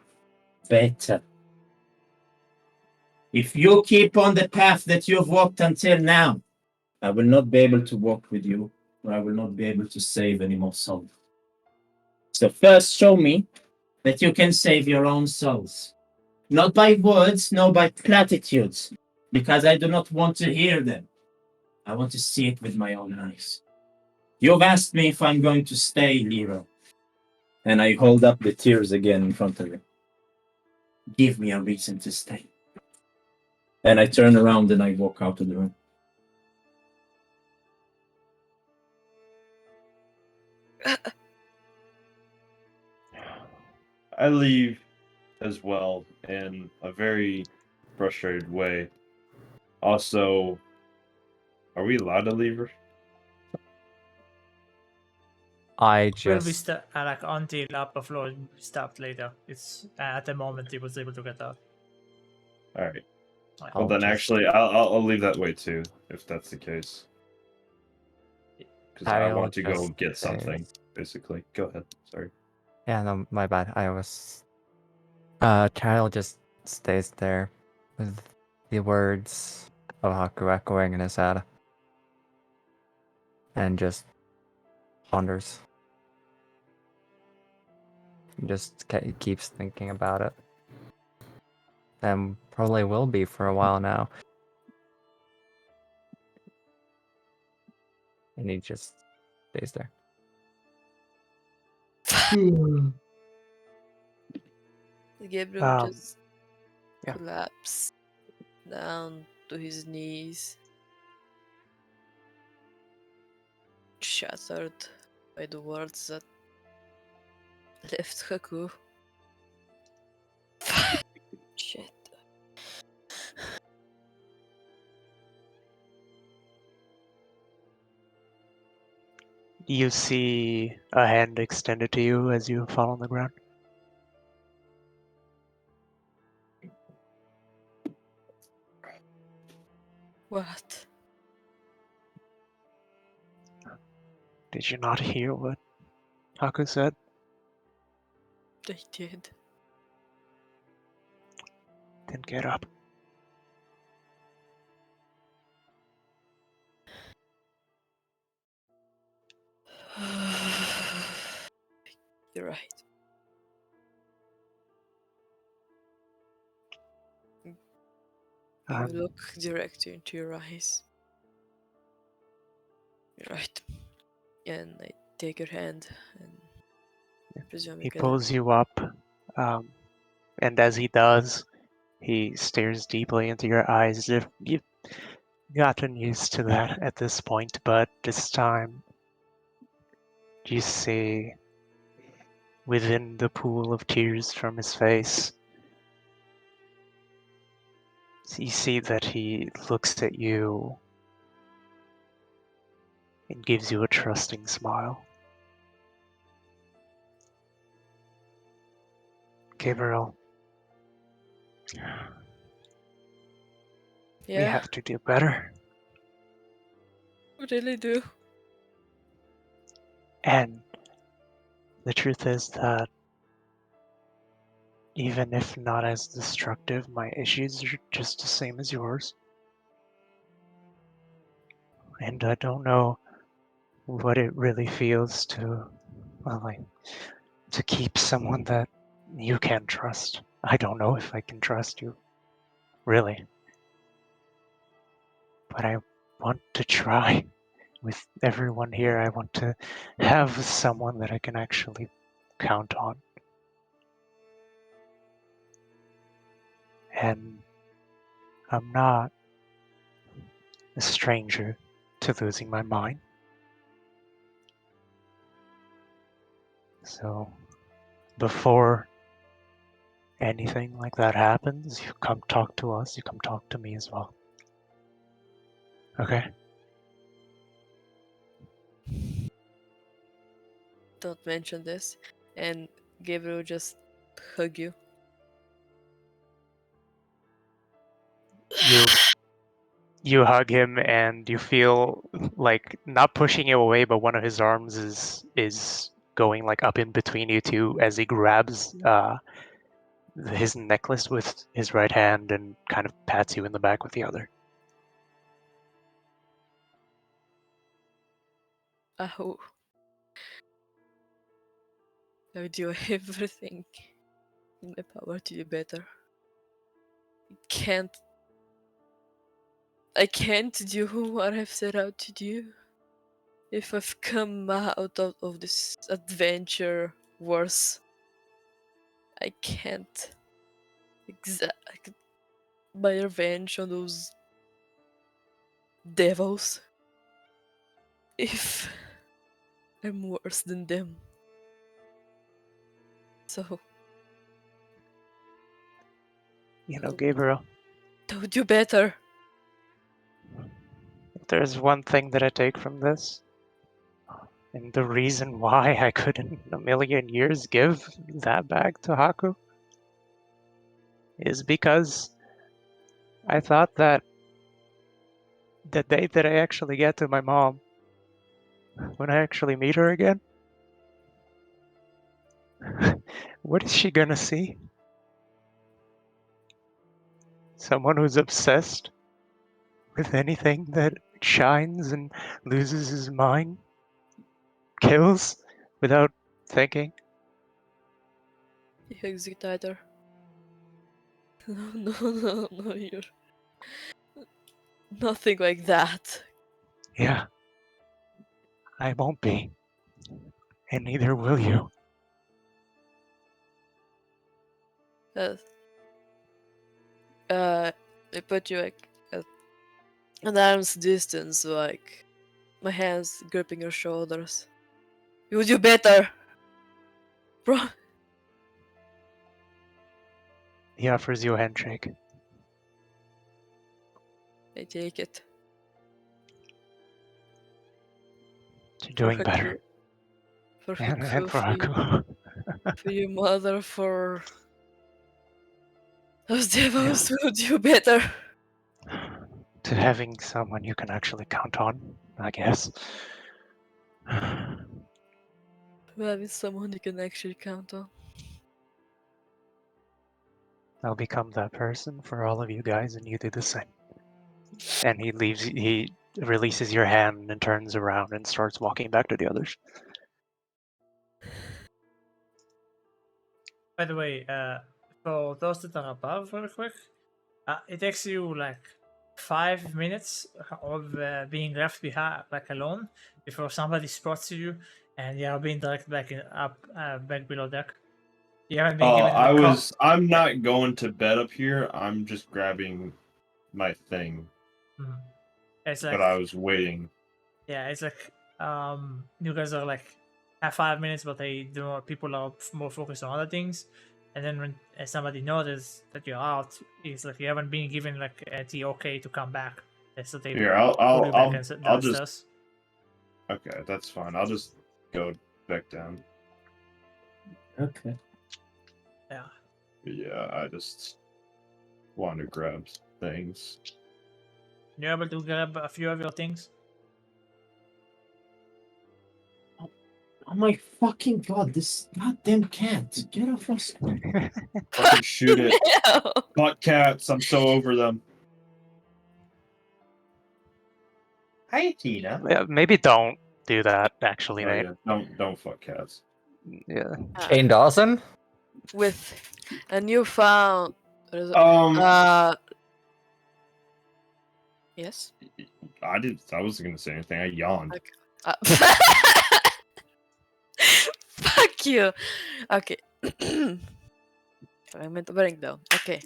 better. If you keep on the path that you've walked until now, I will not be able to walk with you, or I will not be able to save any more souls. So first show me that you can save your own souls. Not by words, nor by platitudes, because I do not want to hear them. I want to see it with my own eyes. You've asked me if I'm going to stay, Lero. And I hold up the tears again in front of you. Give me a reason to stay. And I turn around and I walk out of the room. I leave as well in a very frustrated way. Also, are we allowed to leave? I Will be just like until upper floor stopped later. It's at the moment he was able to get out. All right. Right. Well, I'll then just- actually, I'll leave that way too, if that's the case. Because I I'll want to go just get say- something. Basically, go ahead. Sorry. Yeah, no, my bad. I was. Kyle just stays there with the words of Haku echoing in his head. And just ponders. Just keeps thinking about it. And probably will be for a while now. And he just stays there. Gabriel just yeah. collapsed down to his knees, shattered by the words that left Haku. Shit. You see a hand extended to you as you fall on the ground. What? Did you not hear what Haku said? They did. Then get up. You're right. I Um, look directly into your eyes. You're right. And I take your hand and presume he you get pulls you up, and as he does, he stares deeply into your eyes as if you've gotten used to that at this point, but this time you see within the pool of tears from his face, you see that he looks at you and gives you a trusting smile. Gabriel, we Yeah, have to do better. we really do. And the truth is that even if not as destructive, my issues are just the same as yours. And I don't know what it really feels to, well, like, to keep someone that you can't trust. I don't know if I can trust you, really. But I want to try. with everyone here, I want to have someone that I can actually count on. And I'm not a stranger to losing my mind. So before anything like that happens, you come talk to us, you come talk to me as well. Okay? Don't mention this. And Gabriel just hug you. You hug him and you feel like not pushing you away, but one of his arms is going like up in between you two as he grabs his necklace with his right hand and kind of pats you in the back with the other. Oh. I will do everything in my power to do better. I can't do what I've set out to do. If I've come out of this adventure worse, I can't exact my revenge on those devils. If I'm worse than them. So, You know, Gabriel, I'll do better. if there's one thing that I take from this, and the reason why I couldn't in a million years give that bag to Haku, is because I thought that the day that I actually get to my mom, when I actually meet her again, what is she gonna see? Someone who's obsessed with anything that shines and loses his mind, kills without thinking. He hugs you tighter. No, no, you're nothing like that. Yeah, I won't be, and neither will you. I put you like at an arm's distance, like my hands gripping your shoulders. You'll do better, bro. He offers you a handshake. I take it. You're For doing better. For And for Haku, Haku. for your mother, for those devils will do better. To having someone you can actually count on, I guess. Having someone you can actually count on. I'll become that person for all of you guys, and you do the same. And he releases your hand and turns around and starts walking back to the others. By the way, for those that are above, real quick, it takes you like 5 minutes of being left behind, like alone, before somebody spots you and you are being directed back back below deck. You haven't been given I'm not going to bed up here. I'm just grabbing my thing. It's like, But I was waiting. yeah, it's like you guys are like have 5 minutes, but people are more focused on other things. And then when somebody notices that you're out, it's like you haven't been given like the okay to come back. So they Here, pull you back I'll downstairs. just. Okay, that's fine. I'll just go back down. Okay. Yeah. Yeah, I just want to grab things. You're able to grab a few of your things. Oh my fucking god, this goddamn cat. Get off us. Fucking shoot it. Hell! Fuck cats. I'm so over them. Hi, Tina. Yeah, maybe don't do that, actually, Oh, Nate. yeah. Don't fuck cats. Yeah. Shane Dawson? With a newfound Yes. I wasn't gonna say anything. I yawned. Okay. Fuck you. Okay. I meant to bring down. Okay.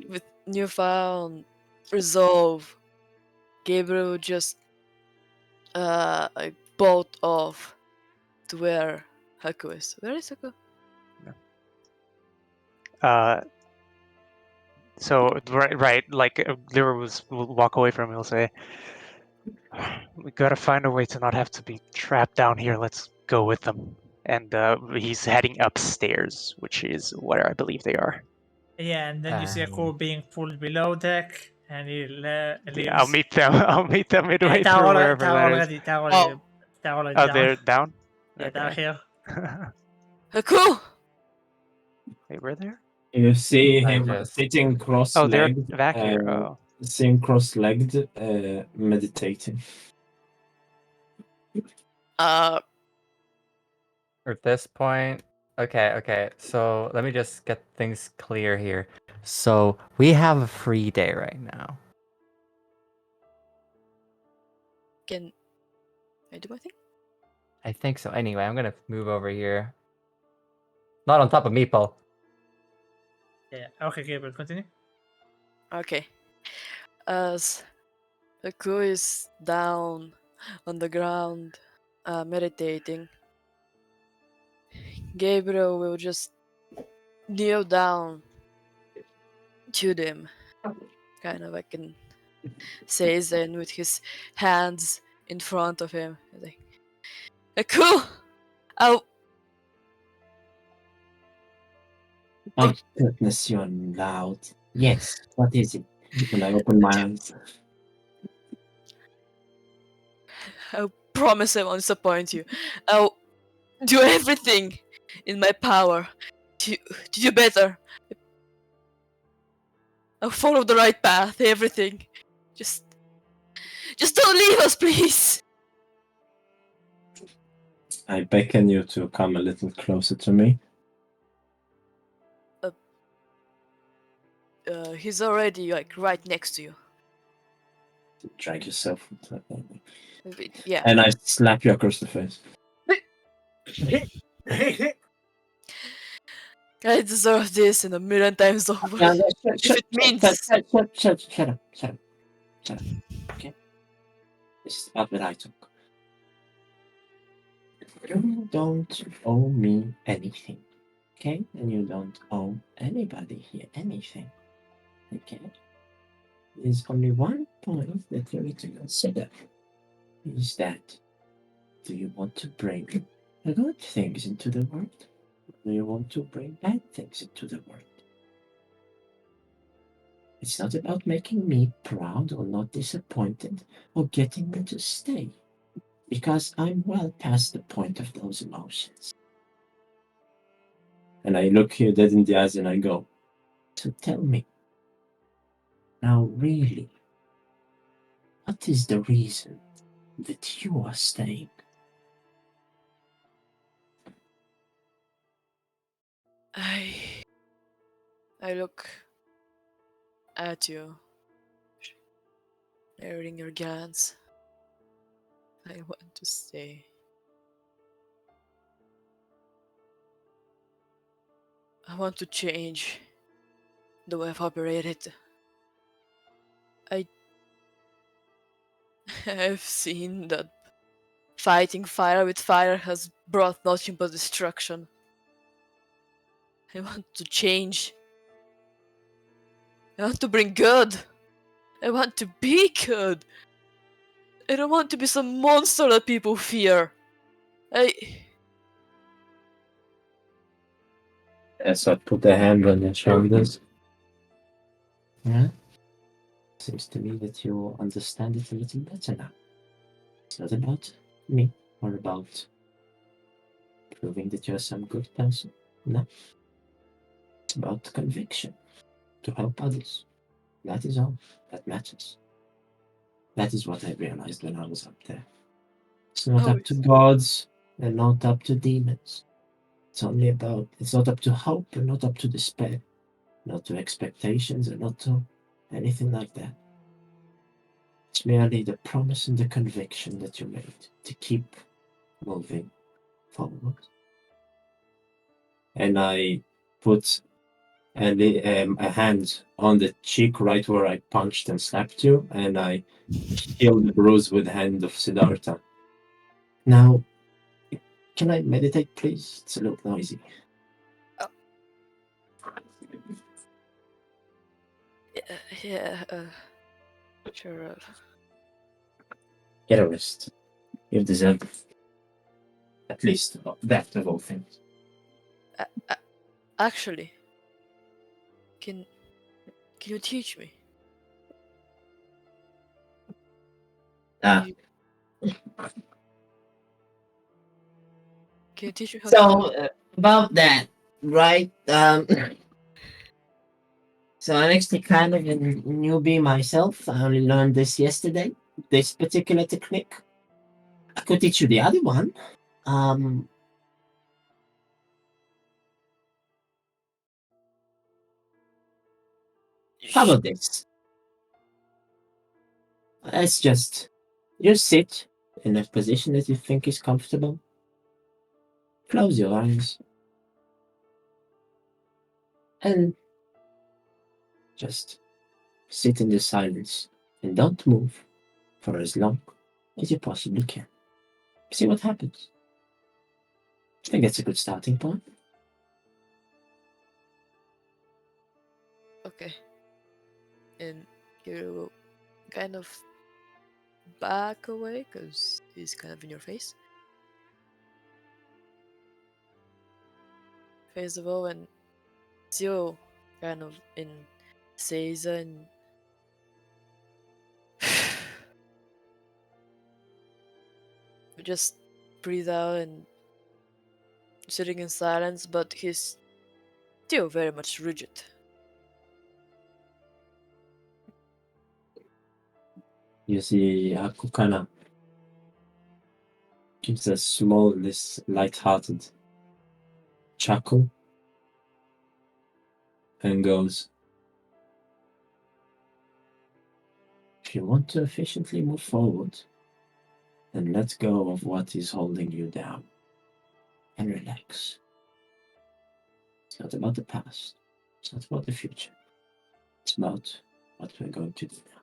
With newfound resolve, Gabriel just like bolt off to where Haku is. Where is Haku? So right, like Lyra will walk away from him. He'll say, "We gotta find a way to not have to be trapped down here. Let's go with them." And he's heading upstairs, which is where I believe they are. Yeah, and then you see a crew being pulled below deck, and he leaves. Yeah, I'll meet them. I'll meet them midway through wherever that is. They're Oh. already Oh, down. they're down. Yeah, they're Okay. here. Haku! Wait, we're there. You see I him just- sitting Oh, cross-legged. they're back here. Oh. See him cross-legged, meditating. At this point, okay. So let me just get things clear here. So we have a free day right now. Can I do my thing? I think so. Anyway, I'm gonna move over here. Not on top of Meeple. Yeah. Okay, Gabriel, continue. Okay. As Haku is down on the ground, meditating, Gabriel will just kneel down to them, kind of like in Seizen with his hands in front of him. He's like, Haku! Oh, My goodness, you're loud. Yes, what is it? And I open my eyes. I promise I won't disappoint you. I'll do everything in my power to do better. I'll follow the right path, everything. Just don't leave us, please! I beckon you to come a little closer to me. He's already like right next to you. Drag yourself. Yeah. And I slap you across the face. I deserve this and a million times over. If it means Shut up. Okay? This is about what I talk. You don't owe me anything. Okay? And you don't owe anybody here anything. Okay? There's only one point that you need to consider. Is that do you want to bring good things into the world? Or do you want to bring bad things into the world? It's not about making me proud or not disappointed or getting me to stay, because I'm well past the point of those emotions. And I look you dead in the eyes and I go, so tell me, now really, what is the reason that you are staying? I look at you, airing your glance. I want to stay. I want to change the way I've operated. I've seen that fighting fire with fire has brought nothing but destruction. I want to change. I want to bring good. I want to be good. I don't want to be some monster that people fear. As I put a hand on your shoulders. Yeah? Seems to me that you understand it a little better now. It's not about me or about proving that you're some good person. No. It's about conviction to help others. That is all that matters. That is what I realized when I was up there. It's not up to gods and not up to demons. It's not up to hope and not up to despair. Not to expectations and not to anything like that. It's merely the promise and the conviction that you made to keep moving forward. And I put a hand on the cheek right where I punched and slapped you, and I healed the bruise with the hand of Siddhartha. Now, can I meditate, please? It's a little noisy. Yeah, sure. Get a rest. You deserve at least that of all things. Actually, can you teach me? Ah. Can you teach me how to? So about that, right? So I'm actually kind of a newbie myself. I only learned this yesterday. This particular technique. I could teach you the other one. How about this? Let's just sit in a position that you think is comfortable. Close your eyes and just sit in the silence and don't move for as long as you possibly can. See what happens. I think that's a good starting point. Okay. And you kind of back away because he's kind of in your face. First of all, when Zio kind of in Seiza and just breathe out and sitting in silence, but he's still very much rigid. You see Hakukana gives a small, this light-hearted chuckle and goes, if you want to efficiently move forward, then let go of what is holding you down and relax. It's not about the past. It's not about the future. It's about what we're going to do now.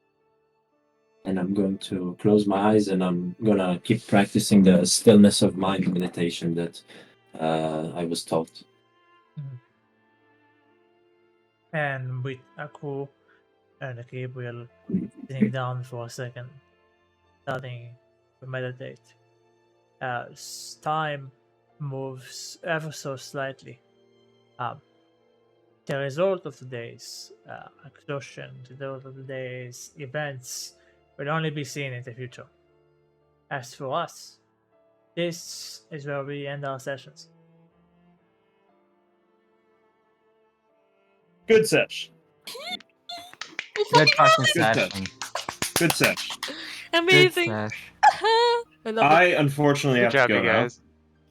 And I'm going to close my eyes and I'm gonna keep practicing the stillness of mind meditation that I was taught. And with Aku and Gabriel sitting down for a second, starting to meditate, as time moves ever so slightly. The result of today's exhaustion, the result of today's events, will only be seen in the future. As for us, this is where we end our sessions. Good sesh. Good fucking Good session. Good sesh. Good Amazing! sesh. I love it. I unfortunately Good have job, to go you now. guys.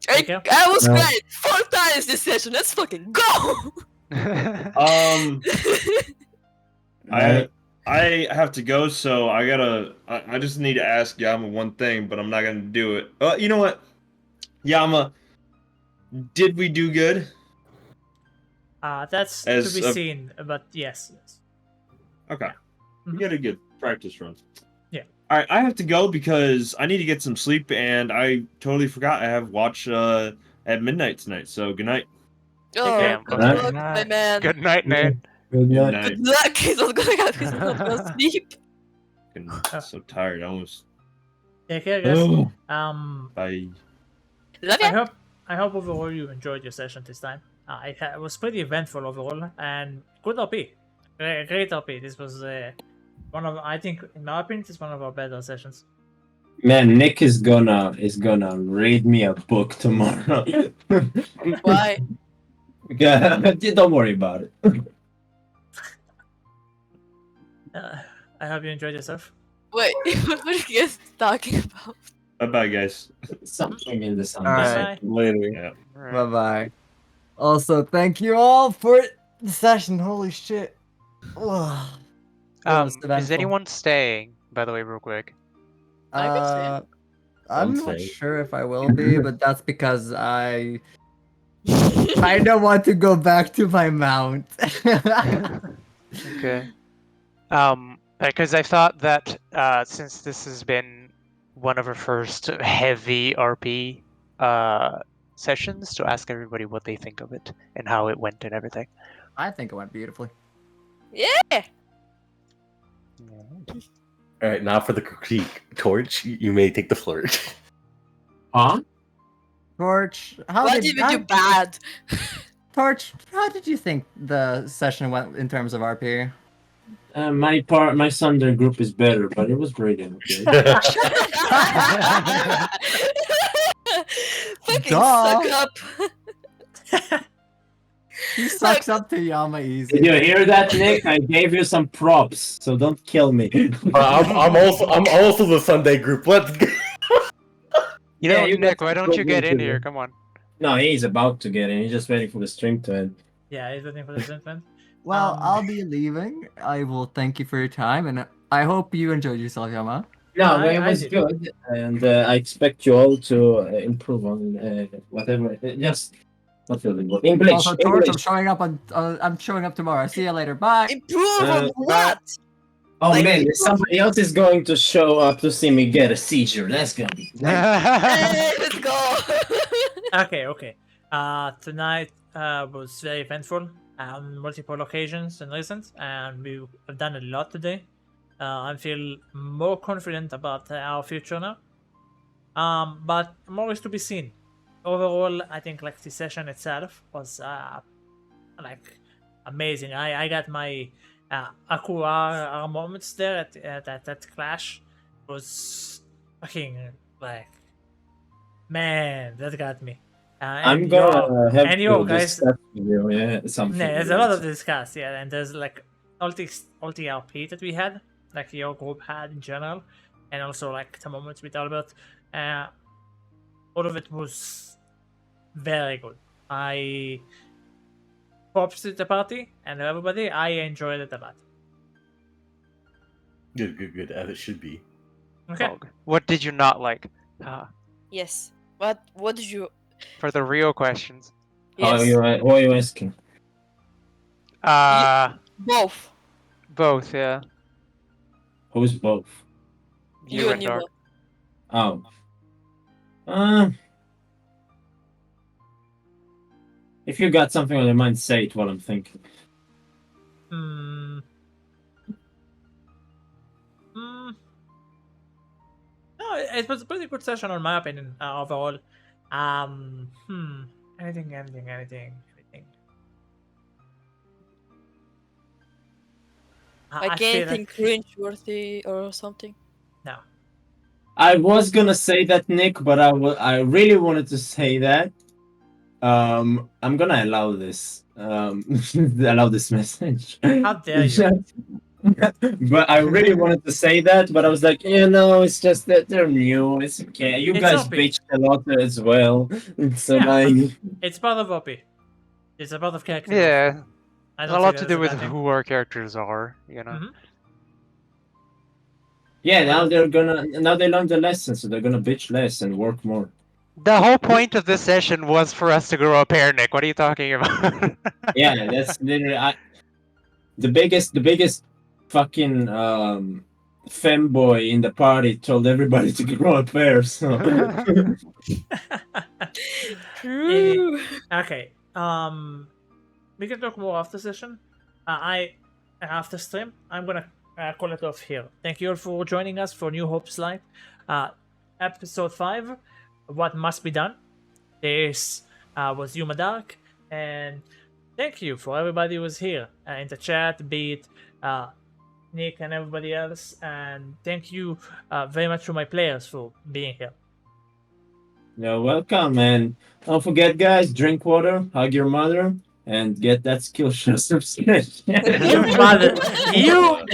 Take care. I was No. great! 4 times this session, let's fucking go! I have to go, so I just need to ask Yama one thing, but I'm not gonna do it. You know what? Yama, did we do good? That's As to be a- seen, but yes. Okay. Mhm. We had a good practice run. Yeah. Alright, I have to go because I need to get some sleep and I totally forgot I have watch at midnight tonight, so good night. Oh, Damn, good okay. luck, my man. Good night, Nate. Good Good night. night. Good luck, he's not gonna sleep. I'm so tired, I almost. Take care, guys. Oh, I bye. Love ya! hope overall you enjoyed your session this time. It was pretty eventful overall and good OP. Great OP. This was one of, I think, in my opinion, it's one of our better sessions. Man, Nick is gonna read me a book tomorrow. Why? Yeah, don't worry about it. I hope you enjoyed yourself. Wait, what are you guys talking about? Bye bye, guys. Something in the sound. All Bye right. bye. Later. Yeah. Alright. Bye bye. Also, thank you all for the session. Holy shit. Ugh. It was Is eventful. anyone staying? By the way, real quick. I could say it. I'm Sounds not fake. sure if I will be, but that's because I don't want to go back to my mount. Okay. Because I thought that since this has been one of our first heavy RP sessions, to ask everybody what they think of it and how it went and everything. I think it went beautifully. Yeah. All right, now for the critique. Torch, you may take the floor. Huh? Torch, What did we do bad? Torch, how did you think the session went in terms of RP? My Thunder group is better, but it was pretty okay. Fucking Duh. suck up. He sucks up to Yama Did easy. you hear that, Nick? I gave you some props, so don't kill me. I'm also the Sunday group. Let's go. You know, Yeah, you got Nick, why some don't you good get in news, here? man. Come on. No, he's about to get in. He's just waiting for the stream to end. Yeah, he's waiting for the sentence. Well, I'll be leaving. I will thank you for your time, and I hope you enjoyed yourself, Yama. No, but it I was did. good, and I expect you all to improve on whatever. Just not really good. English. Also, Torch, English. I'm showing up tomorrow. See you later. Bye. Improve on what? Oh Like- man, somebody else is going to show up to see me get a seizure. That's gonna be great. Hey, let's go. Okay. Tonight was very eventful on multiple occasions and reasons, and we've done a lot today. I feel more confident about our future now. But more is to be seen. Overall, I think like the session itself was like amazing. I got my Akura moments there at that clash. It was fucking like, man, that got me. I'm and gonna have and to yo, guys, discuss with you, something. yeah, there's a lot of discuss, yeah, and there's like all the RP that we had, like your group had in general, and also like the moments with Albert. All of it was very good. I props to the party and everybody. I enjoyed it a lot. Good, as it should be. Okay. Fog. What did you not like? Yes. What did you? For the real questions. Yes. What are you asking? Both. Both, yeah. Who's both? You and Yuva. Dark. Oh. If you got something on your mind, say it while I'm thinking. No, it was a pretty good session on my opinion overall. Anything. Like feel anything cringe-worthy or something. No. I was gonna say that, Nick, but I really wanted to say that. I'm gonna allow this. Allow this message. How dare you? But I really wanted to say that, but I was like, it's just that they're new. It's okay. You It's guys OP. bitched a lot as well. So Yeah, like, it's part of OP. It's a part of character. Yeah. I It's don't a see lot that to as do a with bad thing. who our characters are, you know. Mhm. yeah, now they learned the lesson, so they're gonna bitch less and work more. The whole point of this session was for us to grow a pair, Nick. What are you talking about? Yeah, that's literally the biggest fucking femboy in the party told everybody to grow a pair. So True. Okay. We can talk more after session. After stream, I'm gonna call it off here. Thank you all for joining us for New Hope's Light, episode 5. What must be done? This was Yuma Dark, and thank you for everybody who was here in the chat, be it Nick and everybody else, and thank you very much to my players for being here. you're welcome, and don't forget, guys, drink water, hug your mother, and get that skill shot subscription. You mother, you